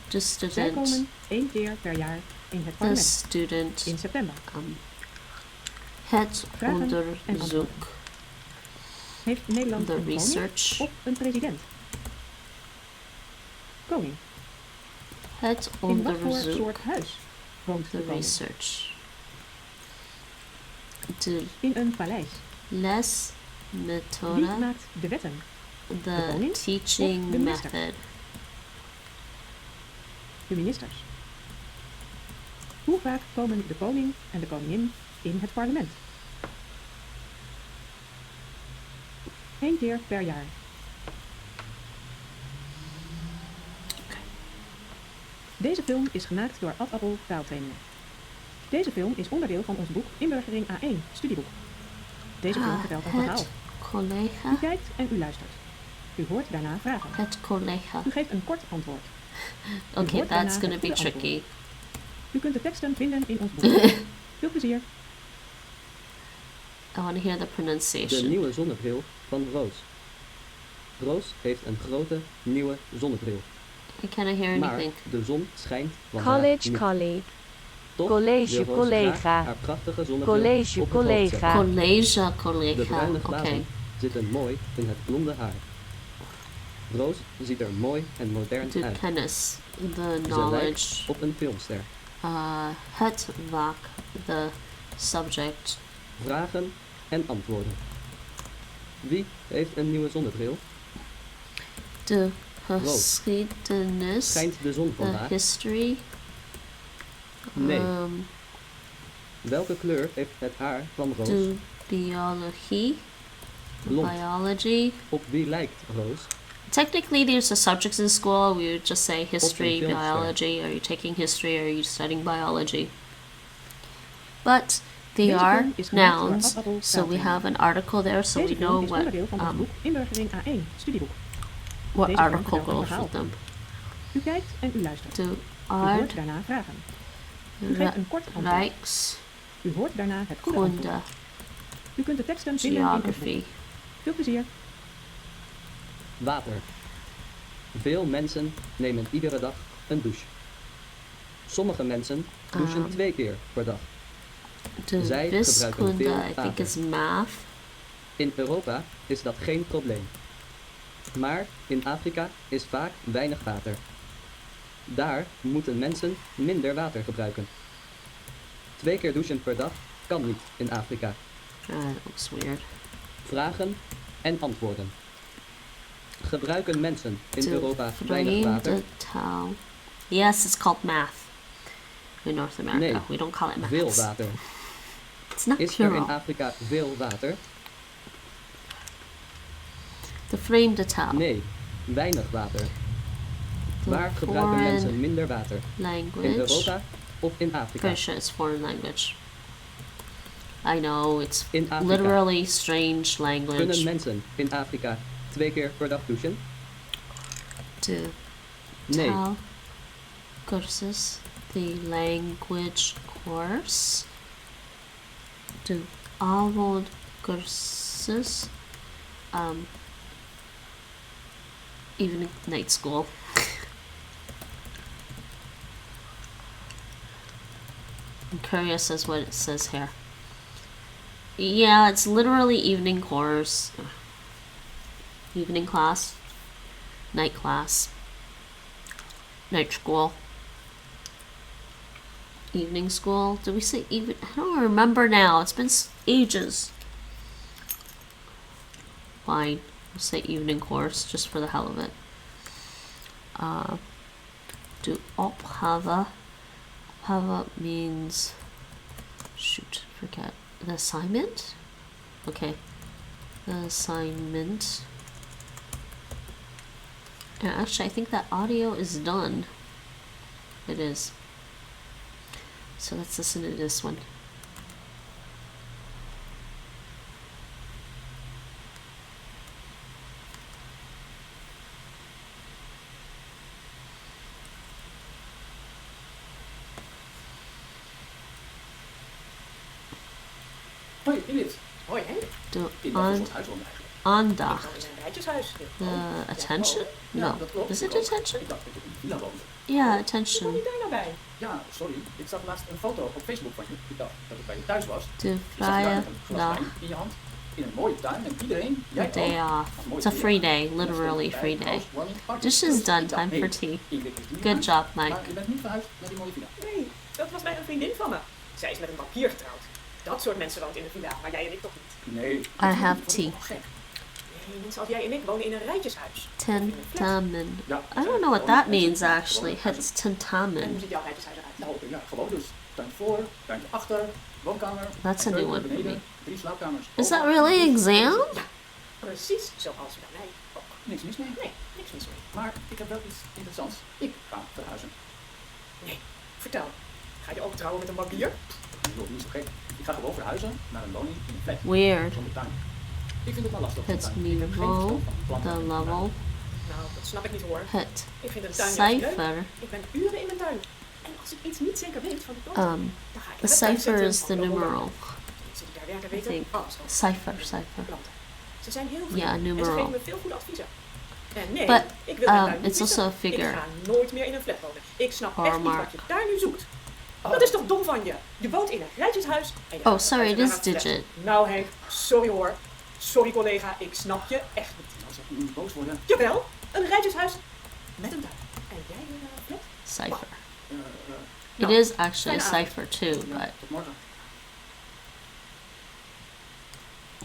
the Zij student, komen 1 keer per jaar in het the parlement. student, In september. het Vragen en onderzoek, antwoorden. Heeft Nederland the een koning research, of een president? Koning. het In wat voor onderzoek, soort huis woont de the koning? research, de In een paleis. les Wie methode, maakt de wetten? the koning teaching of de minister? method, De ministers. Hoe vaak komen de koning en de koningin in het parlement? 1 keer per jaar. Deze film is gemaakt door Ad Appel taaltrainingen. Deze film is onderdeel van ons boek Inburgering A1 studieboek. Deze film vertelt een verhaal. het collega, U kijkt en u luistert. U hoort daarna vragen. het collega. U geeft een kort antwoord. Okay, hoort daarna that's gonna het be goede tricky. U kunt de teksten vinden in ons boek. Veel plezier. I want to hear the De pronunciation. nieuwe zonnebril van Roos. Roos heeft een grote, nieuwe zonnebril. I cannot hear Maar anything. de zon schijnt van haar College niet. colleague. Toch College wil Roos collega. graag haar prachtige zonnebril College op het hoofd zetten. collega. Collega, De collega. bruine Okay. glazen zitten mooi in het blonde haar. Roos ziet er mooi en modern De uit. kennis, the Ze lijkt knowledge. op een filmster. Het vak, the subject. Vragen en antwoorden. Wie heeft een nieuwe zonnebril? De geschiedenis, Schijnt de zon the vandaag? history. Nee. Welke kleur heeft het haar van Roos? De biologie, Blond. biology. Op wie lijkt Roos? Technically, there's the subjects in school. We would just say history, filmster. biology. Are you taking history? Are you studying biology? But they Deze are film is gemaakt door nouns, Ad Appel so we taaltraining. have an article there, so Deze we film know is what onderdeel van ons boek Inburgering A1, studieboek. what Deze film article vertelt een goes verhaal. with them. U kijkt en u luistert. De U art, hoort daarna vragen. U geeft een kort antwoord. Rijks, U hoort daarna het goede antwoord. kunde, U kunt de teksten vinden in ons boek. geography. Veel plezier. Water. Veel mensen nemen iedere dag een douche. Sommige mensen douchen 2 keer per dag. De Zij gebruiken wiskunde, veel I think water. is math. In Europa is dat geen probleem. Maar in Afrika is vaak weinig water. Daar moeten mensen minder water gebruiken. 2 keer douchen per dag kan niet in Afrika. That looks weird. Vragen en antwoorden. Gebruiken mensen in To Europa weinig frame water? the towel. Yes, it's called math. In North America, Nee, we don't call it math. Veel water. It's not Is er in plural. Afrika veel water? To frame the towel. Nee, weinig water. The Waar gebruiken foreign mensen minder water? In language. Europa of in Afrika? Pretty sure it's foreign language. I know it's In Afrika. literally strange Kunnen language. mensen in Afrika 2 keer per dag douchen? To Nee. tell courses, the language course. To all courses. Evening night school. I'm curious as what it says here. Yeah, it's literally evening course. Evening class. Night class. Night school. Evening school. Did we say even? I don't remember now. It's been ages. Fine. We'll say evening course just for the hell of it. Do opgave. Opgave means, shoot, forget. The assignment? Okay. The assignment. And actually, I think that audio is done. It is. So let's listen to this one. Hoi, Ingrid. Hoi Henk. De In wat voor soort huis woon je eigenlijk? aandacht. Nou, in een rijtjeshuis. The attention? Ja, No. dat klopt. Is it Ik ook. attention? Ik dacht dat je in een villa woonde. Yeah, Hoe kom attention. je daar nou bij? Ja, sorry. Ik zag laatst een foto op Facebook van je. Ik dacht dat het bij je thuis was. De Je zat daar vrije met een glas dag. wijn in je hand. In een mooie tuin en iedereen, A jij day ook. off. Mooi It's a weer. free day. En dan Literally stond free erbij, day. housewarming party. This is Dus done. ik dacht, Time hey, for tea. Ingrid is niet Good naar job, huis, Mike. Maar je bent niet verhuisd naar die mooie villa. Nee, dat was bij een vriendin van me. Zij is met een bankier getrouwd. Dat soort mensen woont in een villa, maar jij en ik toch niet. Nee. I have dat vond ik tea. wel gek. Nee, mensen als jij en ik wonen in een rijtjeshuis. Tentamen. Ja, I don't know what that means actually. It's En tentamen. hoe ziet jouw rijtjeshuis eruit? Nou, ja, gewoon dus. Tuin voor, tuintje achter, woonkamer. That's a new keuken one for beneden, me. 3 slaapkamers. Is that boven. really an exam? Ja, precies zoals bij mij ook. Niks mis mee. Nee, niks mis mee. Maar ik heb wel iets interessants. Ik ga verhuizen. Nee, vertel. Ga je ook trouwen met een bankier? Dat is niet zo gek. Ik ga gewoon verhuizen naar een woning in een flat. Weird. Zonder tuin. Ik vind het wel lastig. Het zo'n tuin. Ik heb geen niveau, verstand van planten de en level, Nou, dat snap ik niet hoor. het Ik vind een tuin juist leuk. cijfer. Ik ben uren in mijn tuin. En als ik iets niet zeker weet van de planten, dan ga ik The naar de tuin cipher zetten is van the de honden. numeral. Mensen die daar werken I weten think. alles van Cijfer. planten. Ze zijn heel Yeah, vriendelijk en ze numeral. geven me veel goede adviezen. En nee, But, ik wil mijn tuin niet it's missen. also a figure. Ik ga nooit meer in een flat wonen. Ik snap echt niet Hallmark. wat je daar nu zoekt. Dat is toch dom van je? Je woont in een rijtjeshuis en je Oh, gaat sorry, it verhuizen is naar een flat. digit. Nou Henk, sorry hoor. Sorry collega, ik snap je echt niet. Als ik niet boos worden. Jawel, Een rijtjeshuis met een tuin. En jij flat? Cipher. Nou, It is actually a fijne cipher too, Ja, but tot morgen.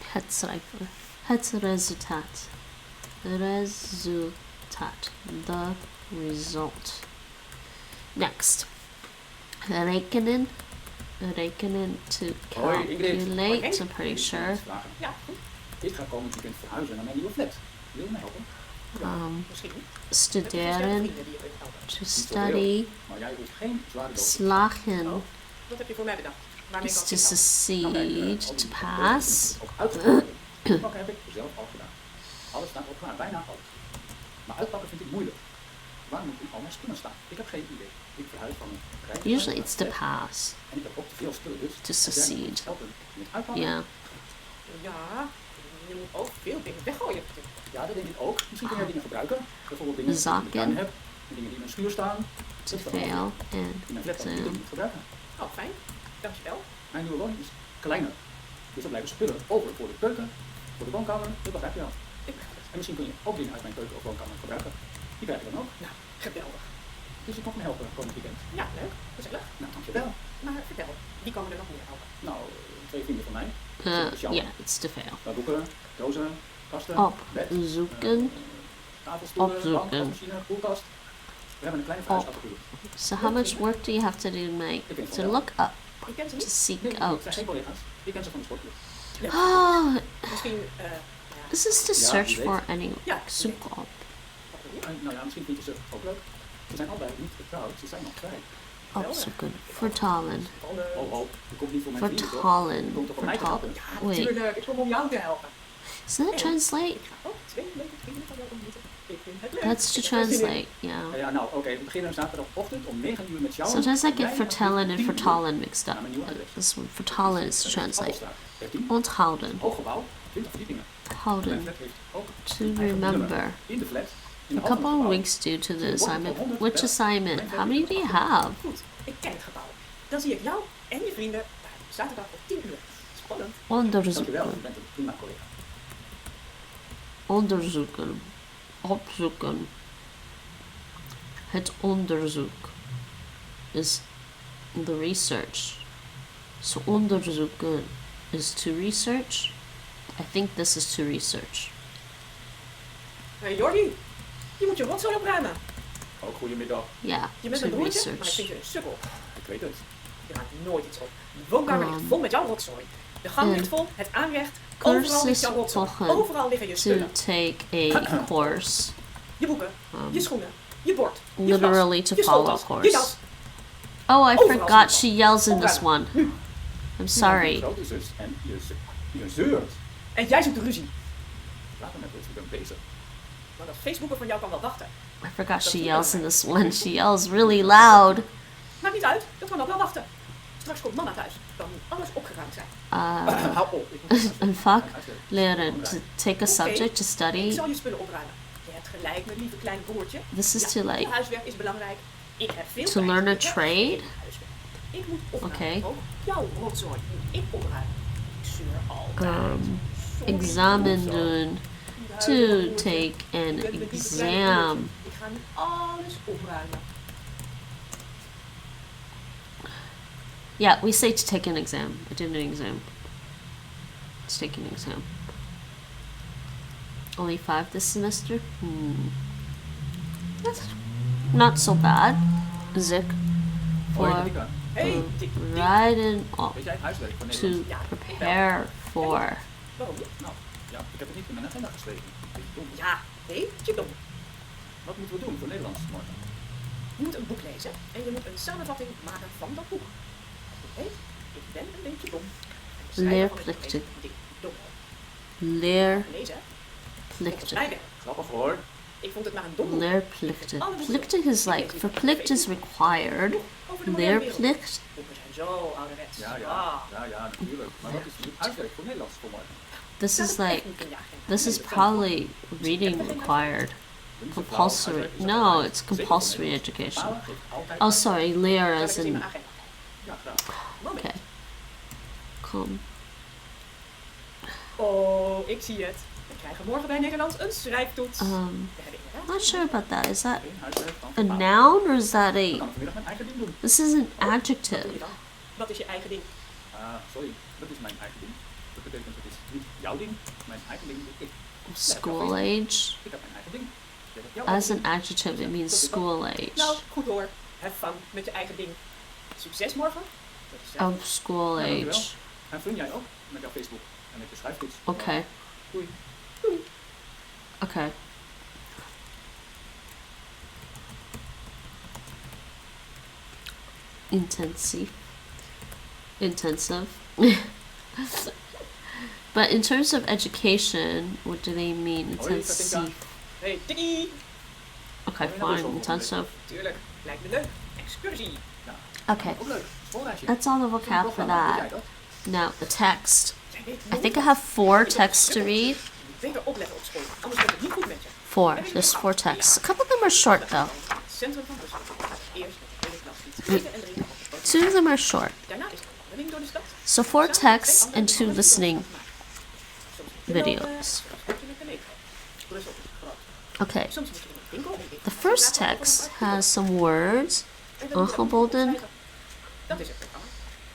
het cipher. Het resultaat. Resultaat. The result. Next. Rekenen. Rekenen to Hoi, Ingrid. calculate, I'm pretty sure. Ja, goed. Ik ga komend weekend verhuizen naar mijn nieuwe flat. Wil je mij helpen? Misschien. Studeren. Vrienden die je kunt helpen. To study. Maar jij hoeft geen zware dood. Slagen. Oh, wat heb je voor mij bedacht? Waarmee Is kan to ik helpen? succeed. To pass. Ook uitpakken. Uitpakken heb ik zelf al gedaan. Alles staat op klaar, bijna alles. Maar uitpakken vind ik moeilijk. Waar moet in al mijn spullen staan? Ik heb geen idee. Ik verhuis van een rijtjeshuis Usually it's to naar een flat. pass. En ik heb ook te veel spullen, dus To succeed. helpen met uitpakken. Yeah. Ja, je moet ook veel dingen weggooien. Ja, dat denk ik ook. Misschien kun je dingen gebruiken. Bijvoorbeeld dingen die ik in de tuin heb. En dingen die in mijn schuur staan. To fail and In mijn flat kan ik die niet gebruiken. Oh, fijn. Dankjewel. Mijn nieuwe woning is kleiner. Dus er blijven spullen over voor de keuken, voor de woonkamer. Dat begrijp je wel. En misschien kun je ook dingen uit mijn keuken of woonkamer gebruiken. Die krijg je dan ook. Nou, geweldig. Dus je mag me helpen komend weekend. Ja, leuk. Gezellig. Nou, dankjewel. Maar vertel, wie komen er nog meer helpen? Nou, 2 vrienden van mij. Yeah, it's to fail. Boeken, dozen, kasten, bed, Opzoeken. tafelstoelen, Opzoeken. bank, machine, koelkast. We hebben een kleine verhuisapparatuur. So how much work do you have to do to look up, Ik ken ze to niet. seek Nee, out? het zijn geen collega's. Ik ken ze van de sportclub. Oh, Misschien, this is to Ja, search wie for weet. any Ja, zoek op. nou ja, misschien vind je ze ook leuk. Ze zijn allebei niet getrouwd, ze zijn nog vrij. Opzoeken. Vertalen. Oh, je komt niet voor mijn vrienden, toch? Je Vertalen. komt toch voor mij te Vertalen. helpen? Wait, Natuurlijk, ik kom om jou te helpen. does that translate? Ik ga ook 2 leuke vrienden van jou ontmoeten. Ik vind het leuk. That's to Ik heb er zin in. translate, yeah. Ja, nou, oké, we beginnen zaterdagochtend om 9 uur met jou. Sometimes I get Jij vertellen and 10 uur vertalen mixed up. naar mijn nieuwe adres. This one, vertalen is to translate. 13, Onthouden. hooggebouw, 20 verdiepingen. Mijn Houden. flat heeft ook To een eigen nummer. remember. In de flat. In de A hal van couple het of gebouw. weeks due to the assignment. Which assignment? How many do you have? Goed, ik ken het gebouw. Dan zie ik jou en je vrienden zaterdag op 10 uur. Spannend. Onderzoeken. Dankjewel, je bent een prima collega. Onderzoeken. Opzoeken. Het onderzoek is the research. So onderzoeken is to research. I think this is to research. Hey Jordi, je moet je rotzooi opruimen. Ook goedemiddag. Yeah, Je bent to een broertje, research. maar ik vind je een sukkel. Ik weet het. Je ruimt nooit iets op. De woonkamer ligt vol met jouw rotzooi. De gang ligt vol, het aanrecht. Overal ligt Cursus jouw rotzooi. volgen Overal liggen je to spullen. take a course. Je boeken, je schoenen, je bord, je Literally glas, to je follow a schooltas, je course. jas. Oh, I Overal forgot zit she yells in this opruimen. one. I'm sorry. Grote zus en je zeurt. En jij zoekt de ruzie. Laat me met rust, ik ben bezig. Maar dat Facebooken van jou kan wel wachten. I forgot she yells in this one. She yells really loud. Maakt niet uit, dat kan ook wel wachten. Straks komt mama thuis, dan moet alles opgeruimd zijn. Hou op. Ik moet En vaak leren to take a subject to Ik study. zal je spullen opruimen. Je hebt gelijk, mijn lieve kleine broertje. This is Ja, to like je huiswerk is belangrijk. Ik heb veel to tijd. learn a Ik heb trade. geen huiswerk. Ik moet opruimen. Okay. Ook jouw rotzooi moet ik opruimen. Ik zeur altijd. Sorry. Examen doen. To take an Ik ben een lieve kleine exam. broertje. Ik ga nu alles opruimen. Yeah, we say to take an exam. I did an exam. It's taking an exam. Only 5 this semester? That's not so bad. Zik. Hoi, For Rika. Hey, Dick. riding up Weet jij het huiswerk van to Nederlands? prepare for. Waarom niet? Nou, ja, ik heb het niet in mijn agenda geschreven. Beetje dom. Ja, beetje dom. Wat moeten we doen voor Nederlands morgen? Je moet een boek lezen en je moet een samenvatting maken van dat boek. Als je weet, ik ben een beetje dom. Leerplichtig. Leerplichtig. Leerplichtig. Grappig hoor. Ik vond het maar een dom boek. Leerplichtig. Plichtig is like, verplicht is required. Leerplicht. Boeken zijn zo ouderwets. Ja, natuurlijk. Maar wat is het uitwerk voor Nederlands voor morgen? This is like, this is probably reading required. Compulsory. No, it's compulsory education. Oh, sorry, leer as in. Okay. Come. Oh, ik zie het. We krijgen morgen bij Nederlands een schrijftoets. We hebben in de Not sure about that. Is that Geen huiswerk van a vandaag. noun or is that Dan a... kan ik vanmiddag mijn eigen ding doen. This is an Doe je adjective. dan? Wat is je eigen ding? Sorry, dat is mijn eigen ding. Dat betekent het is niet jouw ding, mijn eigen ding is ik. School age. Ik heb mijn eigen ding. Jij hebt jouw As eigen an adjective, it means school Nou, age. goed hoor. Have fun met je eigen ding. Succes morgen. Dat is Of school ding. Ja, dankjewel. age. En fun jij ook met jouw Facebook en met je schrijftoets. Okay. Doei. Okay. Intensive. But in terms of education, what do they mean? Intensive. Hey, tikkie! Okay, fine. Intensive. Tuurlijk, lijkt me leuk. Excursie. Okay, Ook leuk. Schoolreisje. that's all the vocab for Programma, weet jij that. dat? Now, the text. Jij weet I think I have 4 texts to read. Je moet beter opletten op school, anders gaat het niet goed met je. 4. There's 4 texts. A couple of them are short though. Het centrum van Brussel. Gaat eerst met de hele klas iets eten en drinken op de boot. 2 of them are short. Daarna is er een wandeling door de stad. So 4 texts and 2 listening Soms moet je lopen, videos. soms moet je met de metro. Brussel is groot. Okay. Soms moet je in een winkel. en je weet The niet first wat er text staat. has some words. En dan moet je dat Angeboden. opschrijven. Dat is het programma.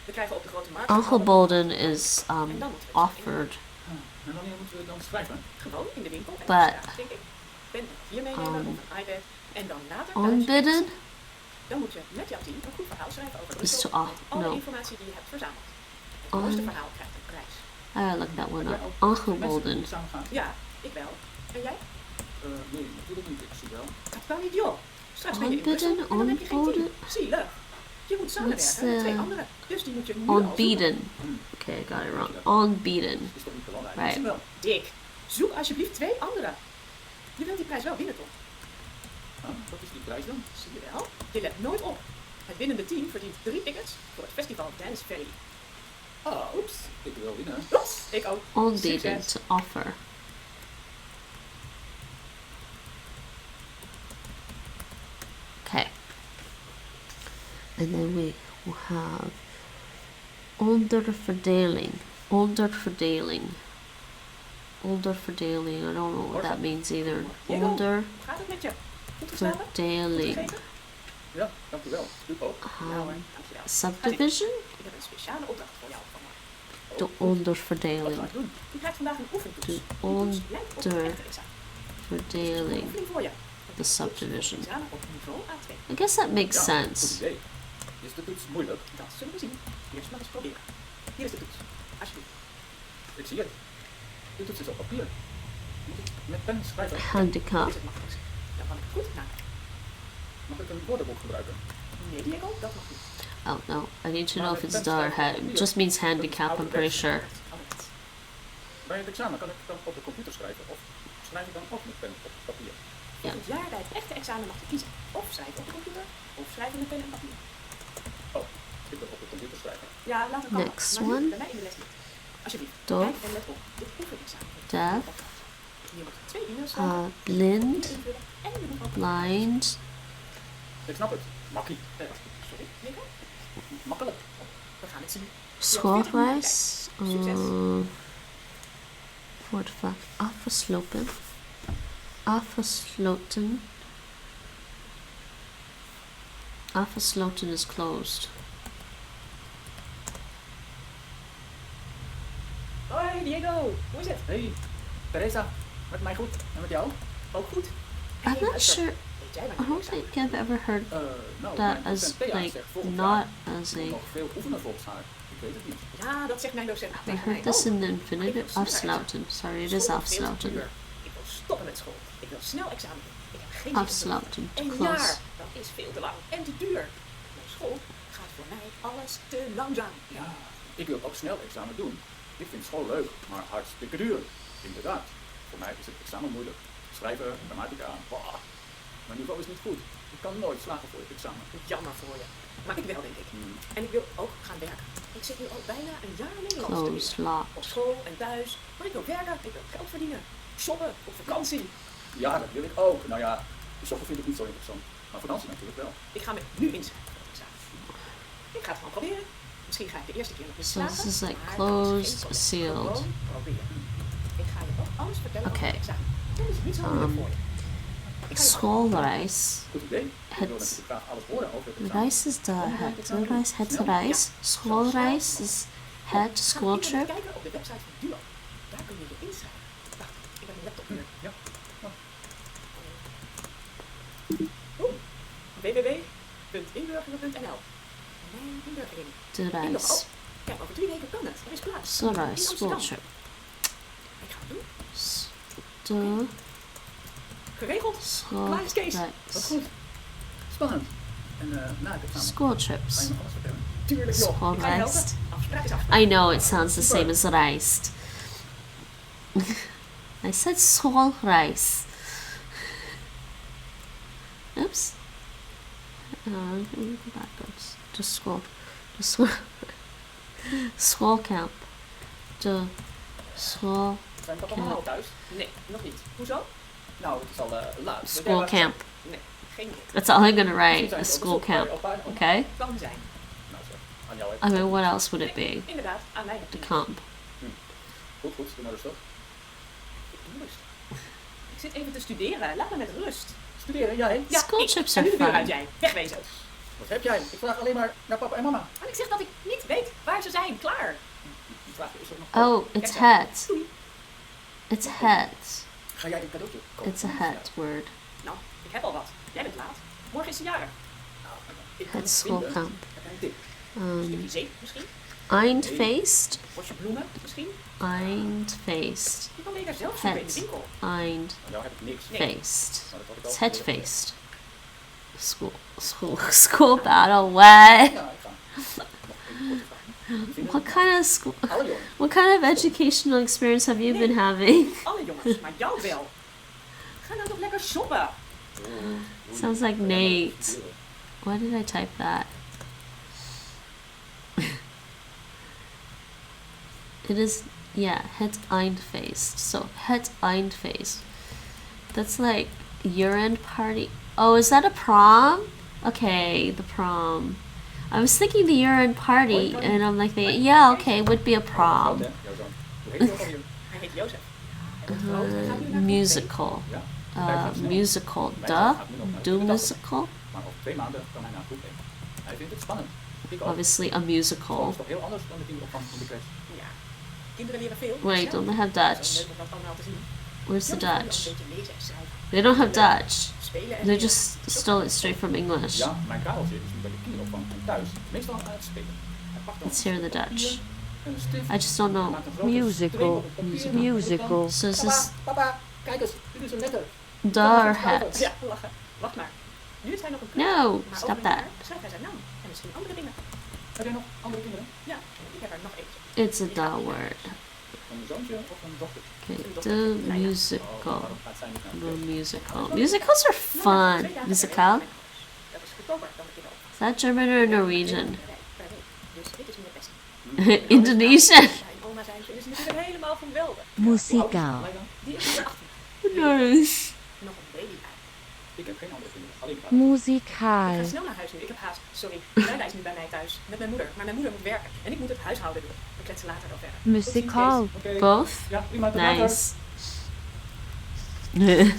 We krijgen op de grote markt Angeboden is offered. En wanneer moeten we dan schrijven? gewoon in de winkel. En But, dan denk ik, pen hier meenemen of een iPad. En dan later thuis. Aanbidden Dan moet je met jouw team een goed verhaal schrijven over is Brussel. to Met alle no. informatie die je hebt verzameld. Het mooiste verhaal krijgt een prijs. I look that one Heb jij up. ook mensen Angeboden. die samen gaan? Ja, ik wel. En jij? Nee, natuurlijk niet. Ik zie wel. Dat kan niet joh. Straks ben je in Brussel Aanbidden, en dan heb je geen team. aanboden. Zielig. Je moet samenwerken What's met 2 the- anderen. Dus die moet je nu al zoeken. Unbeaten. Okay, I got it wrong. Unbeaten. Is toch niet belangrijk? Right. Ik zie wel. Dick, zoek alsjeblieft 2 anderen. Je wilt die prijs wel winnen toch? Wat is die prijs dan? Zie je wel? Je let nooit op. Het winnende team verdient 3 tickets voor het festival Dance Valley. Oeps. Ik wil winnen. Oeps, ik ook. Unbeaten, Succes. to offer. Okay. And then we will have onderverdeling. Onderverdeling. Onderverdeling. I don't know what that means either. Diego, Onderverdeling. hoe gaat het met je? Goed geslapen? Goed gegeten? Ja, dankjewel. Ik ook. Ja hoor, dankjewel. Subdivision? Ik heb een speciale opdracht voor jou van me. De Wat onderverdeling. ga ik doen? Je krijgt vandaag een oefentoets. De Die toets lijkt op een onder- echte examen. Verdeling. Oefening voor je. The subdivision. Examen op niveau A2. I guess that makes Ja, goed sense. idee. Is de toets moeilijk? Dat zullen we zien. Eerst maar eens proberen. Hier is de toets. Alsjeblieft. Ik zie het. De toets is op papier. Moet ik met pen schrijven? Dit Handicap. is het makkelijkst. Dan kan ik het goed nadenken. Mag ik een woordenboek gebruiken? Nee, Diego, dat mag niet. Oh no, I need to know if it's the it just means handicap, I'm pretty sure. Alright. Bij het examen kan ik dan op de computer schrijven of schrijf ik dan ook met pen op papier? Volgend jaar bij het echte examen mag je kiezen. Of schrijven op de computer, of schrijven met pen en papier. Oh, ik wil op de computer schrijven. Ja, laat het kan. Next Maar nu one. bij mij in de les niet. Alsjeblieft, Doof. kijk en let op. Dit oefenexamen. Deaf. Je moet 2 e-mails schrijven, Blind, invullen en je moet ook... blind, Ik snap het. Makkie. Sorry, Diego? Makkelijk. We gaan het zien. schoolreis, what the fuck, afgesloten, afgesloten, afgesloten is closed. Hoi Diego, hoe is het? Hey, Teresa. Met mij goed. En met jou? Ook goed. I'm not sure, Weet jij I wanneer don't je examen? think I've ever heard Nou, that mijn as docent Thea like zegt volgend not jaar as moet a, nog veel oefenen volgens haar. Ik weet het niet. Ja, dat zegt mijn docent I tegen mij heard this ook. in the infinitive, afsluiten, sorry it is School is veel te afsluiten, duur. Ik wil stoppen met school. Ik wil snel examen doen. Ik heb geen zin in afsluiten, to Een close. jaar, dat is veel te lang en te duur. Mijn school gaat voor mij alles te langzaam. Ja, ik wil ook snel examen doen. Ik vind school leuk, maar hartstikke duur. Inderdaad. Voor mij is het examen moeilijk. Schrijven, grammatica, bah. Mijn niveau is niet goed. Ik kan nooit slagen voor het examen. Jammer voor je. Maar ik wel, denk ik. En ik wil ook gaan werken. Ik zit nu al bijna een jaar Nederlands te Close, leren. lock. Op school en thuis. Maar ik wil werken, ik wil geld verdienen. Shoppen, op vakantie. Ja, dat wil ik ook. Nou ja, shoppen vind ik niet zo interessant. Maar vakantie natuurlijk wel. Ik ga me nu inschrijven voor het examen. Ik ga het gewoon proberen. Misschien ga ik de eerste keer nog niet So slagen. this is like maar closed, dat is geen sealed. probleem. Gewoon proberen. Ik ga je ook alles vertellen over Okay. het examen. Dan is het niet zo moeilijk voor je. schoolreis. Goed idee. Ik wil Het natuurlijk graag alles horen over het examen. reis is de reis. Het reis. Schoolreis is het school trip. Kijken op de website van Duo. Daar kun je je inschrijven. Wacht, ik heb mijn laptop hier. Ja. www.inburgeren.nl. Mijn inburgering. De Inlog reis. al. Kijk, over 3 weken kan het. Er is plaats. De In reis. School Amsterdam. trip. Ik ga het doen. De Geregeld. Klaar is Kees. Wat schoolreis. goed. Spannend. En na het examen School ga trips. je nog alles vertellen. Tuurlijk joh. Ik ga je Schoolreis. helpen. Afspraak is afspraak. I know it sounds the same as reist. I said schoolreis. Oops. Let me go backwards. The school. School camp. The school Zijn papa en mama al thuis? Nee, nog niet. Hoezo? Nou, het is al laat. school camp. Nee, geen idee. That's all I'm gonna Misschien write. zijn A ze op school bezoek bij camp. opa en oma. Okay. Kan zijn. Nou zo, aan jou I mean, what else would it be? Inderdaad, aan mij. The camp. Goed, doe maar rustig. Ik doe rustig. Ik zit even te studeren. Laat me met rust. Studeren, jij? Ja, School ik. trips En nu are de deur fun. uit jij. Wegwezen. Wat heb jij? Ik vraag alleen maar naar papa en mama. En ik zeg dat ik niet weet waar ze zijn. Klaar. Die vraag is er nog. Oh, it's hat. Doei. It's hat. Ga jij een cadeautje kopen? It's a hat word. Nou, ik heb al wat. Jij bent laat. Morgen is ze jarig. Nou, ik kan Het het school vinden. camp. Heb jij een tip? Een stukje zeep misschien? Eindfeest. Bosje bloemen misschien? Eindfeest. Je kan beter zelf zoeken in de Het winkel. Eindfeest. Van jou heb ik niks. Nee. Maar dat had ik al It's eerder headfeest. School battle. What? gezegd. Ja, ik ga. Nog een korte vraag. Vinden What ze- kind of school? Alle jongens. What kind of educational experience have you been having? Alle jongens, maar jou wel. Ga nou toch lekker shoppen. Sounds like Nate. Why did I type that? It is, yeah, het eindfeest. So, het eindfeest. That's like year-end party. Oh, is that a prom? Okay, the prom. I was thinking the year-end party, and I'm like, yeah, okay, it would be a Fout, prom. hè? Jouw zoon. Hoe heet hij ook alweer? Hij heet Jozef. Hij wordt groot en gaat nu naar Musical. Ja. Musical. Mijn zoon Duh. gaat nu nog naar Do de musical. Maar over 2 maanden kan hij naar groep 1. Hij vindt het spannend. Ik ook. Obviously, a School musical. is toch heel anders dan de kinderopvang in de crash. Ja. Kinderen leren veel. Wait, Snel. don't they have Het is Dutch? leuk om dat allemaal te zien. Where's the Jozef kan Dutch? ook een beetje lezen en schrijven. They don't have Dutch. Spelen en They leren. just stole it straight from English. Ja, mijn Kareltje is nu bij de kinderopvang en thuis meestal aan het spelen. Hij pakt dan Let's hear the een Dutch. papier, een stift, I just don't know. maakt een grote Musical. streep op het papier. Musical. So is this Papa, kijk eens, dit is een letter. the or het? Ja, lachen. Wacht maar. Nu is hij nog een punt. No, Maar stop over een that. jaar schrijft hij zijn naam. En misschien andere dingen. Heb jij nog andere kinderen? Ja, ik heb er nog eentje. It's a the word. Een zoontje of een dochter? Okay, the Oh, musical. waarom gaat zij niet naar The de musical. Musicals are fun. Musical? Dat is goedkoper dan de kinderopvang. Is that German or Norwegian? Per week. Dus dit is nu het beste. Indonesian. Zijn oma zijn vinden ze natuurlijk helemaal geweldig. Muzikaal. Die is hier 18. Nice. Nog een baby bij. Ik heb geen andere kinderen, alleen Karel. Ik Muzikaal. ga snel naar huis nu. Ik heb haast. Sorry. Luida is nu bij mij thuis. Met mijn moeder. Maar mijn moeder moet werken. En ik moet het huishouden doen. We kletsen later wel verder. Muzikaal. Oké. Both? Ja, prima, tot later. Nice.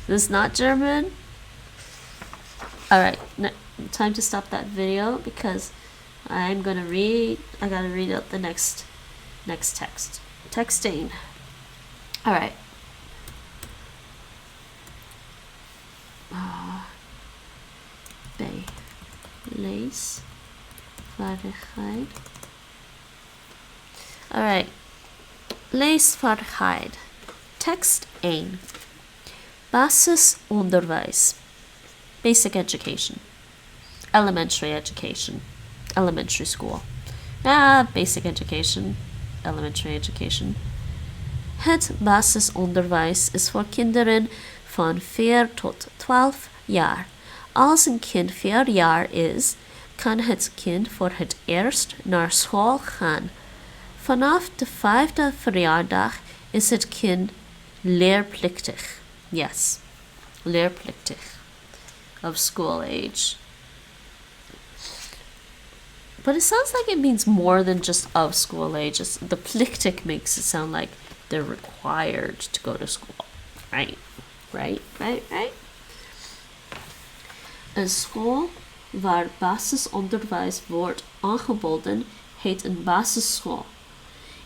This is not German? Alright, time to stop that video because I gotta read out the next text. Texting. Alright. B. Leesvaardigheid. Alright. Leesvaardigheid. Text 1. Basisonderwijs. Basic education. Elementary education. Elementary school. Basic education. Elementary education. Het basisonderwijs is voor kinderen van 4 tot 12 jaar. Als een kind 4 jaar is, kan het kind voor het eerst naar school gaan. Vanaf de 5e verjaardag is het kind leerplichtig. Yes, leerplichtig. Of school age. But it sounds like it means more than just of school age. The plichtig makes it sound like they're required to go to school, right? Right. Een school waar basisonderwijs wordt aangeboden heet een basisschool.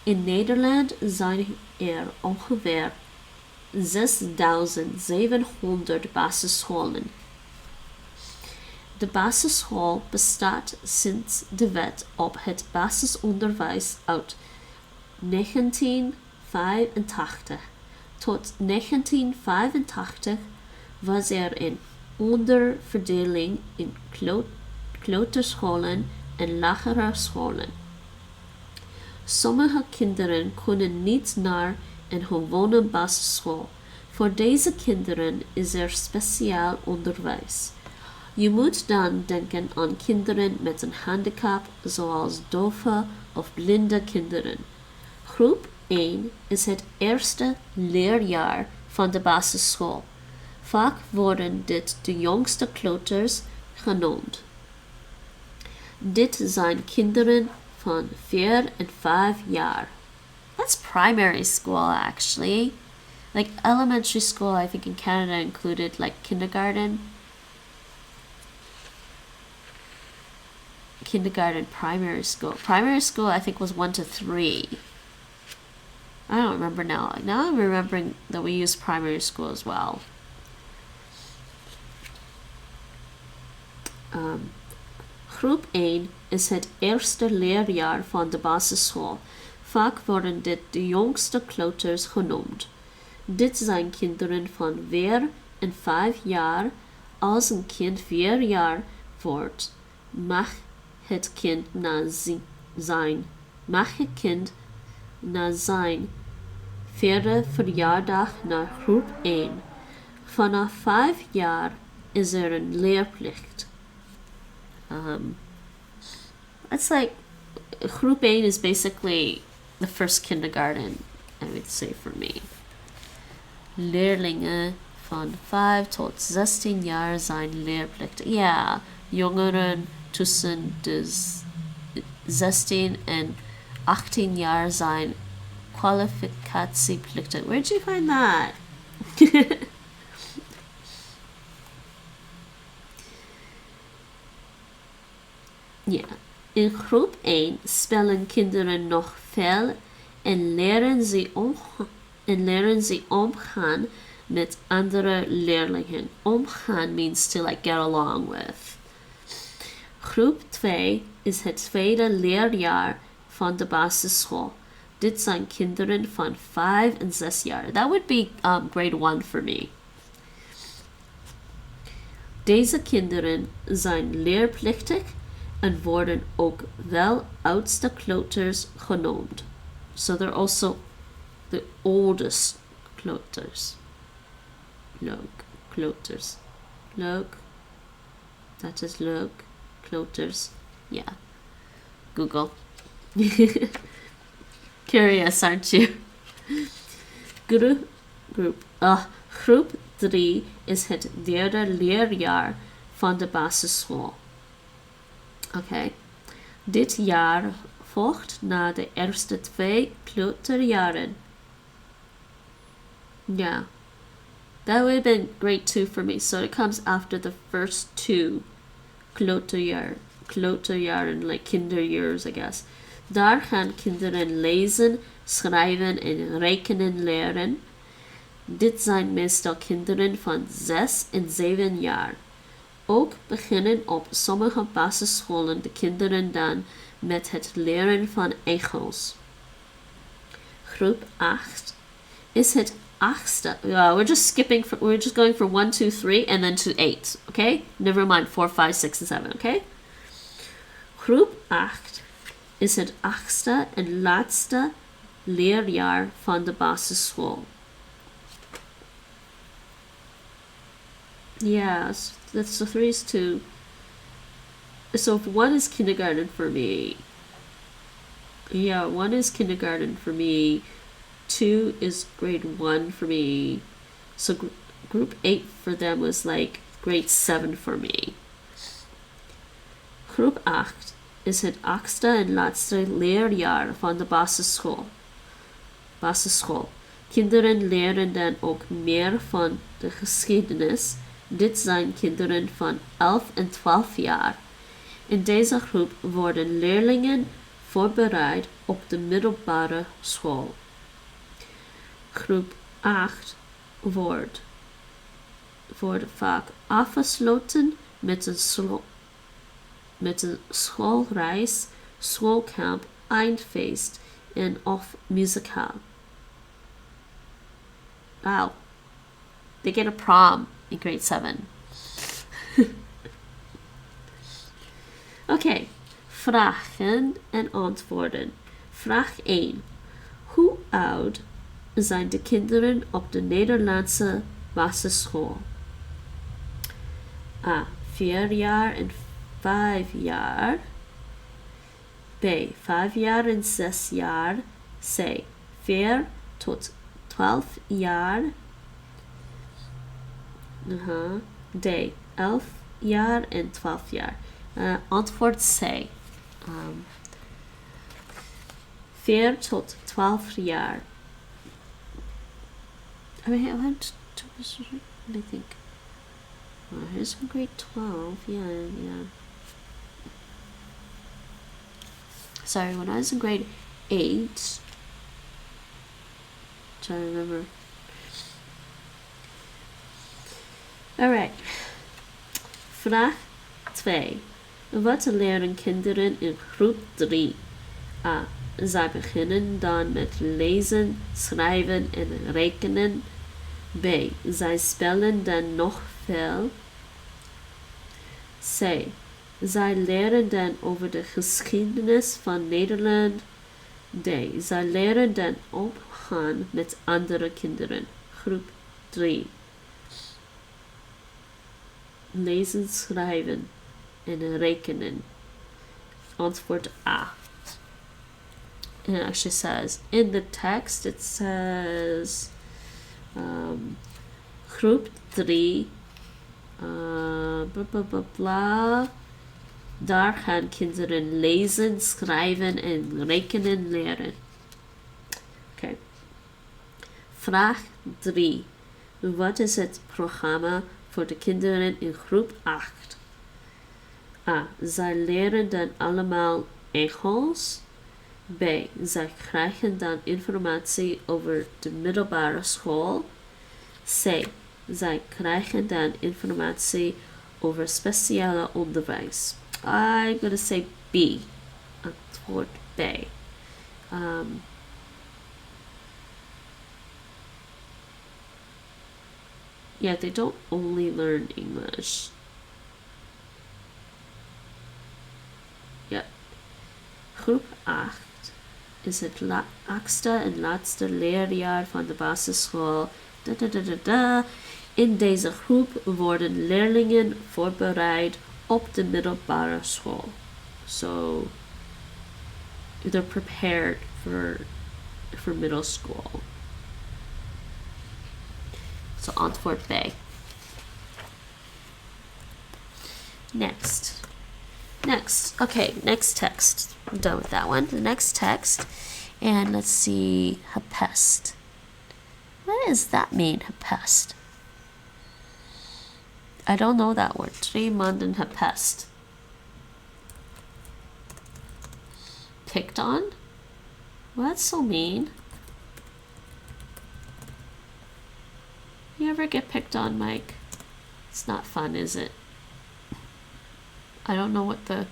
In Nederland zijn er ongeveer 6700 basisscholen. De basisschool bestaat sinds de wet op het basisonderwijs uit 1985. Tot 1985 was er een onderverdeling in kleuterscholen en lagere scholen. Sommige kinderen kunnen niet naar een gewone basisschool. Voor deze kinderen is er speciaal onderwijs. Je moet dan denken aan kinderen met een handicap, zoals dove of blinde kinderen. Groep 1 is het eerste leerjaar van de basisschool. Vaak worden dit de jongste kleuters genoemd. Dit zijn kinderen van 4 en 5 jaar. That's primary school, actually. Like elementary school, I think in Canada included like kindergarten, primary school. Primary school, I think, was 1 to 3. I don't remember now. Now I'm remembering that we used primary school as well. Groep 1 is het eerste leerjaar van de basisschool. Vaak worden dit de jongste kleuters genoemd. Dit zijn kinderen van 4 en 5 jaar. Als een kind 4 jaar wordt, mag het kind na zijn 4e verjaardag naar groep 1. Vanaf 5 jaar is er een leerplicht. It's like group 1 is basically the first kindergarten, I would say, for me. Leerlingen van 5 tot 16 jaar zijn leerplichtig. Ja, jongeren tussen de 16 en 18 jaar zijn kwalificatieplichtig. Where'd you find that? Ja, in groep 1 spelen kinderen nog veel en leren ze omgaan met andere leerlingen. Omgaan means to like get along with. Groep 2 is het tweede leerjaar van de basisschool. Dit zijn kinderen van 5 en 6 jaar. That would be grade 1 for me. Deze kinderen zijn leerplichtig en worden ook wel oudste kleuters genoemd. So they're also the oldest kleuters. Kleuters. That is leuk. Kleuters. Yeah. Google. Curious, aren't you? Groep 3 is het derde leerjaar van de basisschool. Okay. Dit jaar volgt na de eerste 2 kleuterjaren. Yeah. That would have been grade 2 for me. So it comes after the first 2 kleuterjaren, like kinder years, I guess. Daar gaan kinderen lezen, schrijven en rekenen leren. Dit zijn meestal kinderen van 6 en 7 jaar. Ook beginnen op sommige basisscholen de kinderen dan met het leren van Engels. Groep 8 is het 8ste. We're just going from 1, 2, 3 and then to 8. Okay? Never mind 4, 5, 6 and 7. Okay? Groep 8 is het 8ste en laatste leerjaar van de basisschool. Yeah, so 3 is 2. So 1 is kindergarten for me. Yeah, 1 is kindergarten for me. 2 is grade 1 for me. So group 8 for them was like grade 7 for me. Groep 8 is het 8ste en laatste leerjaar van de basisschool. Kinderen leren dan ook meer van de geschiedenis. Dit zijn kinderen van 11 en 12 jaar. In deze groep worden leerlingen voorbereid op de middelbare school. Groep 8 wordt vaak afgesloten met een schoolreis, schoolkamp, eindfeest en of muzikaal. Wow. They get a prom in grade 7. Oké, vragen en antwoorden. Vraag 1. Hoe oud zijn de kinderen op de Nederlandse basisschool? A. 4 jaar en 5 jaar. B. 5 jaar en 6 jaar. C. 4 tot 12 jaar. D. 11 jaar en 12 jaar. Antwoord C. 4 tot 12 jaar. I think. Here's from grade 12. Yeah. Sorry, when I was in grade 8, trying to remember. Alright. Vraag 2. Wat leren kinderen in groep 3? A. Zij beginnen dan met lezen, schrijven en rekenen. B. Zij spelen dan nog veel. C. Zij leren dan over de geschiedenis van Nederland. D. Zij leren dan omgaan met andere kinderen. Groep 3. Lezen, schrijven en rekenen. Antwoord A. And it actually says, in the text it says groep 3 blah blah blah blah. Daar gaan kinderen lezen, schrijven en rekenen leren. Oké. Vraag 3. Wat is het programma voor de kinderen in groep 8? A. Zij leren dan allemaal Engels. B. Zij krijgen dan informatie over de middelbare school. C. Zij krijgen dan informatie over speciale onderwijs. I'm gonna say B. Antwoord B. Yeah, they don't only learn English. Ja. Groep 8 is het achtste en laatste leerjaar van de basisschool. In deze groep worden leerlingen voorbereid op de middelbare school. So they're prepared for middle school. So antwoord B. Next. Okay, next text. I'm done with that one. The next text. And let's see, gepest. What does that mean, gepest? I don't know that word. 3 maanden gepest. Picked on? Well, that's so mean. You ever get picked on, Mike? It's not fun, is it? I don't know what the...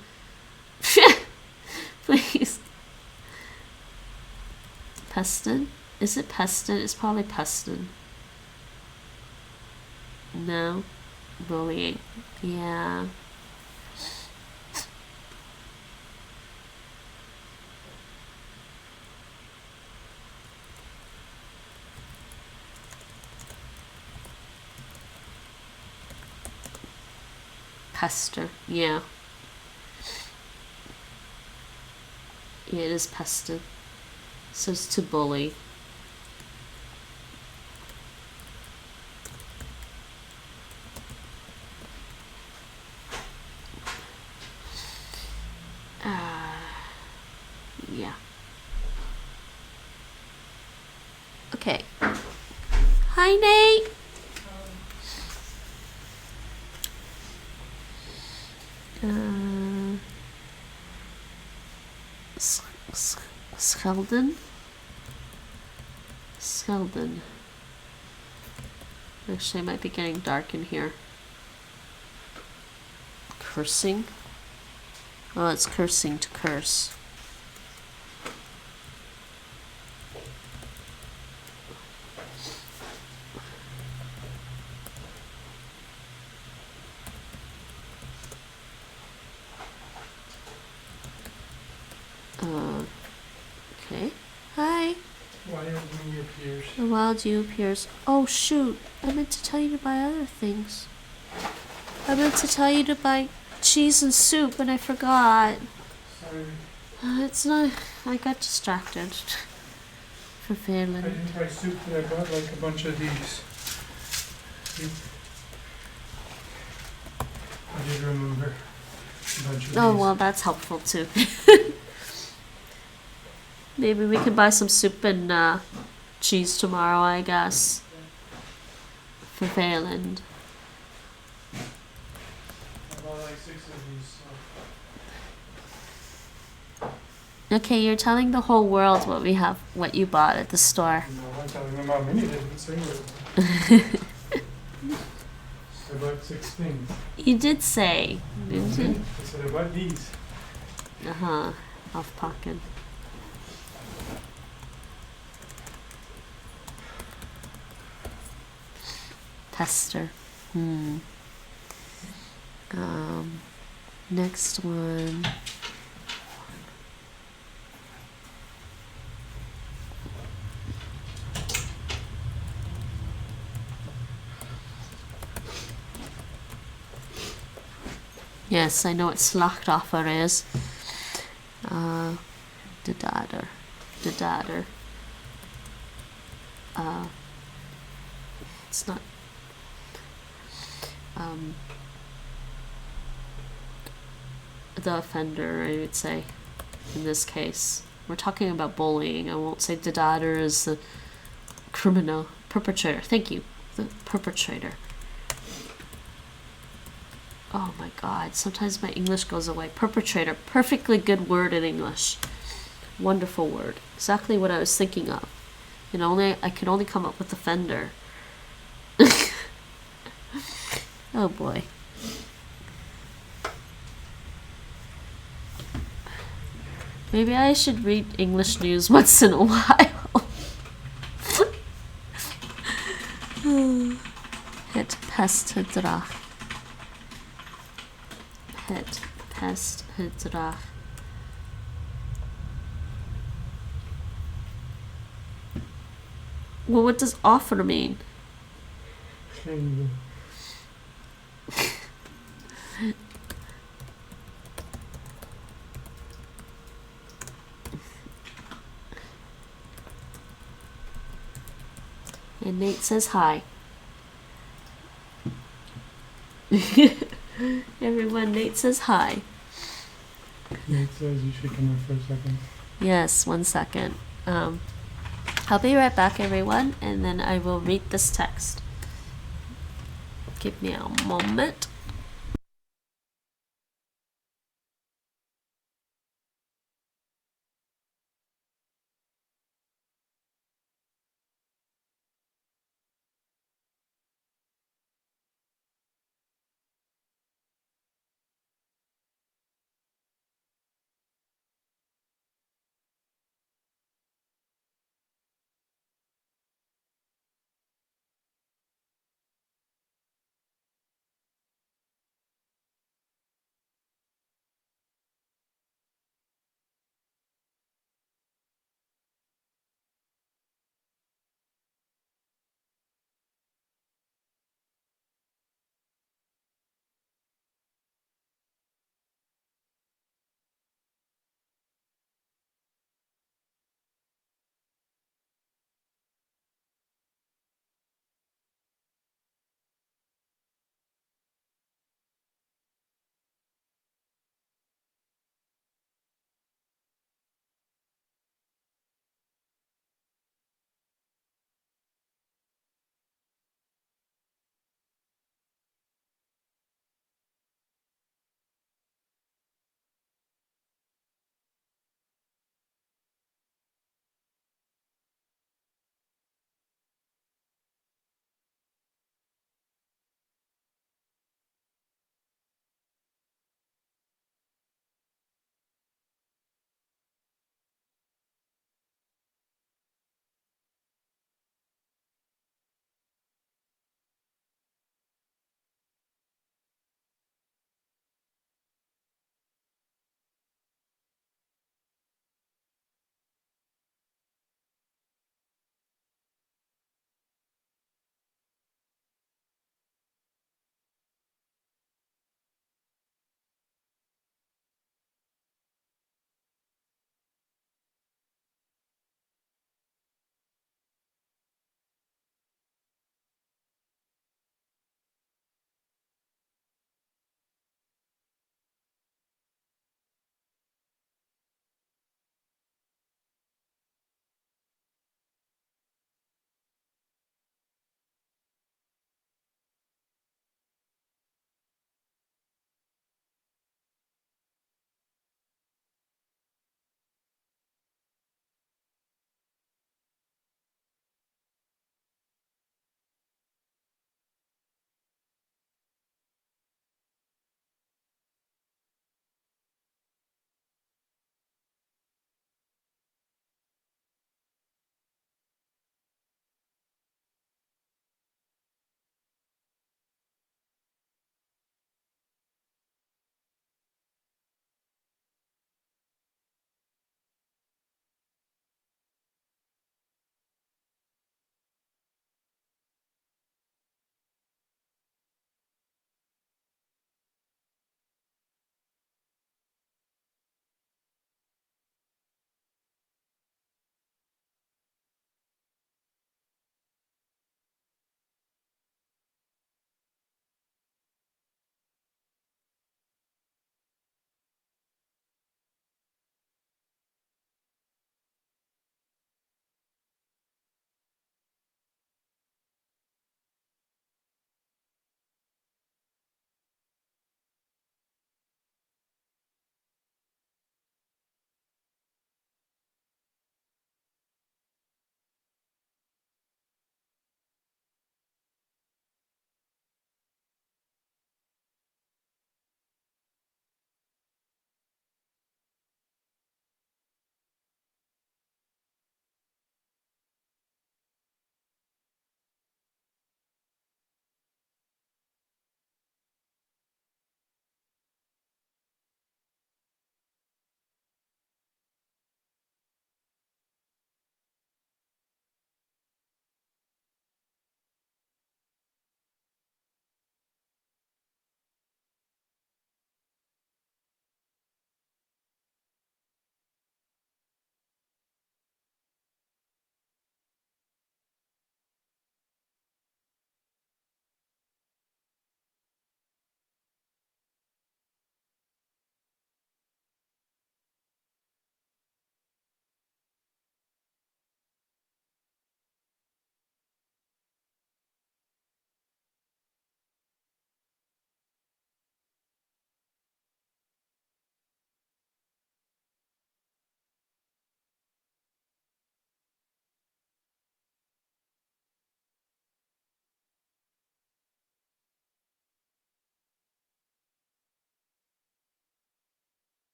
Please. Peston? Is it peston? It's probably peston. No. Bullying. Yeah. Pester. Yeah. Yeah, it is pester. So it's to bully. Yeah. Okay. Hi, Nate. Schelden. Schelden. Actually, it might be getting dark in here. Cursing. Oh, it's cursing to curse. Okay. Hi. The wild you appears. Oh shoot! I meant to tell you to buy other things. I meant to tell you to buy cheese and soup, and I forgot. Sorry. It's not. I got distracted. For failing. I didn't buy soup, but I bought like a bunch of these. I did remember a bunch of Oh these. well, that's helpful too. Maybe we can buy some soup and cheese tomorrow, I guess. For Valen. I bought like 6 of these. So. Okay, you're telling the whole world what you bought at the store. No, I'm telling them how many they didn't say what. I bought 6 things. You did say, didn't you? I said I bought these. Off pocket. Tester. Next one. Yes, I know what slachtoffer is. De dader. De dader. It's not. The offender, I would say, in this case. We're talking about bullying. I won't say the dader is the criminal perpetrator. Thank you. The perpetrator. Oh my god, sometimes my English goes away. Perpetrator. Perfectly good word in English. Wonderful word. Exactly what I was thinking of. I could only come up with offender. Oh boy. Maybe I should read English news once in a while. Het pestgedrag. Het pestgedrag. Well, what does offer mean? And Nate says hi. Everyone, Nate says hi. Nate says you should come in for a second. Yes, 1 second. I'll be right back, everyone, and then I will read this text. Give me a moment.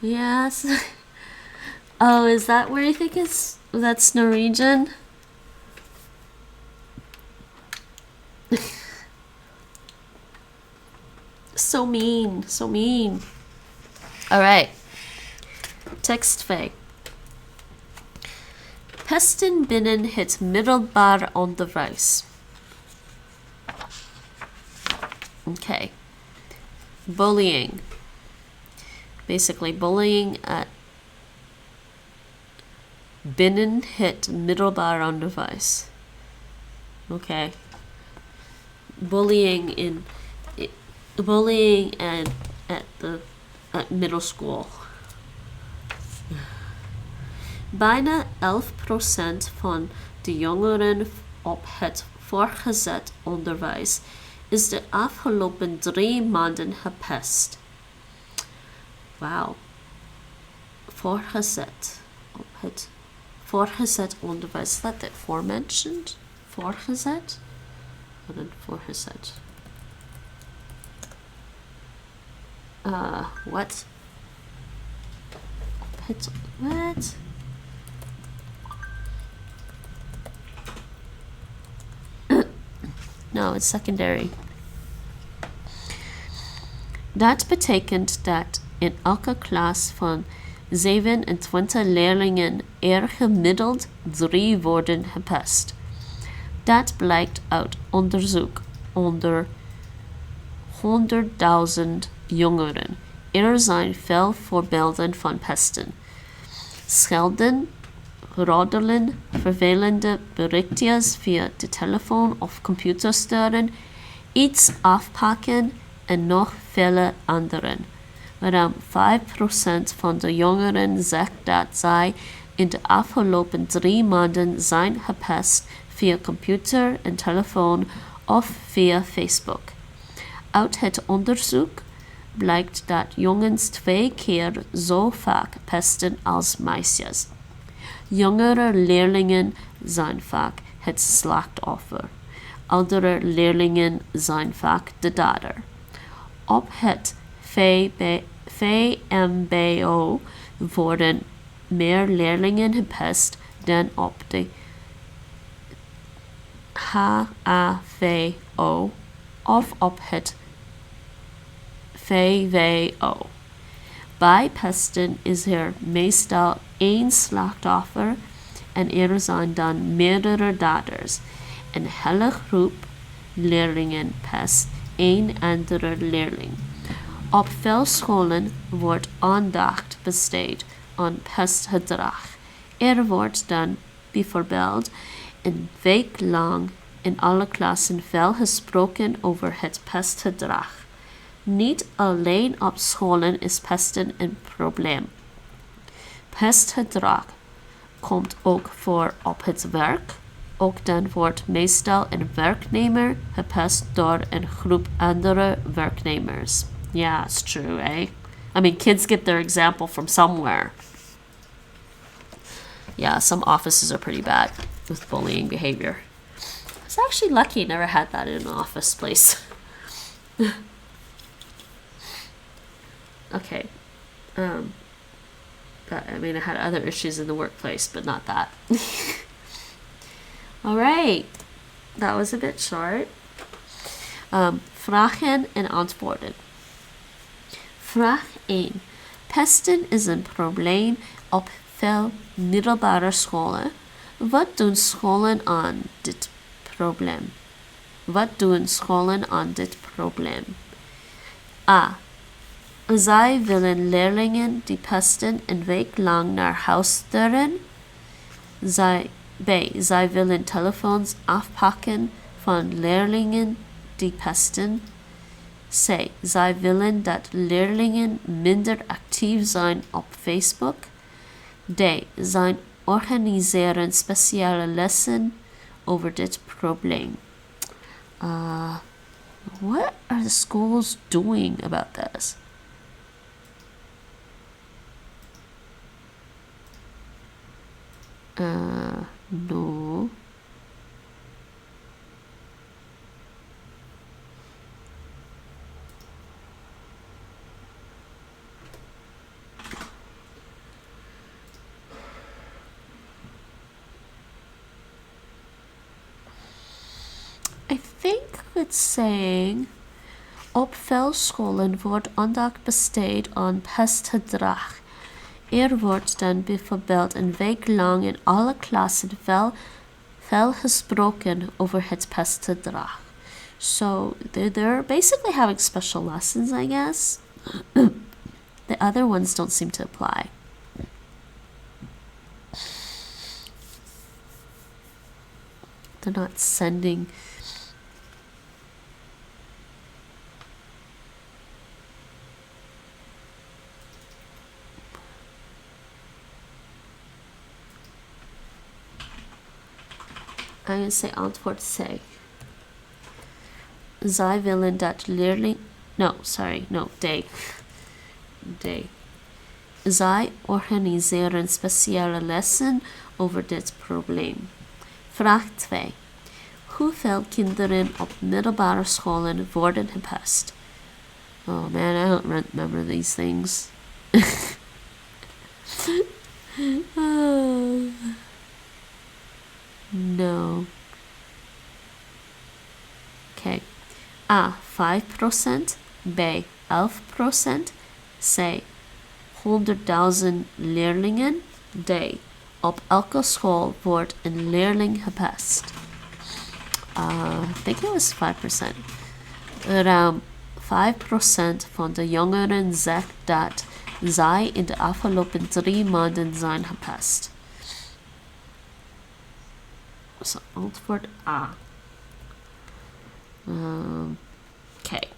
Yes. Oh, is that where you think that's Norwegian? So mean, so mean. All right. Text 2. Pesten binnen het middelbaar onderwijs. Okay. Bullying. Basically, bullying at binnen het middelbaar onderwijs. Okay. Bullying and at middle school. Bijna 11% van de jongeren op het voortgezet onderwijs is de afgelopen 3 maanden gepest. Wauw. Voortgezet. Op het voortgezet onderwijs. Is that aforementioned? Voortgezet? Wat een voortgezet? What? What? No, it's secondary. Dat betekent dat in elke klas van 27 leerlingen er gemiddeld 3 worden gepest. Dat blijkt uit onderzoek onder 100.000 jongeren. Er zijn veel voorbeelden van pesten. Schelden, roddelen, vervelende berichtjes via de telefoon of computer sturen, iets afpakken en nog vele anderen. Ruim 5% van de jongeren zegt dat zij in de afgelopen 3 maanden zijn gepest via computer en telefoon of via Facebook. Uit het onderzoek blijkt dat jongens 2 keer zo vaak pesten als meisjes. Jongere leerlingen zijn vaak het slachtoffer. Oudere leerlingen zijn vaak de dader. Op het VMBO worden meer leerlingen gepest dan op de HAVO of op het VWO. Bij pesten is er meestal 1 slachtoffer en er zijn dan meerdere daders. Een hele groep leerlingen pest 1 andere leerling. Op veel scholen wordt aandacht besteed aan pestgedrag. Er wordt dan bijvoorbeeld een week lang in alle klassen veel gesproken over het pestgedrag. Niet alleen op scholen is pesten een probleem. Pestgedrag komt ook voor op het werk. Ook dan wordt meestal een werknemer gepest door een groep andere werknemers. Yeah, it's true, eh? I mean, kids get their example from somewhere. Yeah, some offices are pretty bad with bullying behavior. I was actually lucky I never had that in an office place. Okay. But, I mean, I had other issues in the workplace, but not that. All right. That was a bit short. Vragen en antwoorden. Vraag 1. Pesten is een probleem op veel middelbare scholen. Wat doen scholen aan dit probleem? Wat doen scholen aan dit probleem? A. Zij willen leerlingen die pesten een week lang naar huis sturen. B. Zij willen telefoons afpakken van leerlingen die pesten. C. Zij willen dat leerlingen minder actief zijn op Facebook. D. Zij organiseren speciale lessen over dit probleem. What are the schools doing about this? No. I think it's saying op veel scholen wordt aandacht besteed aan pestgedrag. Wordt dan bijvoorbeeld een week lang in alle klassen veel gesproken over het pestgedrag. So they're basically having special lessons, I guess. The other ones don't seem to apply. They're not sending. I'm going to say antwoord C. Zij willen dat leerling... D. Zij organiseren speciale lessen over dit probleem. Vraag 2. Hoeveel kinderen op middelbare scholen worden gepest? Oh man, I don't remember these things. No. Okay. A. 5%. B. 11%. C. 100.000 leerlingen. D. Op elke school wordt een leerling gepest. I think it was 5%. Ruim 5% van de jongeren zegt dat zij in de afgelopen 3 maanden zijn gepest. So antwoord A. Okay.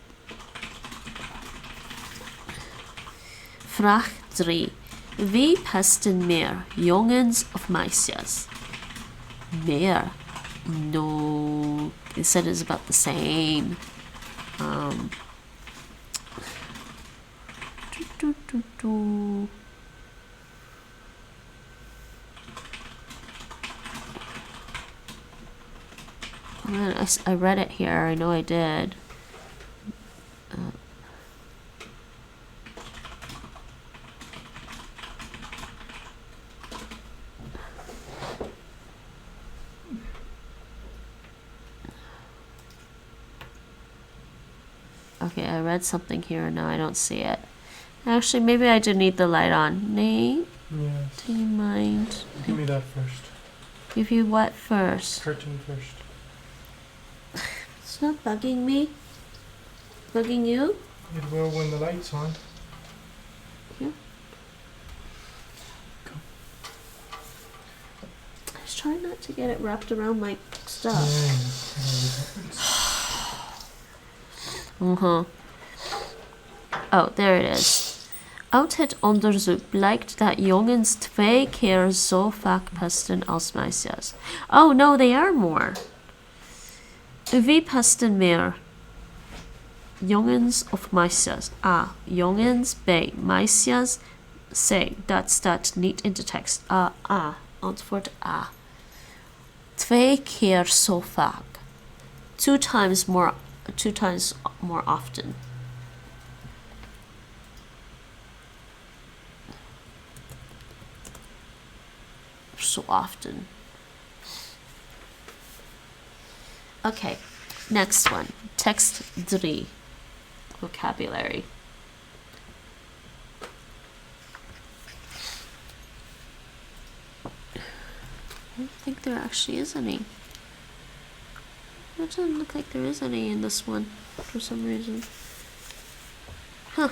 Vraag 3. Wie pesten meer, jongens of meisjes? Meer. No. They said it's about the same. I read it here. I know I did. Okay, I read something here and now I don't see it. Actually, maybe I do need the light on. Nate? Yes. Do you mind? Give me that first. Give you what first? Curtain first. It's not bugging me. Bugging you? It will when the light's on. Yeah. I was trying not to get it wrapped around my stuff. Oh, there it is. Uit het onderzoek blijkt dat jongens 2 keer zo vaak pesten als meisjes. Oh no, they are more. Wie pesten meer? Jongens of meisjes? A. Jongens. B. Meisjes. C. Dat staat niet in de tekst. A. Antwoord A. 2 keer zo vaak. 2 times more often. So often. Okay, next one. Text 3. Vocabulary. I don't think there actually is any. It doesn't look like there is any in this one for some reason. Huh.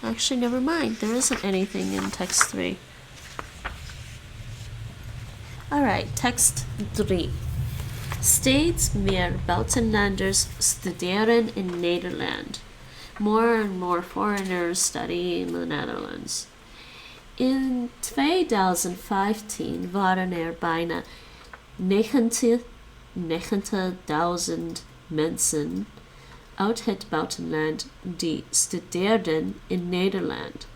Actually, never mind. There isn't anything in text 3. Alright, text 3. Steeds meer buitenlanders studeren in Nederland. More and more foreigners study in the Netherlands. In 2015 waren er bijna 90.000 mensen uit het buitenland die studeerden in Nederland.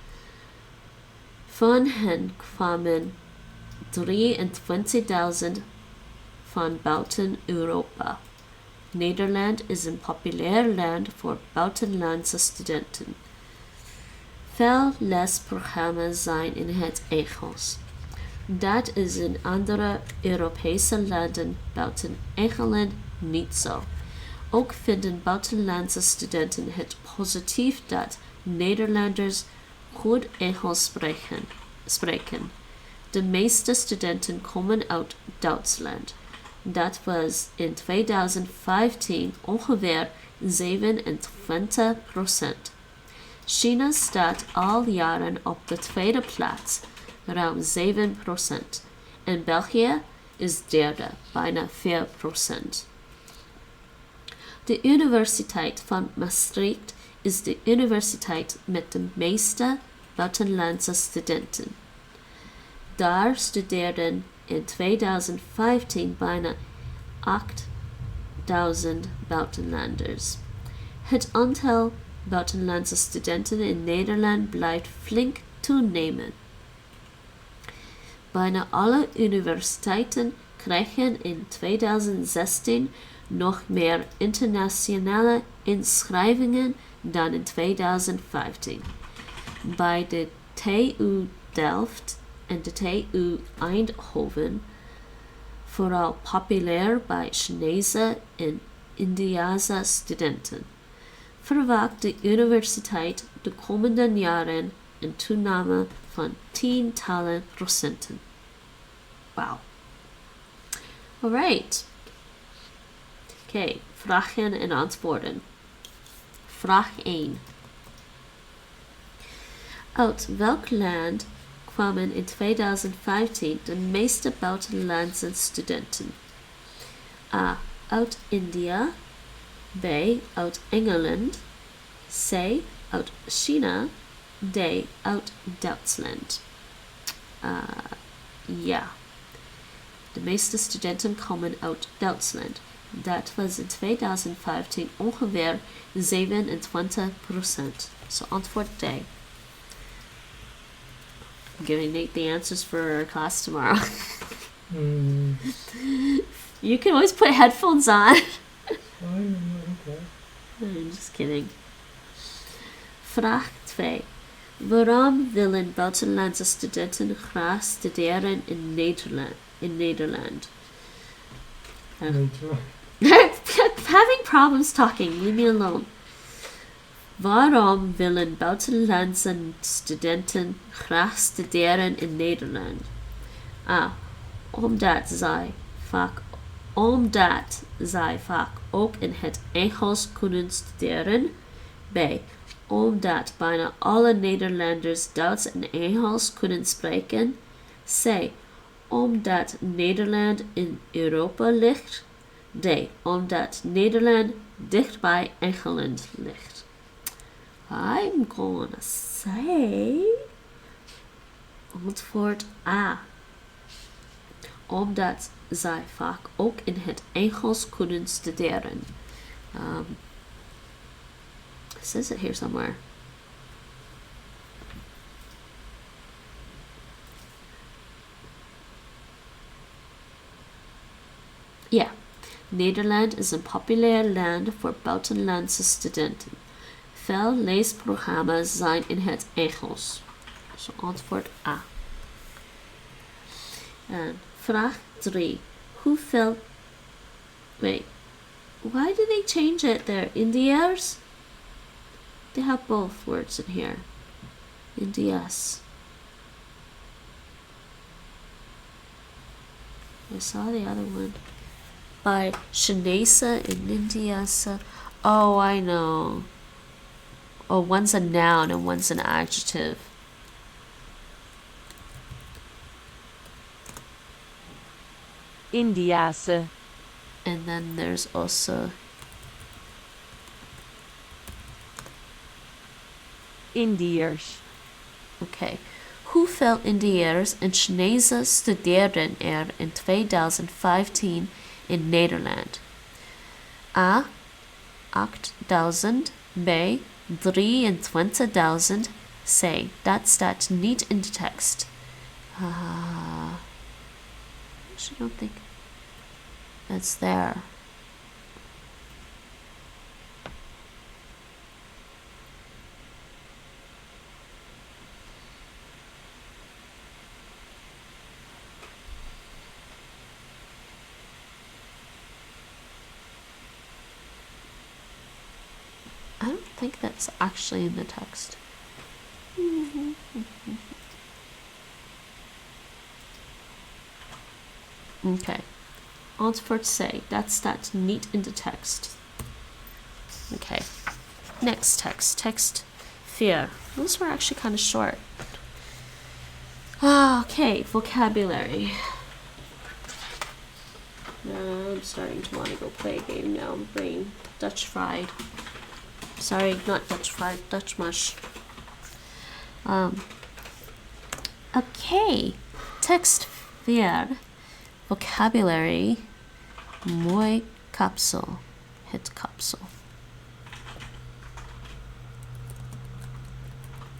Van hen kwamen 23.000 van buiten Europa. Nederland is een populair land voor buitenlandse studenten. Veel lesprogramma's zijn in het Engels. Dat is in andere Europese landen buiten Engeland niet zo. Ook vinden buitenlandse studenten het positief dat Nederlanders goed Engels spreken. De meeste studenten komen uit Duitsland. Dat was in 2015 ongeveer 27%. China staat al jaren op de tweede plaats, ruim 7%. En België is derde, bijna 4%. De Universiteit van Maastricht is de universiteit met de meeste buitenlandse studenten. Daar studeerden in 2015 bijna 8000 buitenlanders. Het aantal buitenlandse studenten in Nederland blijft flink toenemen. Bijna alle universiteiten kregen in 2016 nog meer internationale inschrijvingen dan in 2015. Bij de TU Delft en de TU Eindhoven, vooral populair bij Chinese en Indiase studenten, verwacht de universiteit de komende jaren een toename van tientallen procenten. Wauw. Alright. Oké, vragen en antwoorden. Vraag 1. Uit welk land kwamen in 2015 de meeste buitenlandse studenten? A. Uit India. B. Uit Engeland. C. Uit China. D. Uit Duitsland. Ja. De meeste studenten komen uit Duitsland. Dat was in 2015 ongeveer 27%. So antwoord D. I'm giving Nate the answers for our class tomorrow. You can always put headphones on. Okay. I'm just kidding. Vraag 2. Waarom willen buitenlandse studenten graag studeren in Nederland? I'm having problems talking. Leave me alone. Waarom willen buitenlandse studenten graag studeren in Nederland? A. Omdat zij vaak ook in het Engels kunnen studeren. B. Omdat bijna alle Nederlanders Duits en Engels kunnen spreken. C. Omdat Nederland in Europa ligt. D. Omdat Nederland dicht bij Engeland ligt. I'm gonna say antwoord A. Omdat zij vaak ook in het Engels kunnen studeren. It says it here somewhere. Ja, Nederland is een populair land voor buitenlandse studenten. Veel leesprogramma's zijn in het Engels. Dus antwoord A. En vraag 3. Hoeveel... Wait. Why did they change it there? Indiërs? They have both words in here. Indiërs. I saw the other one. By Chinese and Indiase. Oh, I know. Oh, one's a noun and one's an adjective. Indiase. And then there's also Indiërs. okay. Hoeveel Indiërs en Chinezen studeerden er in 2015 in Nederland? A. 8000. B. 23.000. C. Dat staat niet in de tekst. I don't think that's there. think that's actually in the text. Okay. Antwoord C. That staat niet in de tekst. Okay. Next text. Text 4. Those were actually kind of short. Okay, vocabulary. I'm starting to want to go play a game now. I'm brain Dutch fried. Sorry, not Dutch fried, Dutch mush. Okay, text 4. Vocabulary. Mooi kapsel. Het kapsel.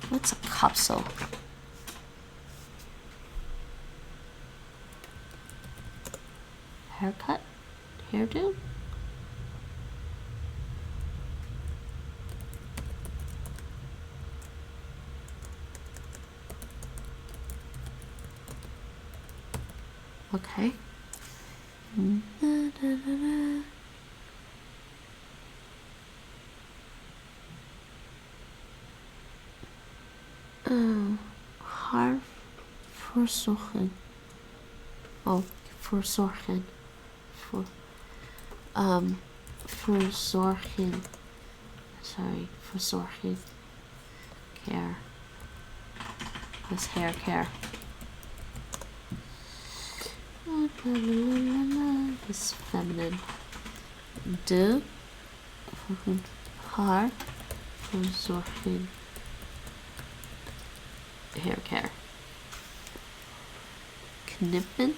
What's a kapsel? Haircut? Hairdo? Okay. Haar verzorgen. Oh, verzorgen. Verzorgen. Sorry, verzorgen. Care. That's hair care. This feminine. De. Haar verzorgen. Hair care. Knippen.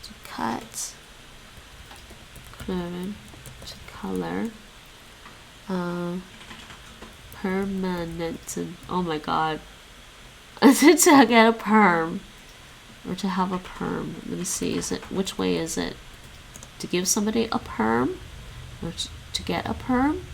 To cut. Kleuren. To color. Permanent. Oh my god. To get a perm. Or to have a perm. Let me see. Is it, which way is it? To give somebody a perm? Or to get a perm?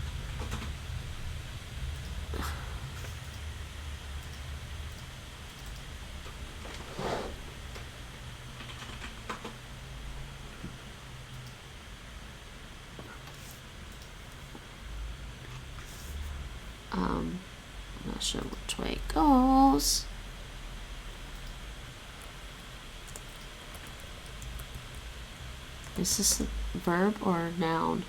I'm not sure which way it goes. Is this a verb or a noun?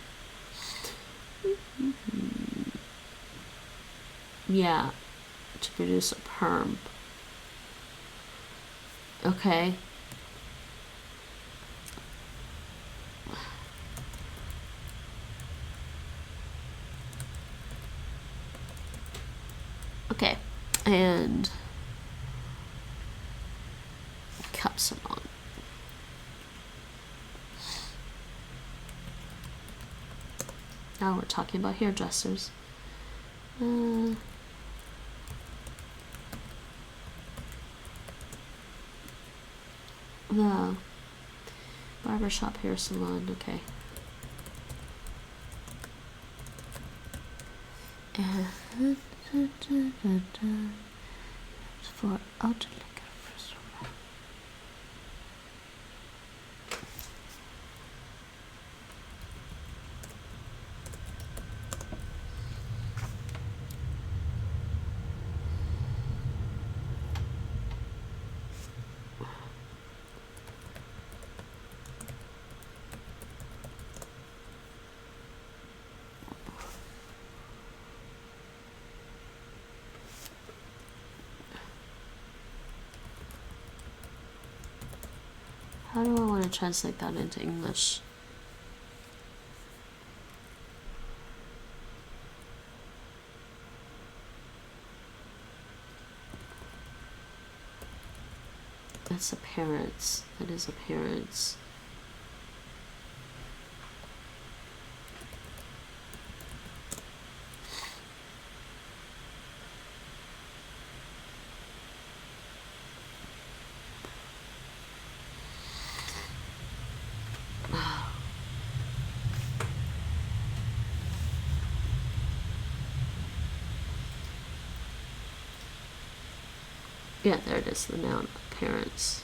Yeah, to produce a perm. Okay. Okay, and kapsalon. Now we're talking about hairdressers. The barbershop, hair salon, okay. And for outlicker. How do I want to translate that into English? That's appearance. That is appearance. Yeah, there it is, the noun appearance.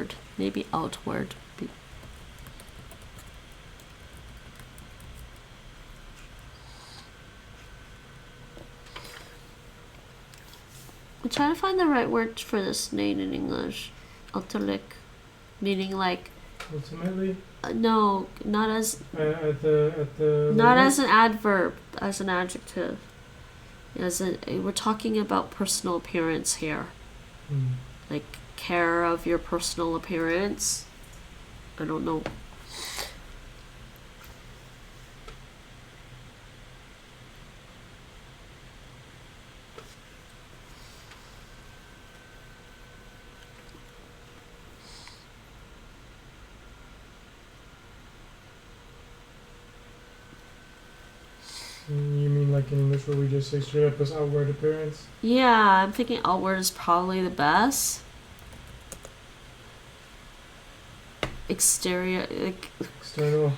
outward. Maybe outward. I'm trying to find the right word for this name in English. Uiterlijk, meaning like. Ultimately. No, not as. At the. Not as an adverb, as an adjective. We're talking about personal appearance here. Like care of your personal appearance. I don't know. You mean like in English where we just say straight up as outward appearance? Yeah, I'm thinking outward is probably the best. Exterior, like. External.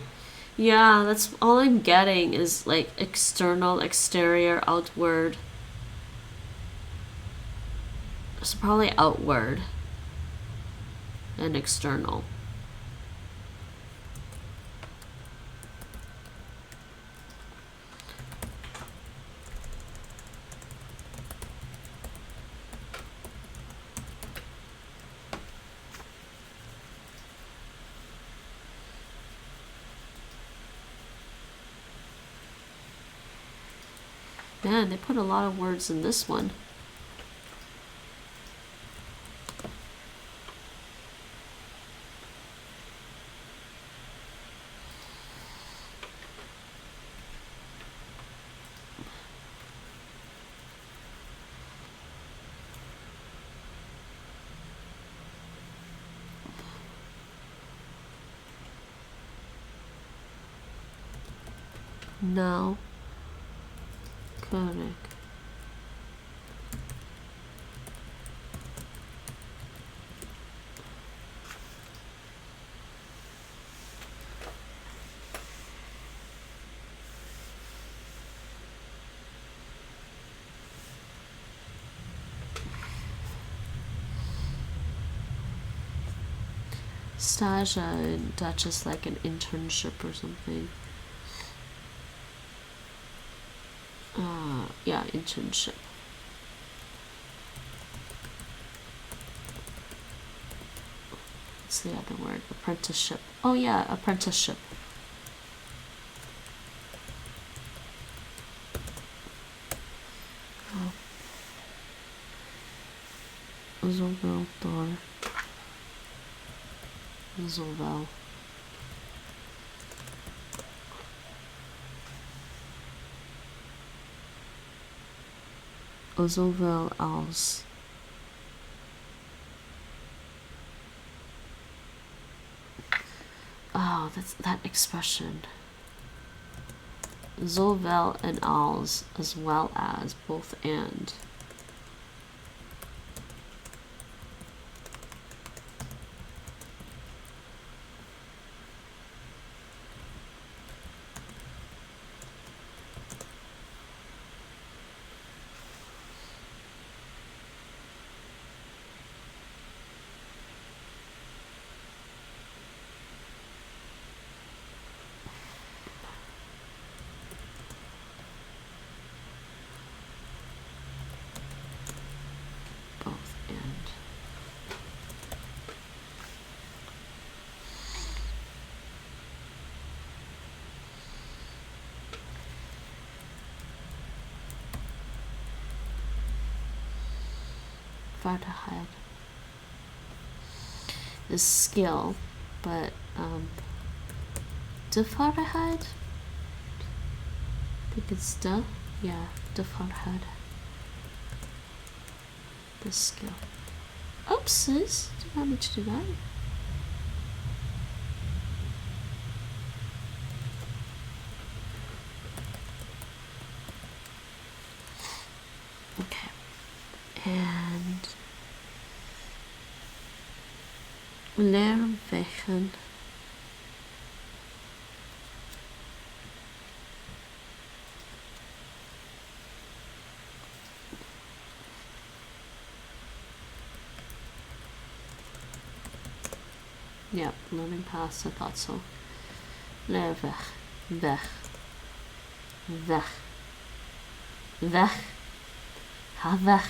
Yeah, that's all I'm getting is like external, exterior, outward. So probably outward and external. Man, they put a lot of words in this one. No. Correct. Stage in Dutch is like an internship or something. Yeah, internship. What's the other word? Apprenticeship. Oh yeah, apprenticeship. Zowel door. Zowel. Zowel als. Oh, that's that expression. Zowel and als, as well as, both and. Vaardigheid is skill, but de vaardigheid? I think it's de, yeah, de vaardigheid. The skill. Oopsies, didn't want me to do that. Okay. And Languageholic. Yeah, learning past, I thought so. Leer weg. Weg. Weg. Weg. Ga weg.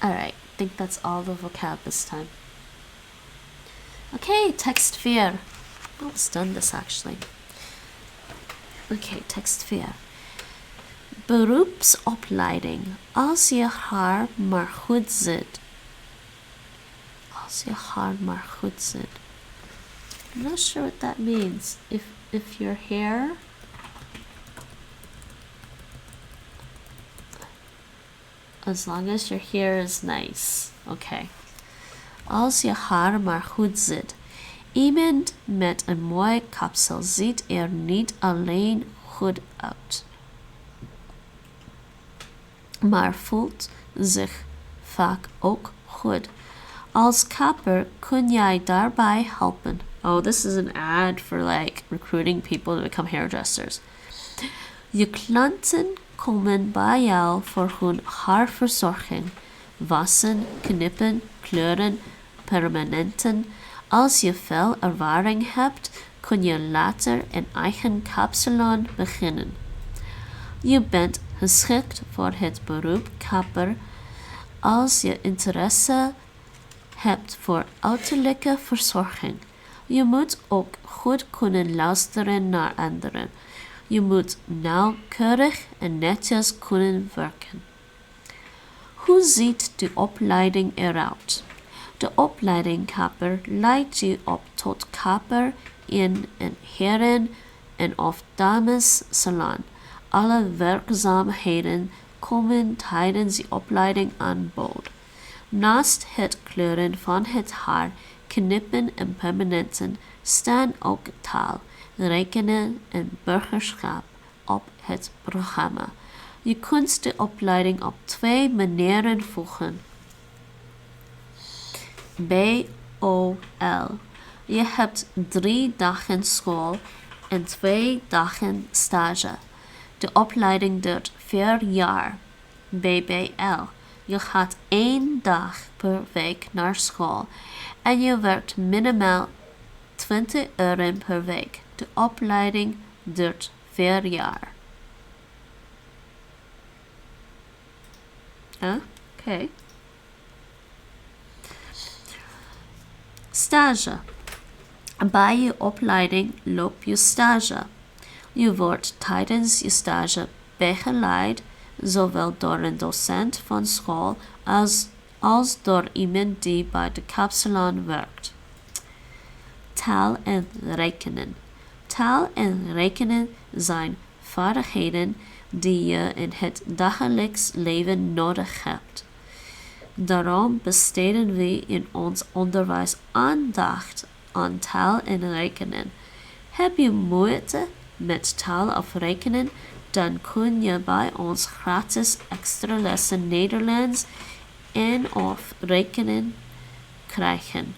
Alright, I think that's all the vocab this time. Okay, text 4. Almost done this actually. Okay, text 4. Beroepsopleiding, als je haar maar goed zit. Als je haar maar goed zit. I'm not sure what that means. If your hair as long as your hair is nice. Okay. Als je haar maar goed zit. Iemand met een mooi kapsel ziet er niet alleen goed uit, maar voelt zich vaak ook goed. Als kapper kun jij daarbij helpen. Oh, this is an ad for like recruiting people to become hairdressers. Je klanten komen bij jou voor hun haarverzorging. Wassen, knippen, kleuren, permanenten. Als je veel ervaring hebt, kun je later een eigen kapsalon beginnen. Je bent geschikt voor het beroep kapper als je interesse hebt voor uiterlijke verzorging. Je moet ook goed kunnen luisteren naar anderen. Je moet nauwkeurig en netjes kunnen werken. Hoe ziet de opleiding eruit? De opleiding kapper leidt je op tot kapper in een heren- en of damessalon. Alle werkzaamheden komen tijdens de opleiding aan bod. Naast het kleuren van het haar, knippen en permanenten staan ook taal, rekenen en burgerschap op het programma. Je kunt de opleiding op 2 manieren volgen. BOL. Je hebt 3 dagen school en 2 dagen stage. De opleiding duurt 4 jaar. BBL. Je gaat 1 dag per week naar school en je werkt minimaal 20 uur per week. De opleiding duurt 4 jaar. Oké. Stage. Bij je opleiding loop je stage. Je wordt tijdens je stage begeleid, zowel door een docent van school als door iemand die bij de kapsalon werkt. Taal en rekenen. Taal en rekenen zijn vaardigheden die je in het dagelijks leven nodig hebt. Daarom besteden we in ons onderwijs aandacht aan taal en rekenen. Heb je moeite met taal of rekenen, dan kun je bij ons gratis extra lessen Nederlands en of rekenen krijgen.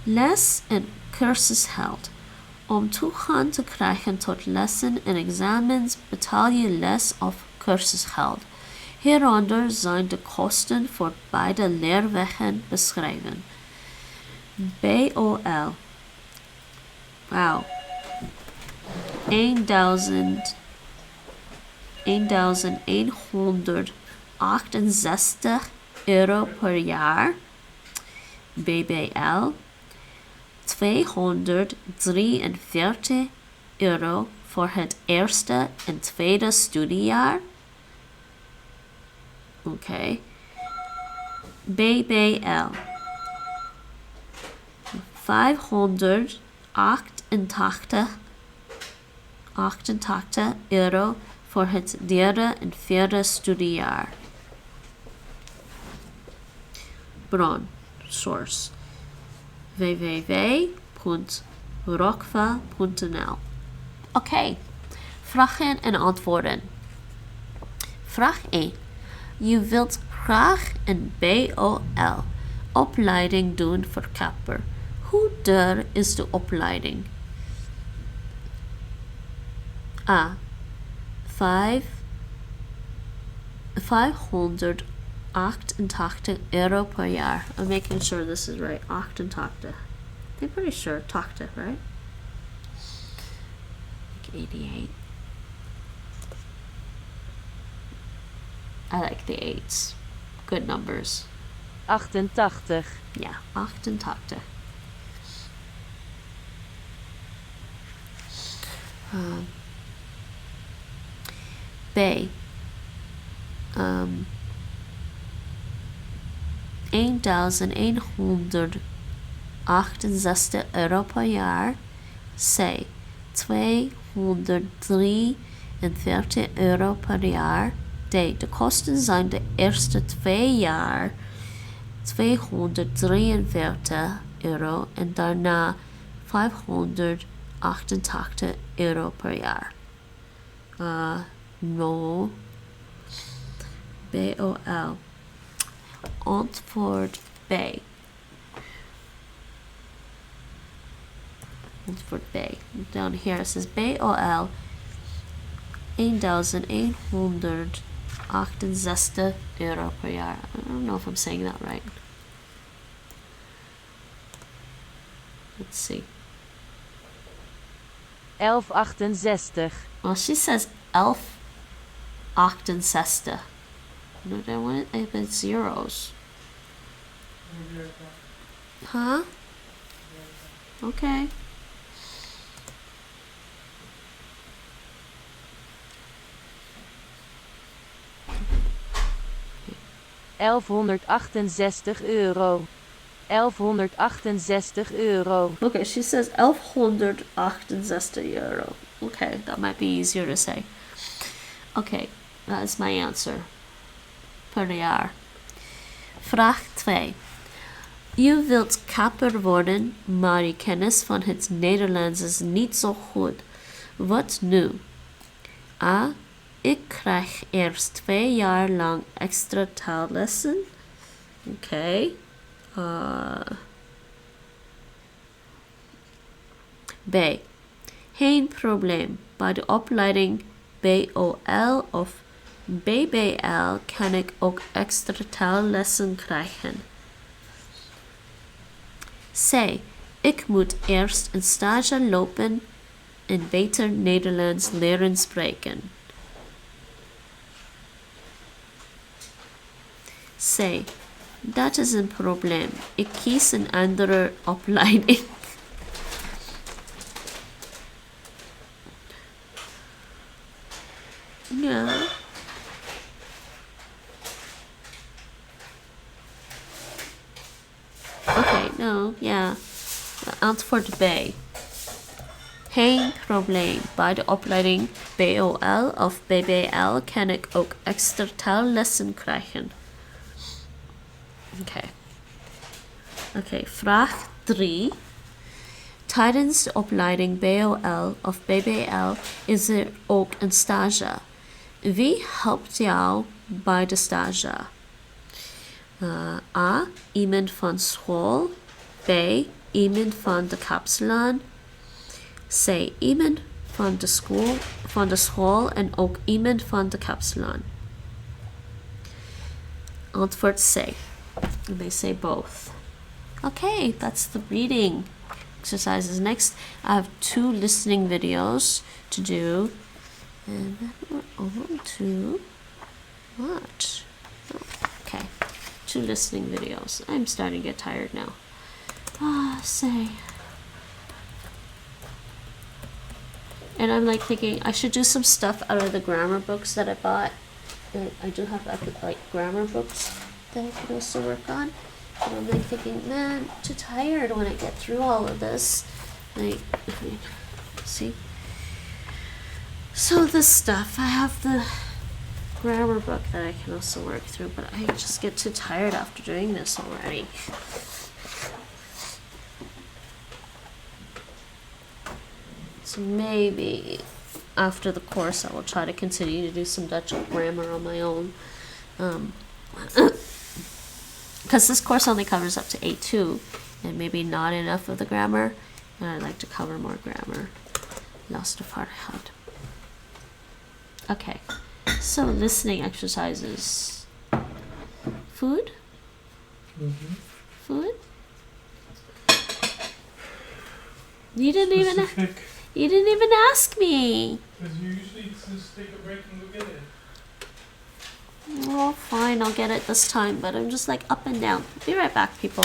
Les en cursusgeld. Om toegang te krijgen tot lessen en examens betaal je les of cursusgeld. Hieronder zijn de kosten voor beide leerwegen beschreven. BOL. Wauw. 1168 euro per jaar. BBL. 243 euro voor het eerste en tweede studiejaar. Oké. BBL. 588 euro voor het derde en vierde studiejaar. Bron, source. www.rokva.nl. Oké, vragen en antwoorden. Vraag 1. Je wilt graag een BOL opleiding doen voor kapper. Hoe duur is de opleiding? A. €588 per jaar. I'm making sure this is right. 88. I'm pretty sure 80, right? Like 88. I like the 8s. Good numbers. 88. Yeah, 88. B. €1.168 per jaar. C. €243 per jaar. D. De kosten zijn de eerste 2 jaar €243 en daarna €588 per jaar. No. BOL. Antwoord B. Antwoord B. Down here it says BOL €1.168 per jaar. I don't know if I'm saying that right. Let's see. 1168. Well, she says 1168. No, I want it with zeros. Huh? Okay. €1168. €1168. Okay, she says €1168. Okay, that might be easier to say. Okay, that is my answer. Per jaar. Vraag 2. U wilt kapper worden, maar je kennis van het Nederlands is niet zo goed. Wat nu? A. Ik krijg eerst 2 jaar lang extra taallessen. Okay. B. Geen probleem. Bij de opleiding BOL of BBL kan ik ook extra taallessen krijgen. C. Ik moet eerst een stage lopen en beter Nederlands leren spreken. C. Dat is een probleem. Ik kies een andere opleiding. Ja. Okay, no, ja. Antwoord B. Geen probleem. Bij de opleiding BOL of BBL kan ik ook extra taallessen krijgen. Oké, vraag 3. Tijdens de opleiding BOL of BBL is er ook een stage. Wie helpt jou bij de stage? A. Iemand van school. B. Iemand van de kapsalon. C. Iemand van de school en ook iemand van de kapsalon. Antwoord C. And they say both. Okay, that's the reading exercises. Next, I have 2 listening videos to do. And then we're on to what? Oh, okay, 2 listening videos. I'm starting to get tired now. Say. And I'm like thinking I should do some stuff out of the grammar books that I bought. I do have like grammar books that I could also work on. And I'm like thinking, man, I'm too tired when I get through all of this. Like, see? So this stuff, I have the grammar book that I can also work through, but I just get too tired after doing this already. So maybe after the course I will try to continue to do some Dutch grammar on my own. Because this course only covers up to A2 and maybe not enough of the grammar, and I'd like to cover more grammar. Laatste vaardigheid. Okay. So listening exercises. Food? Food? You didn't even ask me. Because you usually just take a break and go get it. Oh, fine, I'll get it this time, but I'm just like up and down. Be right back, people.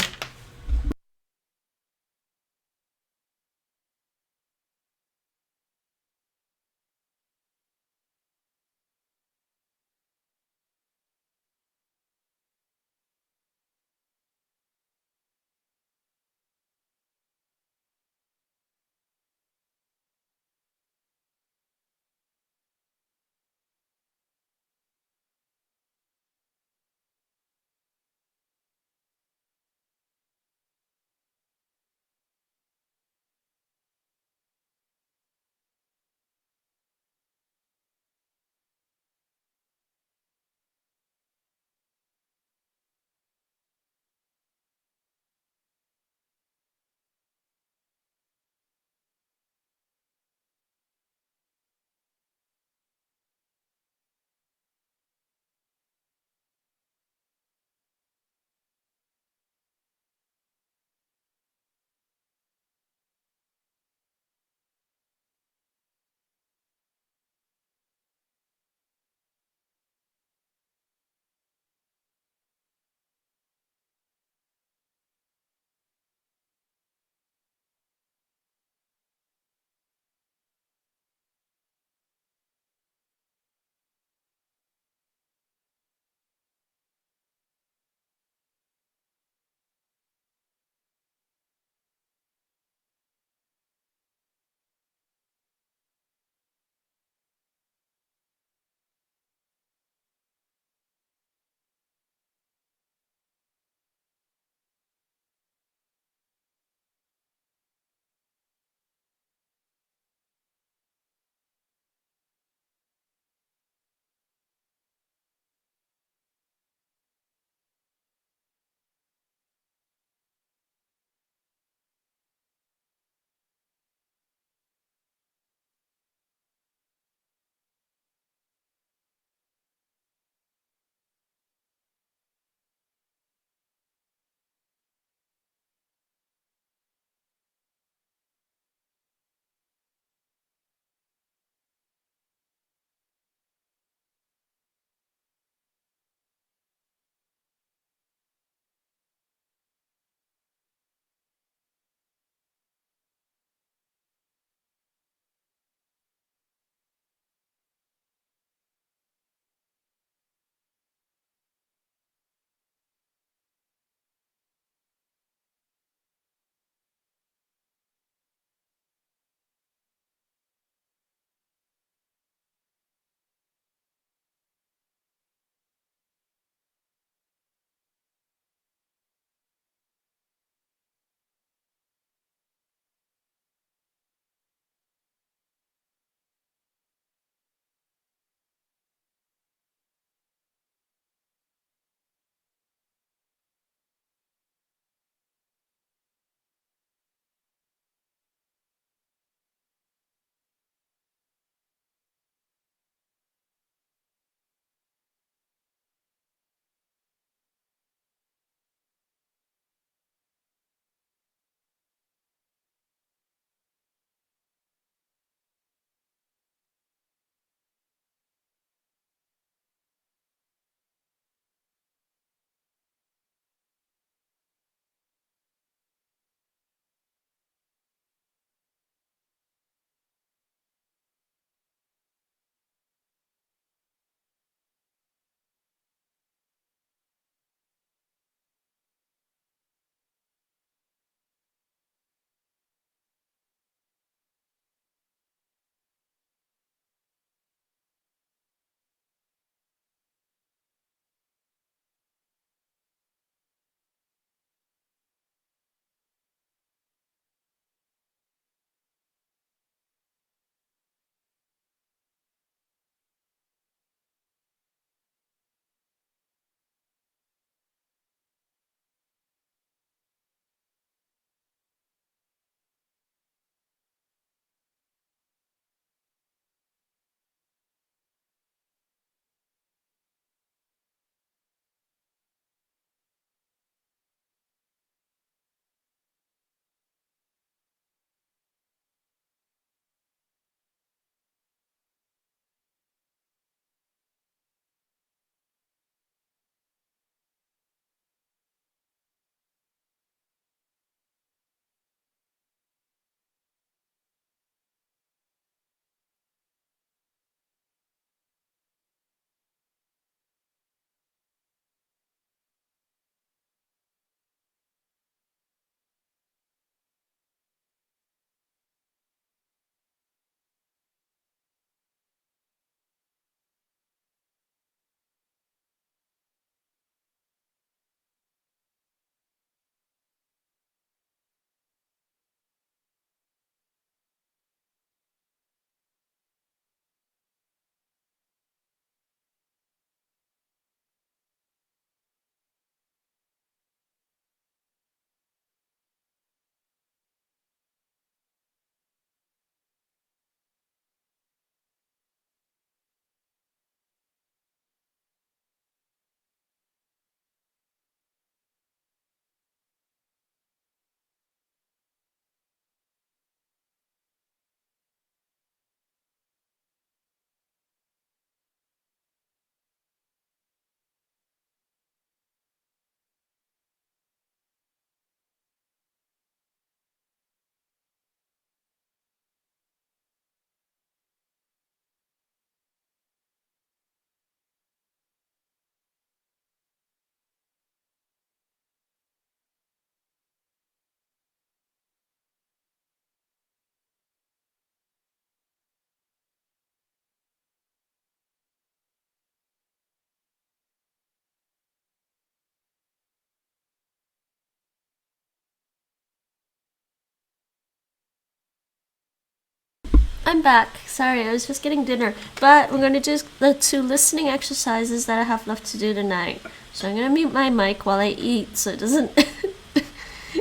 I'm back. Sorry, I was just getting dinner. But we're going to do the 2 listening exercises that I have left to do tonight. So I'm going to mute my mic while I eat so it doesn't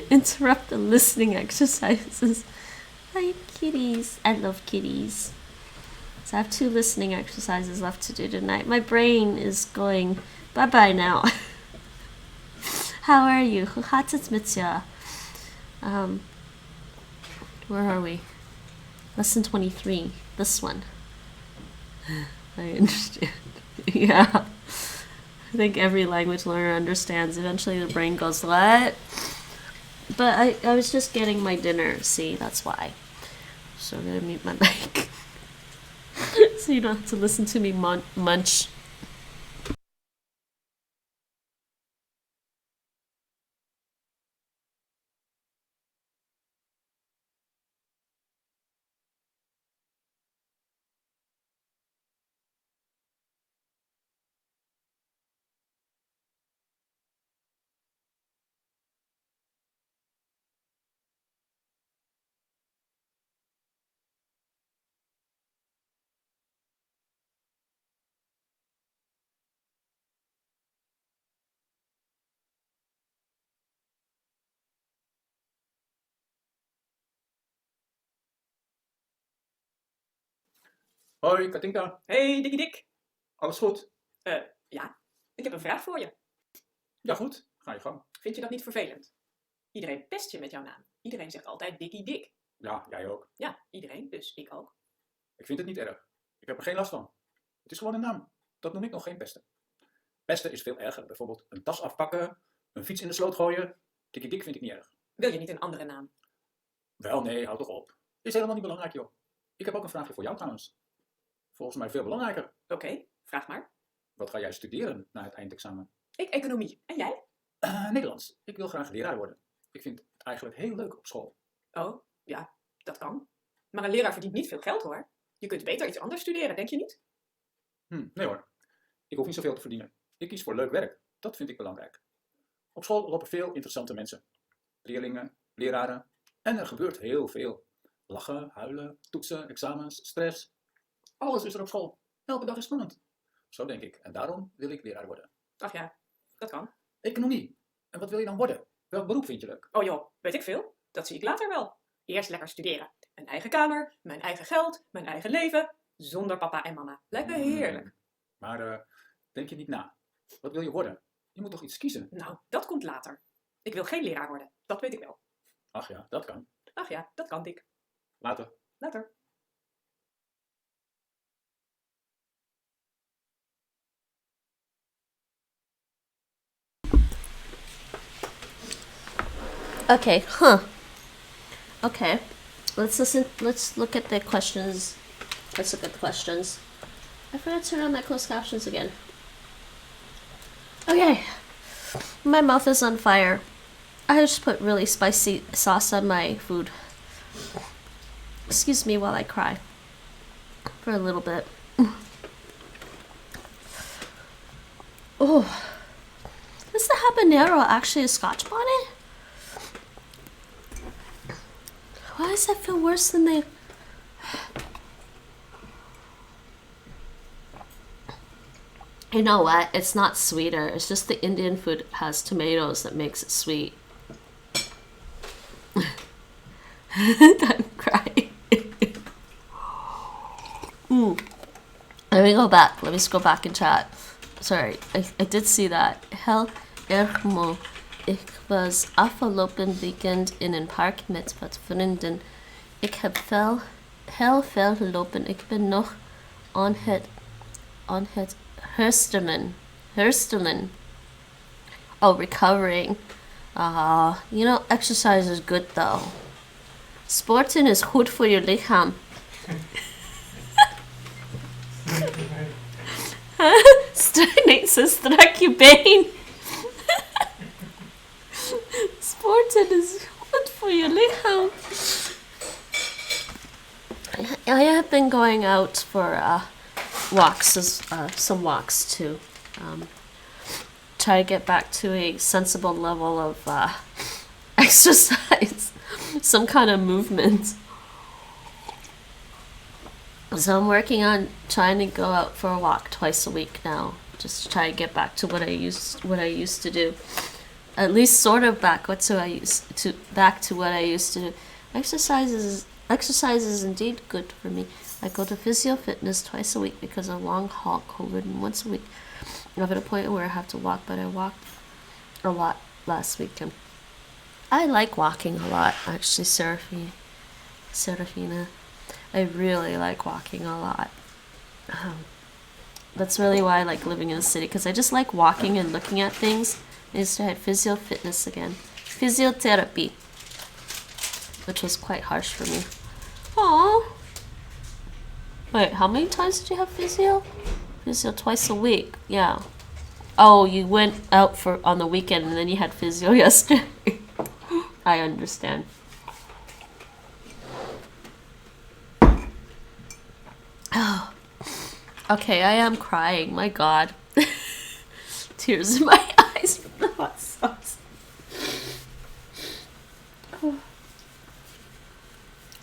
interrupt the listening exercises. Hi, kitties. I love kitties. So I have 2 listening exercises left to do tonight. My brain is going bye-bye now. How are you? Hoe gaat het met je? Where are we? Lesson 23. This one. I understand. Yeah. I think every language learner understands. Eventually the brain goes, what? But I was just getting my dinner. See, that's why. So I'm going to mute my mic. So you don't have to listen to me munch. Hoi, Katinka. Hey, Dikkie Dik. Alles goed? Ja, ik heb een vraag voor je. Ja, goed. Ga je gang. Vind je dat niet vervelend? Iedereen pest je met jouw naam. Iedereen zegt altijd Dikkie Dik. Ja, jij ook. Ja, iedereen, dus ik ook. Ik vind het niet erg. Ik heb er geen last van. Het is gewoon een naam. Dat noem ik nog geen pesten. Pesten is veel erger. Bijvoorbeeld een tas afpakken, een fiets in de sloot gooien. Dikkie Dik vind ik niet erg. Wil je niet een andere naam? Wel, nee, houd toch op. Is helemaal niet belangrijk, joh. Ik heb ook een vraagje voor jou trouwens. Volgens mij veel belangrijker. Oké, vraag maar. Wat ga jij studeren na het eindexamen? Ik economie. En jij? Nederlands. Ik wil graag leraar worden. Ik vind het eigenlijk heel leuk op school. Oh, ja, dat kan. Maar een leraar verdient niet veel geld hoor. Je kunt beter iets anders studeren, denk je niet? Nee hoor. Ik hoef niet zoveel te verdienen. Ik kies voor leuk werk. Dat vind ik belangrijk. Op school lopen veel interessante mensen. Leerlingen, leraren. En er gebeurt heel veel. Lachen, huilen, toetsen, examens, stress. Alles is er op school. Elke dag is spannend. Zo denk ik. En daarom wil ik leraar worden. Ach ja, dat kan. Economie. En wat wil je dan worden? Welk beroep vind je leuk? Oh joh, weet ik veel. Dat zie ik later wel. Eerst lekker studeren. Een eigen kamer, mijn eigen geld, mijn eigen leven. Zonder papa en mama. Lijkt me heerlijk. Maar denk je niet na. Wat wil je worden? Je moet toch iets kiezen? Nou, dat komt later. Ik wil geen leraar worden. Dat weet ik wel. Ach ja, dat kan. Ach ja, dat kan, Dick. Later. Later. Okay, Okay, let's look at the questions. Let's look at the questions. I forgot to turn on my closed captions again. Okay, my mouth is on fire. I just put really spicy sauce on my food. Excuse me while I cry for a little bit. Oh, is the habanero actually a Scotch bonnet? Why does that feel worse than the... You know what? It's not sweeter. It's just the Indian food has tomatoes that makes it sweet. I'm crying. Let me go back. Let me just go back and chat. Sorry, I did see that. Heel erg moe. Ik was afgelopen weekend in een park met wat vrienden. Ik heb heel veel gelopen. Ik ben nog aan het herstellen. Oh, recovering. You know, exercise is good though. Sporten is goed voor je lichaam. Nee, ze strak je been. Sporten is goed voor je lichaam. I have been going out for walks, some walks to try to get back to a sensible level of exercise, some kind of movement. So I'm working on trying to go out for a walk twice a week now, just to try to get back to what I used to do. At least sort of back to what I used to do. Exercise is indeed good for me. I go to physio fitness twice a week because of long haul COVID, and once a week I'm at a point where I have to walk, but I walked a lot last weekend. I like walking a lot, actually, Serafina. I really like walking a lot. That's really why I like living in the city, because I just like walking and looking at things. I used to have physio fitness again. Physiotherapy. Which was quite harsh for me. Aww. Wait, how many times did you have physio? Physio twice a week. Yeah. Oh, you went out on the weekend and then you had physio yesterday. I understand. Oh. Okay, I am crying. My God. Tears in my eyes from the hot sauce.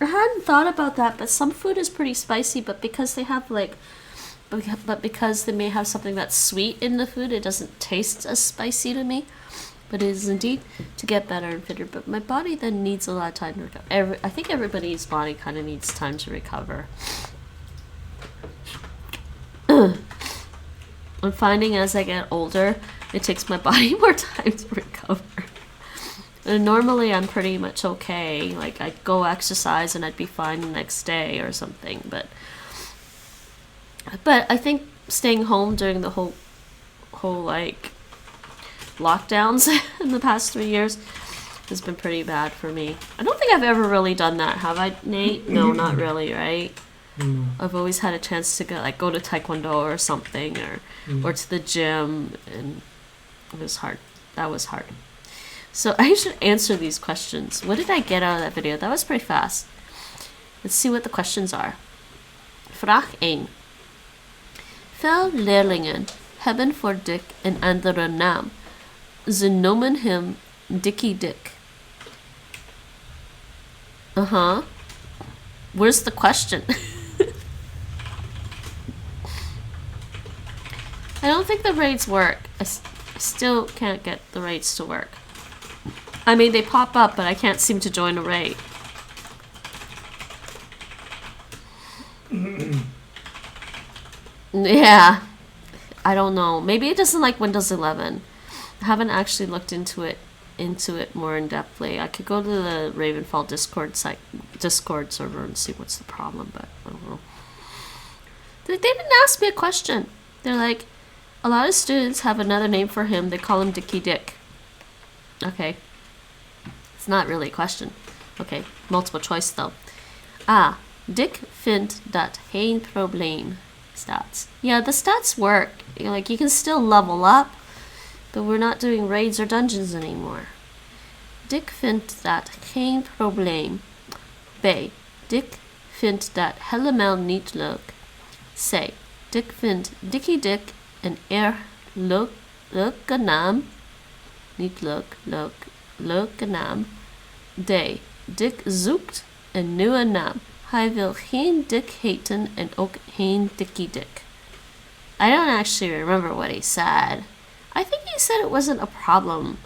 I hadn't thought about that, but some food is pretty spicy, but because they have because they may have something that's sweet in the food, it doesn't taste as spicy to me. But it is indeed to get better and fitter. But my body then needs a lot of time to recover. I think everybody's body kind of needs time to recover. I'm finding as I get older, it takes my body more time to recover. And normally I'm pretty much okay. Like, I'd go exercise and I'd be fine the next day or something. But I think staying home during the whole like lockdowns in the past 3 years has been pretty bad for me. I don't think I've ever really done that, have I, Nate? No, not really, right? I've always had a chance to go to Taekwondo or something, or to the gym, and it was hard. That was hard. So I should answer these questions. What did I get out of that video? That was pretty fast. Let's see what the questions are. Vraag 1. Veel leerlingen hebben voor Dick een andere naam. Ze noemen hem Dickie Dick. Where's the question? I don't think the raids work. I still can't get the raids to work. I mean, they pop up, but I can't seem to join a raid. Yeah. I don't know. Maybe it doesn't like Windows 11. I haven't actually looked into it more in depthly. I could go to the Ravenfall Discord server and see what's the problem, but I don't know. They didn't ask me a question. They're like, a lot of students have another name for him. They call him Dickie Dick. Okay. It's not really a question. Okay, multiple choice though. Dick vindt dat geen probleem. Stats. Yeah, the stats work. Like, you can still level up, but we're not doing raids or dungeons anymore. Dick vindt dat geen probleem. B. Dick vindt dat helemaal niet leuk. C. Dick vindt Dickie Dick een erg leuke naam. Niet leuk, leuke naam. D. Dick zoekt een nieuwe naam. Hij wil geen Dick heten en ook geen Dickie Dick. I don't actually remember what he said. I think he said it wasn't a problem.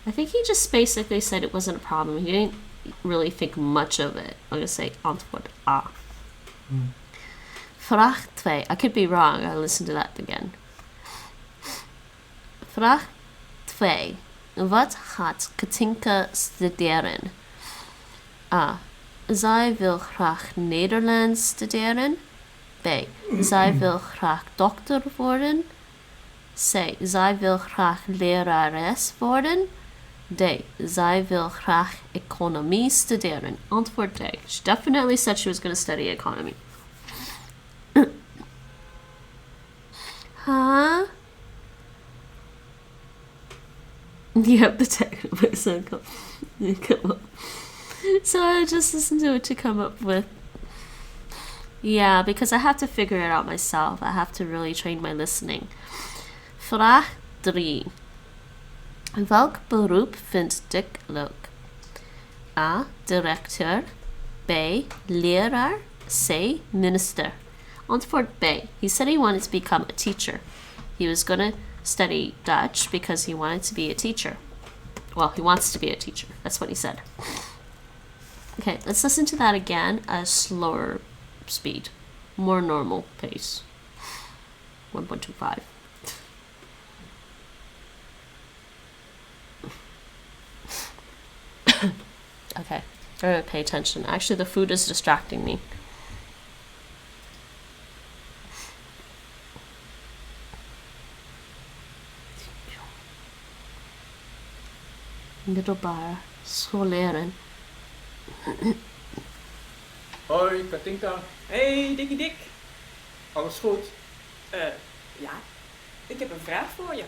I think he just basically said it wasn't a problem. He didn't really think much of it. I'm going to say antwoord A. Vraag 2. I could be wrong. I'll listen to that again. Vraag 2. Wat gaat Katinka studeren? A. Zij wil graag Nederlands studeren. B. Zij wil graag dokter worden. C. Zij wil graag lerares worden. D. Zij wil graag economie studeren. Antwoord D. She definitely said she was going to study economy. Huh? Yep, the technical sound come up. So I just listened to it to come up with. Yeah, because I have to figure it out myself. I have to really train my listening. Vraag 3. Welk beroep vindt Dick leuk? A. Directeur. B. Leraar. C. Minister. Antwoord B. He said he wanted to become a teacher. He was going to study Dutch because he wanted to be a teacher. Well, he wants to be a teacher. That's what he said. Okay, let's listen to that again at a slower speed. More normal pace. 1.25. Okay, I'm gonna pay attention. Actually, the food is distracting me. Middelbare scholieren. Hoi, Katinka. Hey, Dikkie Dik. Alles goed? Ja. Ik heb een vraag voor je.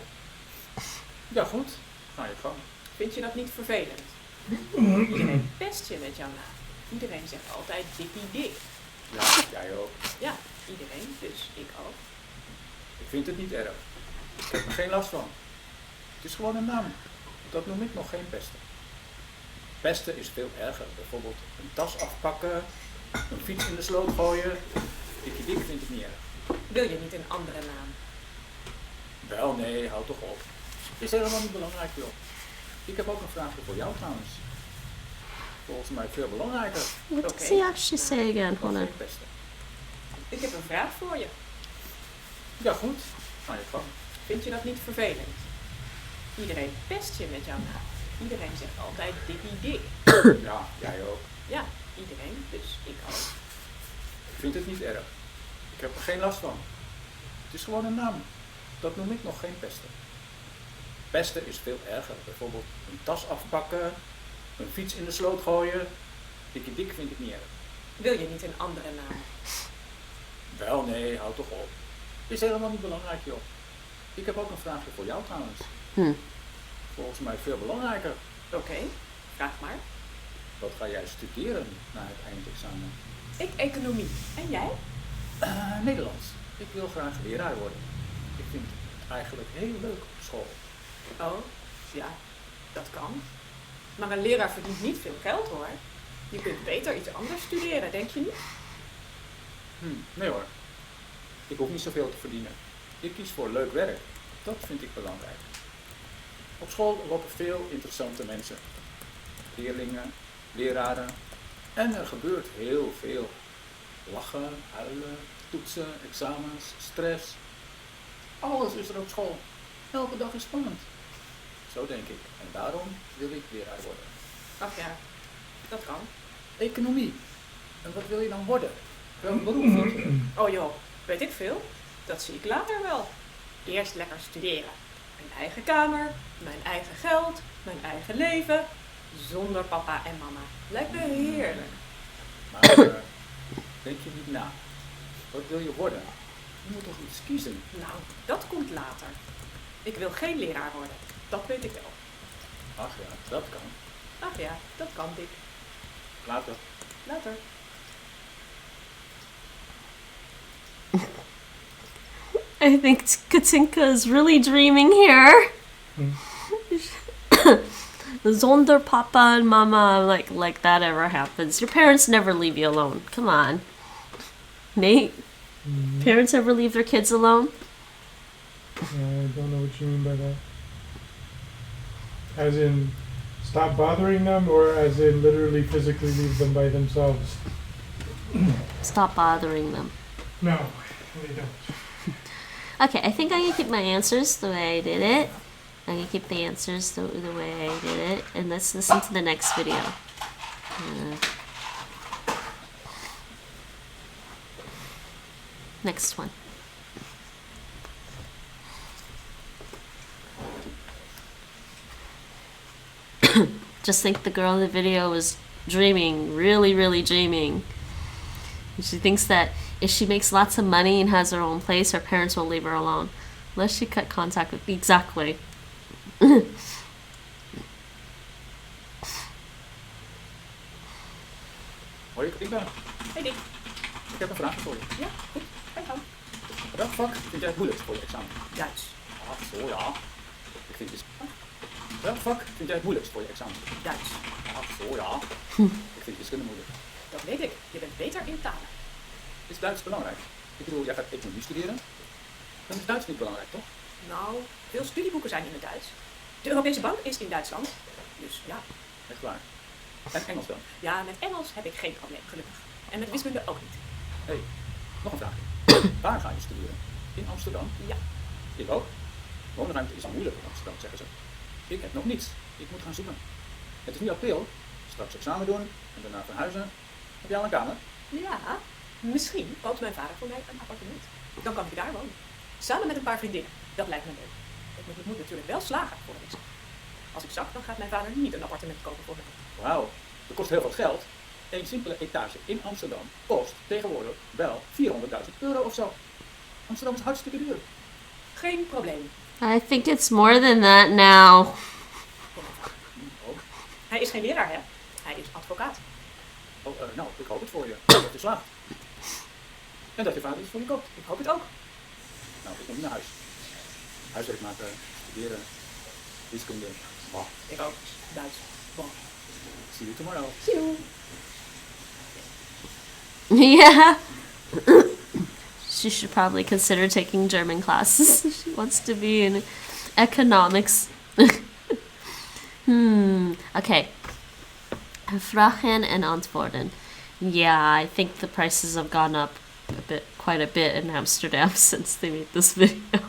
Ja, goed. Ga je gang. Vind je dat niet vervelend? Iedereen pest je met jouw naam. Iedereen zegt altijd Dikkie Dik. Ja, jij ook. Ja, iedereen, dus ik ook. Ik vind het niet erg. Ik heb er geen last van. Het is gewoon een naam. Dat noem ik nog geen pesten. Pesten is veel erger. Bijvoorbeeld een tas afpakken, een fiets in de sloot gooien. Dikkie Dik vindt het niet erg. Wil je niet een andere naam? Wel, nee, houd toch op. Is helemaal niet belangrijk, joh. Ik heb ook een vraagje voor jou trouwens. Volgens mij veel belangrijker. What does he actually say again? Hold on. Pesten. Ik heb een vraag voor je. Ja, goed. Ga je gang. Vind je dat niet vervelend? Iedereen pest je met jouw naam. Iedereen zegt altijd Dikkie Dik. Ja, jij ook. Ja, iedereen, dus ik ook. Ik vind het niet erg. Ik heb er geen last van. Het is gewoon een naam. Dat noem ik nog geen pesten. Pesten is veel erger. Bijvoorbeeld een tas afpakken, een fiets in de sloot gooien. Dikkie Dik vindt het niet erg. Wil je niet een andere naam? Wel, nee, houd toch op. Is helemaal niet belangrijk, joh. Ik heb ook een vraagje voor jou trouwens. Volgens mij veel belangrijker. Oké, vraag maar. Wat ga jij studeren na het eindexamen? Ik economie. En jij? Nederlands. Ik wil graag leraar worden. Ik vind het eigenlijk heel leuk op school. Oh, ja, dat kan. Maar een leraar verdient niet veel geld hoor. Je kunt beter iets anders studeren, denk je niet? Nee hoor. Ik hoef niet zoveel te verdienen. Ik kies voor leuk werk. Dat vind ik belangrijk. Op school lopen veel interessante mensen. Leerlingen, leraren. En er gebeurt heel veel. Lachen, huilen, toetsen, examens, stress. Alles is er op school. Elke dag is spannend. Zo denk ik. En daarom wil ik leraar worden. Ach ja, dat kan. Economie. En wat wil je dan worden? Welk beroep vind je? Oh joh, weet ik veel. Dat zie ik later wel. Eerst lekker studeren. Mijn eigen kamer, mijn eigen geld, mijn eigen leven. Zonder papa en mama. Lijkt me heerlijk. Maar denk je niet na. Wat wil je worden? Je moet toch iets kiezen? Nou, dat komt later. Ik wil geen leraar worden. Dat weet ik wel. Ach ja, dat kan. Ach ja, dat kan Dick. Later. Later. I think Katinka is really dreaming here. Zonder papa and mama, like that ever happens. Your parents never leave you alone. Come on. Nate? Parents ever leave their kids alone? I don't know what you mean by that. As in, stop bothering them, or as in literally physically leave them by themselves? Stop bothering them. No, they don't. Okay, I think I can keep my answers the way I did it. I can keep the answers the way I did it. And let's listen to the next video. Next one. Just think the girl in the video was dreaming, really, really dreaming. And she thinks that if she makes lots of money and has her own place, her parents won't leave her alone. Unless she cut contact with... Exactly. Hoi, Katinka. Hey Dick. Ik heb een vraagje voor je. Ja, goed. Ga je gang. Welk vak vind jij het moeilijkst voor je examen? Duits. Ah, zo ja. Ik vind het... Welk vak vind jij het moeilijkst voor je examen? Duits. Ach zo, ja. Ik vind wiskunde moeilijk. Dat weet ik. Je bent beter in talen. Is Duits belangrijk? Ik bedoel, jij gaat economie studeren. Dan is Duits niet belangrijk, toch? Nou, veel studieboeken zijn in het Duits. De Europese bank is in Duitsland. Dus ja. Echt waar. En Engels dan? Ja, met Engels heb ik geen probleem, gelukkig. En met wiskunde ook niet. Hé, nog een vraagje. Waar ga je studeren? In Amsterdam? Ja. Ik ook. Woonruimte is moeilijk in Amsterdam, zeggen ze. Ik heb nog niets. Ik moet gaan zoeken. Het is nu april. Straks examen doen en daarna verhuizen. Heb jij al een kamer? Ja, misschien koopt mijn vader voor mij een appartement. Dan kan ik daar wonen. Samen met een paar vriendinnen. Dat lijkt me leuk. Ik moet natuurlijk wel slagen voor ik zak. Als ik zak, dan gaat mijn vader niet een appartement kopen voor mij. Wauw, dat kost heel veel geld. Een simpele etage in Amsterdam kost tegenwoordig wel 400.000 euro of zo. Amsterdam is hartstikke duur. Geen probleem. I think it's more than that now. Oh, Hij is geen leraar, hè? Hij is advocaat. nou, ik hoop het voor je. Dat je slaagt. En dat je vader iets voor je koopt. Ik hoop het ook. Nou, ik moet nu naar huis. Huiswerk maken, studeren, wiskunde. Bah. Ik ook. Duits. Bon. See you tomorrow. See you. Yeah. She should probably consider taking German classes. She wants to be in economics. Okay. Vragen en antwoorden. Yeah, I think the prices have gone up quite a bit in Amsterdam since they made this video.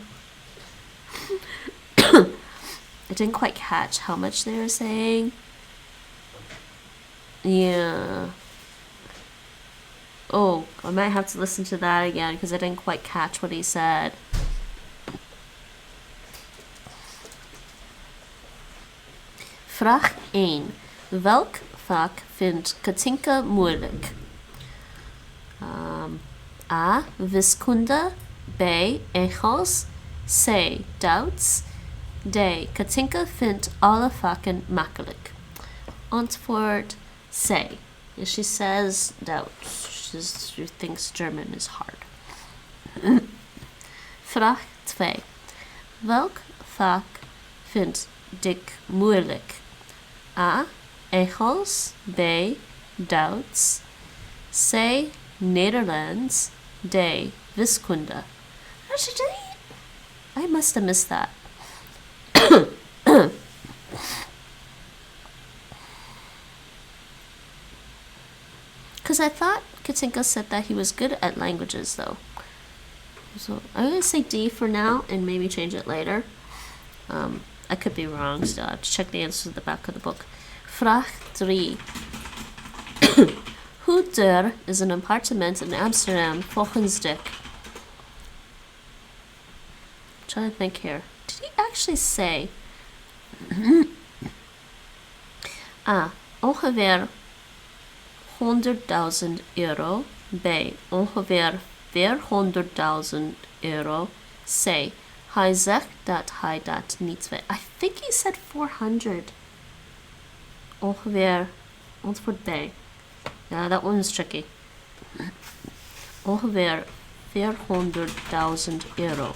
I didn't quite catch how much they were saying. Yeah. Oh, I might have to listen to that again because I didn't quite catch what he said. Vraag 1. Welk vak vindt Katinka moeilijk? A. Wiskunde. B. Engels. C. Duits. D. Katinka vindt alle vakken makkelijk. Antwoord C. She says Duits. She thinks German is hard. Vraag 2. Welk vak vindt Dick moeilijk? A. Engels. B. Duits. C. Nederlands. D. Wiskunde. I must have missed that. Because I thought Katinka said that he was good at languages, though. So I'm going to say D for now and maybe change it later. I could be wrong, so I have to check the answer to the back of the book. Vraag 3. Hoe duur is een appartement in Amsterdam volgens Dick? I'm trying to think here. Did he actually say? A. Ongeveer 100.000 euro. B. Ongeveer 400.000 euro. C. Hij zegt dat hij dat niet weet. I think he said 400. Ongeveer. Antwoord B. Yeah, that one is tricky. Ongeveer 400.000 euro.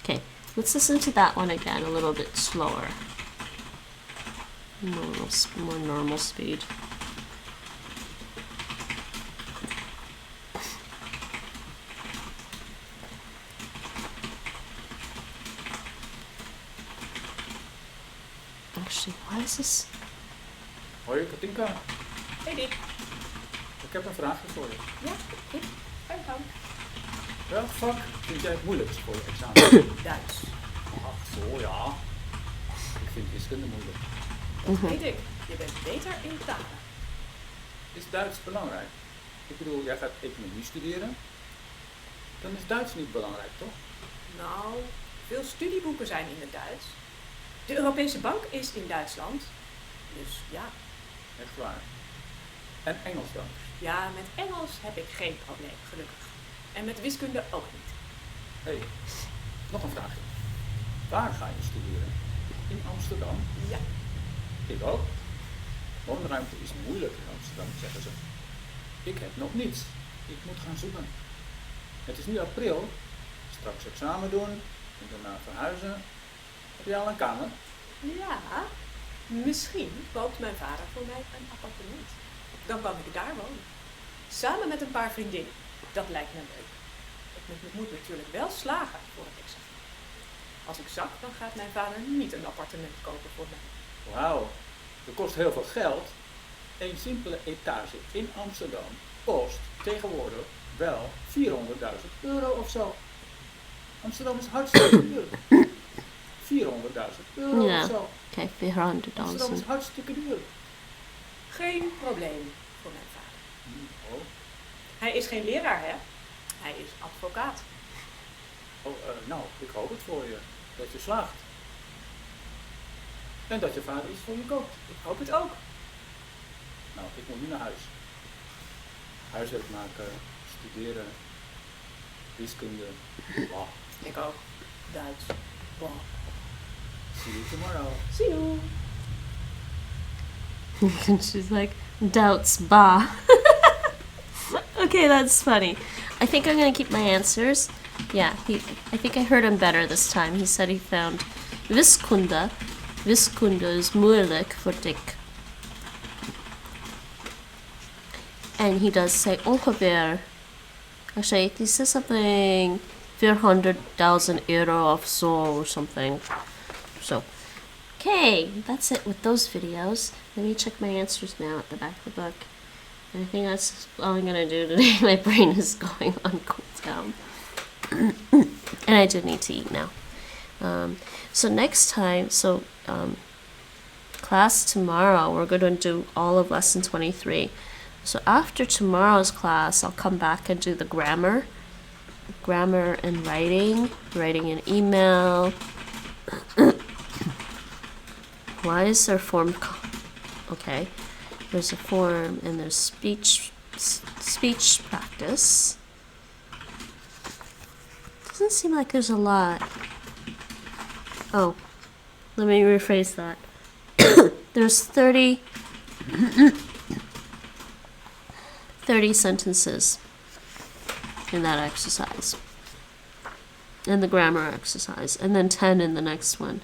Okay, let's listen to that one again a little bit slower. More normal speed. Actually, why is this? Hoi, Katinka. Hey Dick. Ik heb een vraagje voor je. Ja, goed. Ga je gang. Welk vak vind jij het moeilijkst voor je examen? Duits. Ach zo, ja. Ik vind wiskunde moeilijk. Dat weet ik. Je bent beter in talen. Is Duits belangrijk? Ik bedoel, jij gaat economie studeren. Dan is Duits niet belangrijk, toch? Nou, veel studieboeken zijn in het Duits. De Europese bank is in Duitsland. Dus ja. Echt waar. En Engels dan? Ja, met Engels heb ik geen probleem, gelukkig. En met wiskunde ook niet. Hé, nog een vraagje. Waar ga je studeren? In Amsterdam? Ja. Ik ook. Woonruimte is moeilijk in Amsterdam, zeggen ze. Ik heb nog niets. Ik moet gaan zoeken. Het is nu april. Straks examen doen en daarna verhuizen. Heb jij al een kamer? Ja, Misschien koopt mijn vader voor mij een appartement. Dan kan ik daar wonen. Samen met een paar vriendinnen. Dat lijkt me leuk. Ik moet natuurlijk wel slagen voor het examen. Als ik zak, dan gaat mijn vader niet een appartement kopen voor mij. Wauw, dat kost heel veel geld. Een simpele etage in Amsterdam kost tegenwoordig wel 400.000 euro of zo. Amsterdam is hartstikke duur. 400.000 euro Ja. of zo. Okay, Amsterdam is 400,000. hartstikke duur. Geen probleem voor mijn vader. Oh, Hij is geen leraar, hè? Hij is advocaat. nou, ik hoop het voor je. Dat je slaagt. En dat je vader iets voor je koopt. Ik hoop het ook. Nou, ik moet nu naar huis. Huiswerk maken, studeren, wiskunde. Blah. Ik ook. Duits. Wow. See you tomorrow. See you. And she's like, doubts, bah. Okay, that's funny. I think I'm gonna keep my answers. Yeah, I think I heard him better this time. He said he found wiskunde. Wiskunde is moeilijk voor dik. And he does say ongeveer. Actually, he says something 400,000 euro of so or something. So, okay, that's it with those videos. Let me check my answers now at the back of the book. And I think that's all I'm gonna do today. My brain is going on cooldown. And I do need to eat now. So next time, class tomorrow, we're going to do all of lesson 23. So after tomorrow's class, I'll come back and do the grammar and writing an email. Why is there form? Okay, there's a form and there's speech practice. Doesn't seem like there's a lot. Oh, let me rephrase that. There's 30 sentences in that exercise. In the grammar exercise. And then 10 in the next one.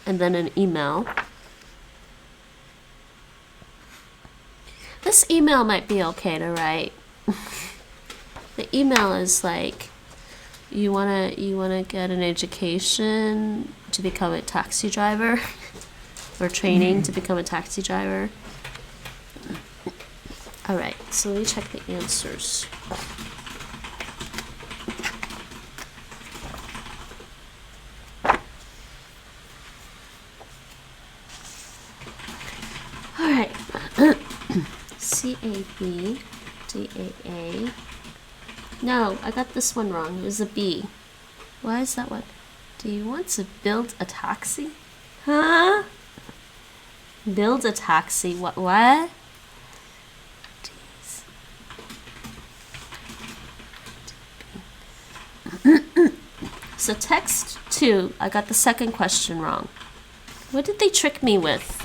And then an email. This email might be okay to write. The email is like, you wanna get an education to become a taxi driver, or training to become a taxi driver. All right, so let me check the answers. All right. CABDAA. No, I got this one wrong. It was a B. Why is that one? Do you want to build a taxi? Huh? Build a taxi? What? Jeez. So text 2, I got the second question wrong. What did they trick me with?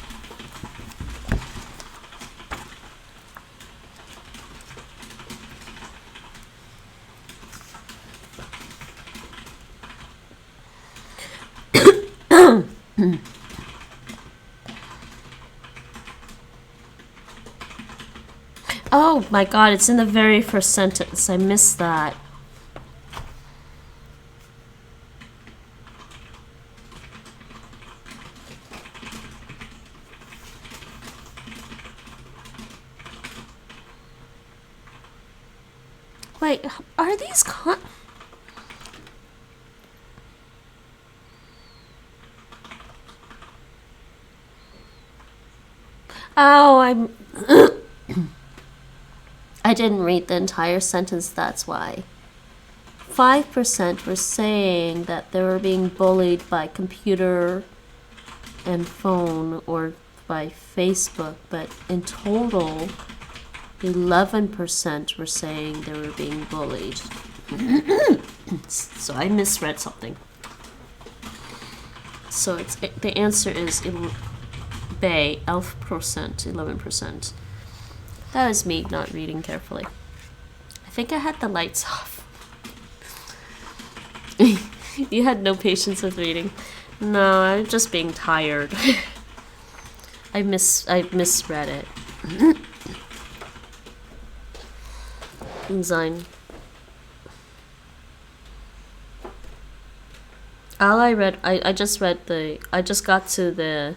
Oh my god, it's in the very first sentence. I missed that. Wait, are these Oh, I didn't read the entire sentence, that's why. 5% were saying that they were being bullied by computer and phone or by Facebook, but in total, 11% were saying they were being bullied. So I misread something. So the answer is B, 11%. That was me not reading carefully. I think I had the lights off. You had no patience with reading. No, I'm just being tired. I misread it. Sein. All I read, I just got to the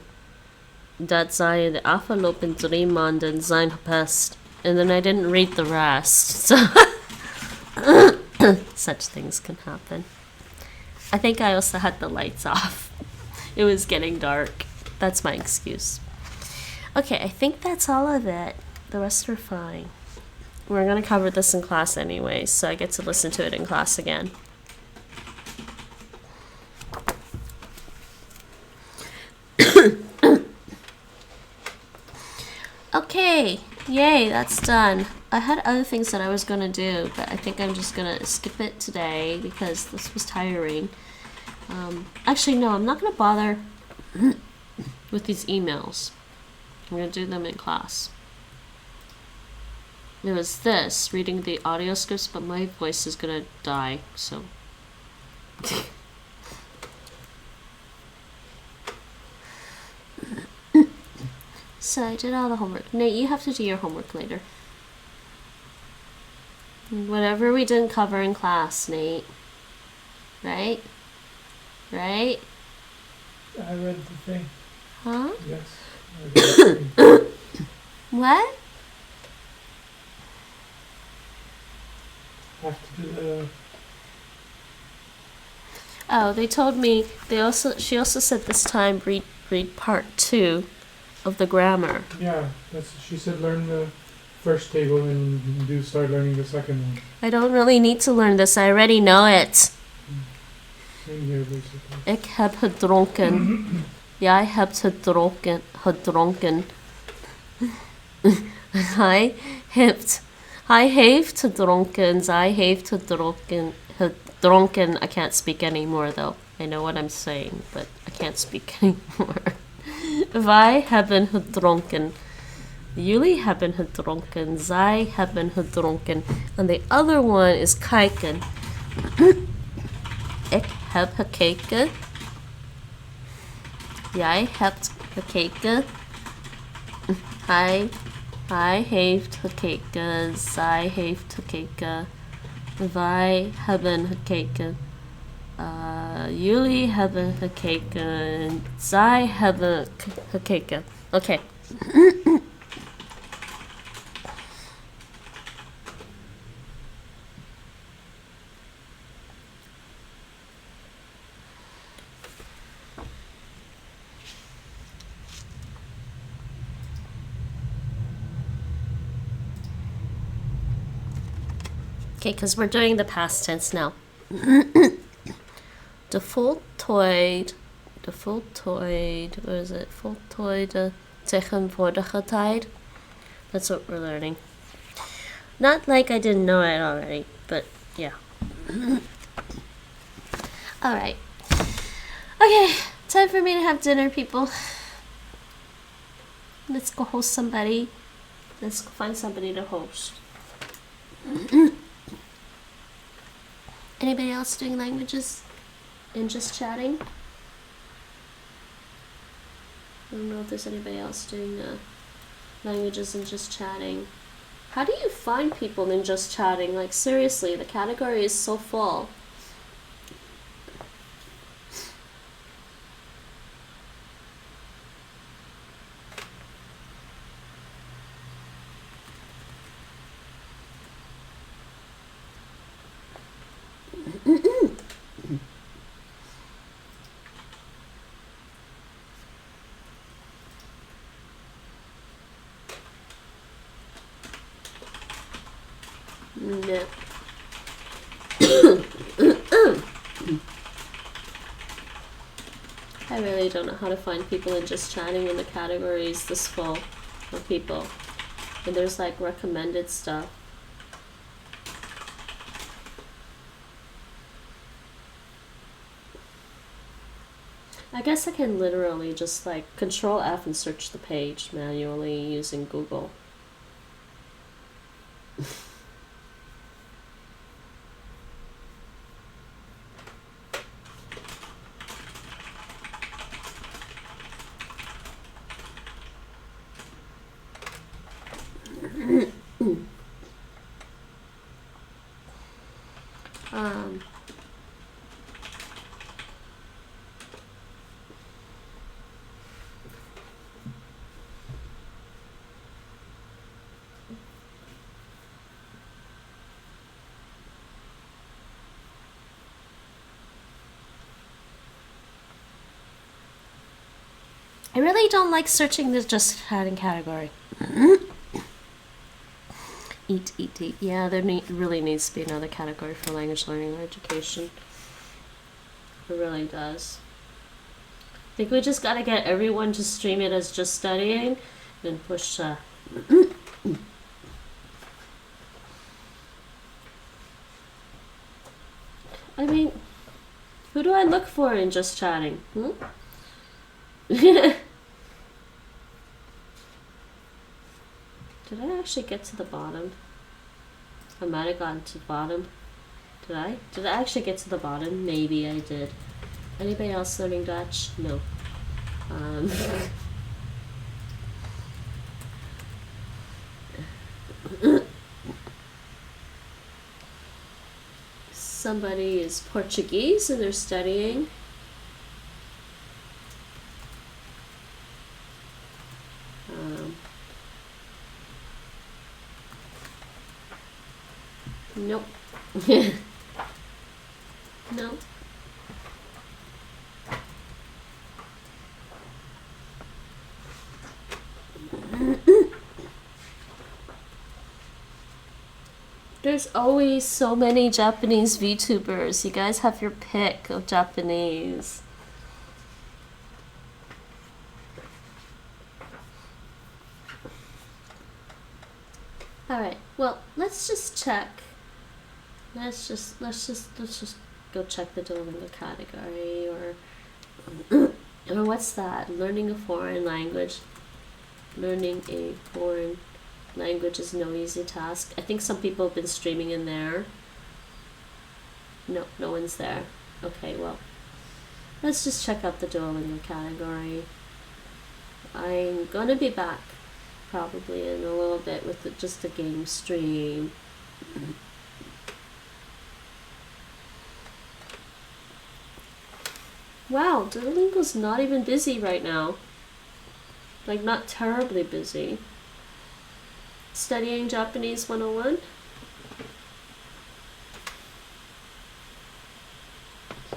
dat zij de afgelopen 3 maanden zijn gepest. And then I didn't read the rest. So such things can happen. I think I also had the lights off. It was getting dark. That's my excuse. Okay, I think that's all of it. The rest are fine. We're gonna cover this in class anyway, so I get to listen to it in class again. Okay, yay, that's done. I had other things that I was gonna do, but I think I'm just gonna skip it today because this was tiring. Actually, no, I'm not gonna bother with these emails. I'm gonna do them in class. It was this, reading the audio scripts, but my voice is gonna die, so. So I did all the homework. Nate, you have to do your homework later. Whatever we didn't cover in class, Nate. Right? Right? I read the thing. Huh? Yes. I read the thing. What? Have to do the. Oh, they told me she also said this time read part 2 of the grammar. Yeah, she said learn the first table and start learning the second one. I don't really need to learn this. I already know it. Same here, basically. Ik heb gedronken. Jij hebt gedronken. Hij heeft gedronken. Zij heeft gedronken. I can't speak anymore though. I know what I'm saying, but I can't speak anymore. Wij hebben gedronken. Jullie hebben gedronken. Zij hebben gedronken. And the other one is kijken. Ik heb gekeken. Jij hebt gekeken. Hij heeft gekeken. Zij heeft gekeken. Wij hebben gekeken. Jullie hebben gekeken. Zij hebben gekeken. Okay. Okay, because we're doing the past tense now. De voltooid, what is it? Voltooide tegenwoordige tijd. That's what we're learning. Not like I didn't know it already, but yeah. Alright. Okay, time for me to have dinner, people. Let's go host somebody. Let's go find somebody to host. Anybody else doing languages and just chatting? I don't know if there's anybody else doing languages and just chatting. How do you find people in just chatting? Like seriously, the category is so full. No. I really don't know how to find people in just chatting when the category is this full of people. And there's like recommended stuff. I guess I can literally just like Control F and search the page manually using Google. I really don't like searching the just chatting category. Eat. Yeah, there really needs to be another category for language learning or education. It really does. I think we just gotta get everyone to stream it as just studying, and push. I mean, who do I look for in just chatting? Did I actually get to the bottom? I might have gotten to the bottom. Did I? Did I actually get to the bottom? Maybe I did. Anybody else learning Dutch? No. Somebody is Portuguese and they're studying. Nope. No. There's always so many Japanese VTubers. You guys have your pick of Japanese. Alright, well, let's just check. Let's just go check the Duolingo category, or what's that? Learning a foreign language. Learning a foreign language is no easy task. I think some people have been streaming in there. No one's there. Okay, well, let's just check out the Duolingo category. I'm gonna be back probably in a little bit with just a game stream. Wow, Duolingo's not even busy right now. Like, not terribly busy. Studying Japanese 101.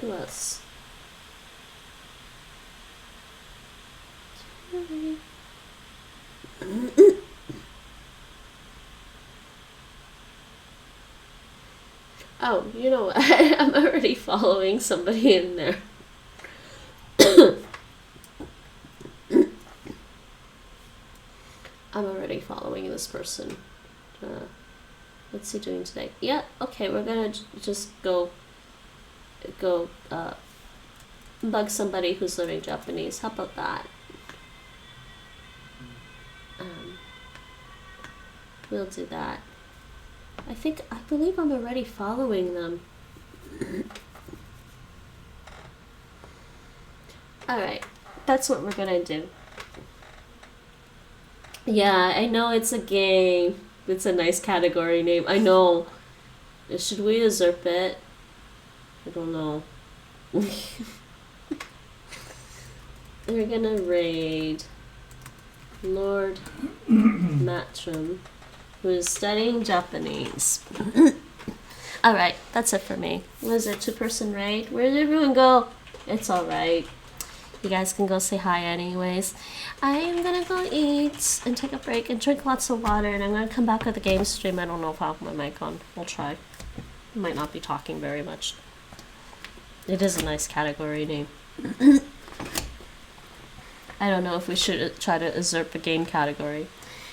Who else? Oh, you know what? I'm already following somebody in there. I'm already following this person. What's he doing today? Yeah, okay, we're gonna just go bug somebody who's learning Japanese. How about that? We'll do that. I believe I'm already following them. Alright, that's what we're gonna do. Yeah, I know it's a game. It's a nice category name. I know. Should we usurp it? I don't know. We're gonna raid Lord Matrim, who is studying Japanese. Alright, that's it for me. Was it 2-person raid? Where did everyone go? It's alright. You guys can go say hi anyways. I am gonna go eat and take a break and drink lots of water, and I'm gonna come back with a game stream. I don't know if I'll have my mic on. We'll try. I might not be talking very much. It is a nice category name. I don't know if we should try to usurp a game category.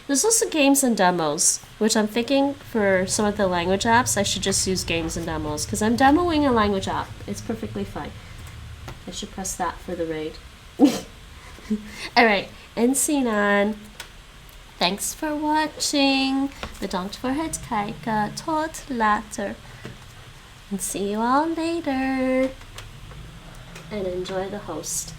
There's also games and demos, which I'm thinking for some of the language apps, I should just use games and demos, because I'm demoing a language app. It's perfectly fine. I should press that for the raid. Alright, en Sinan. Thanks for watching. Bedankt voor het kijken. Tot later. And see you all later. And enjoy the host.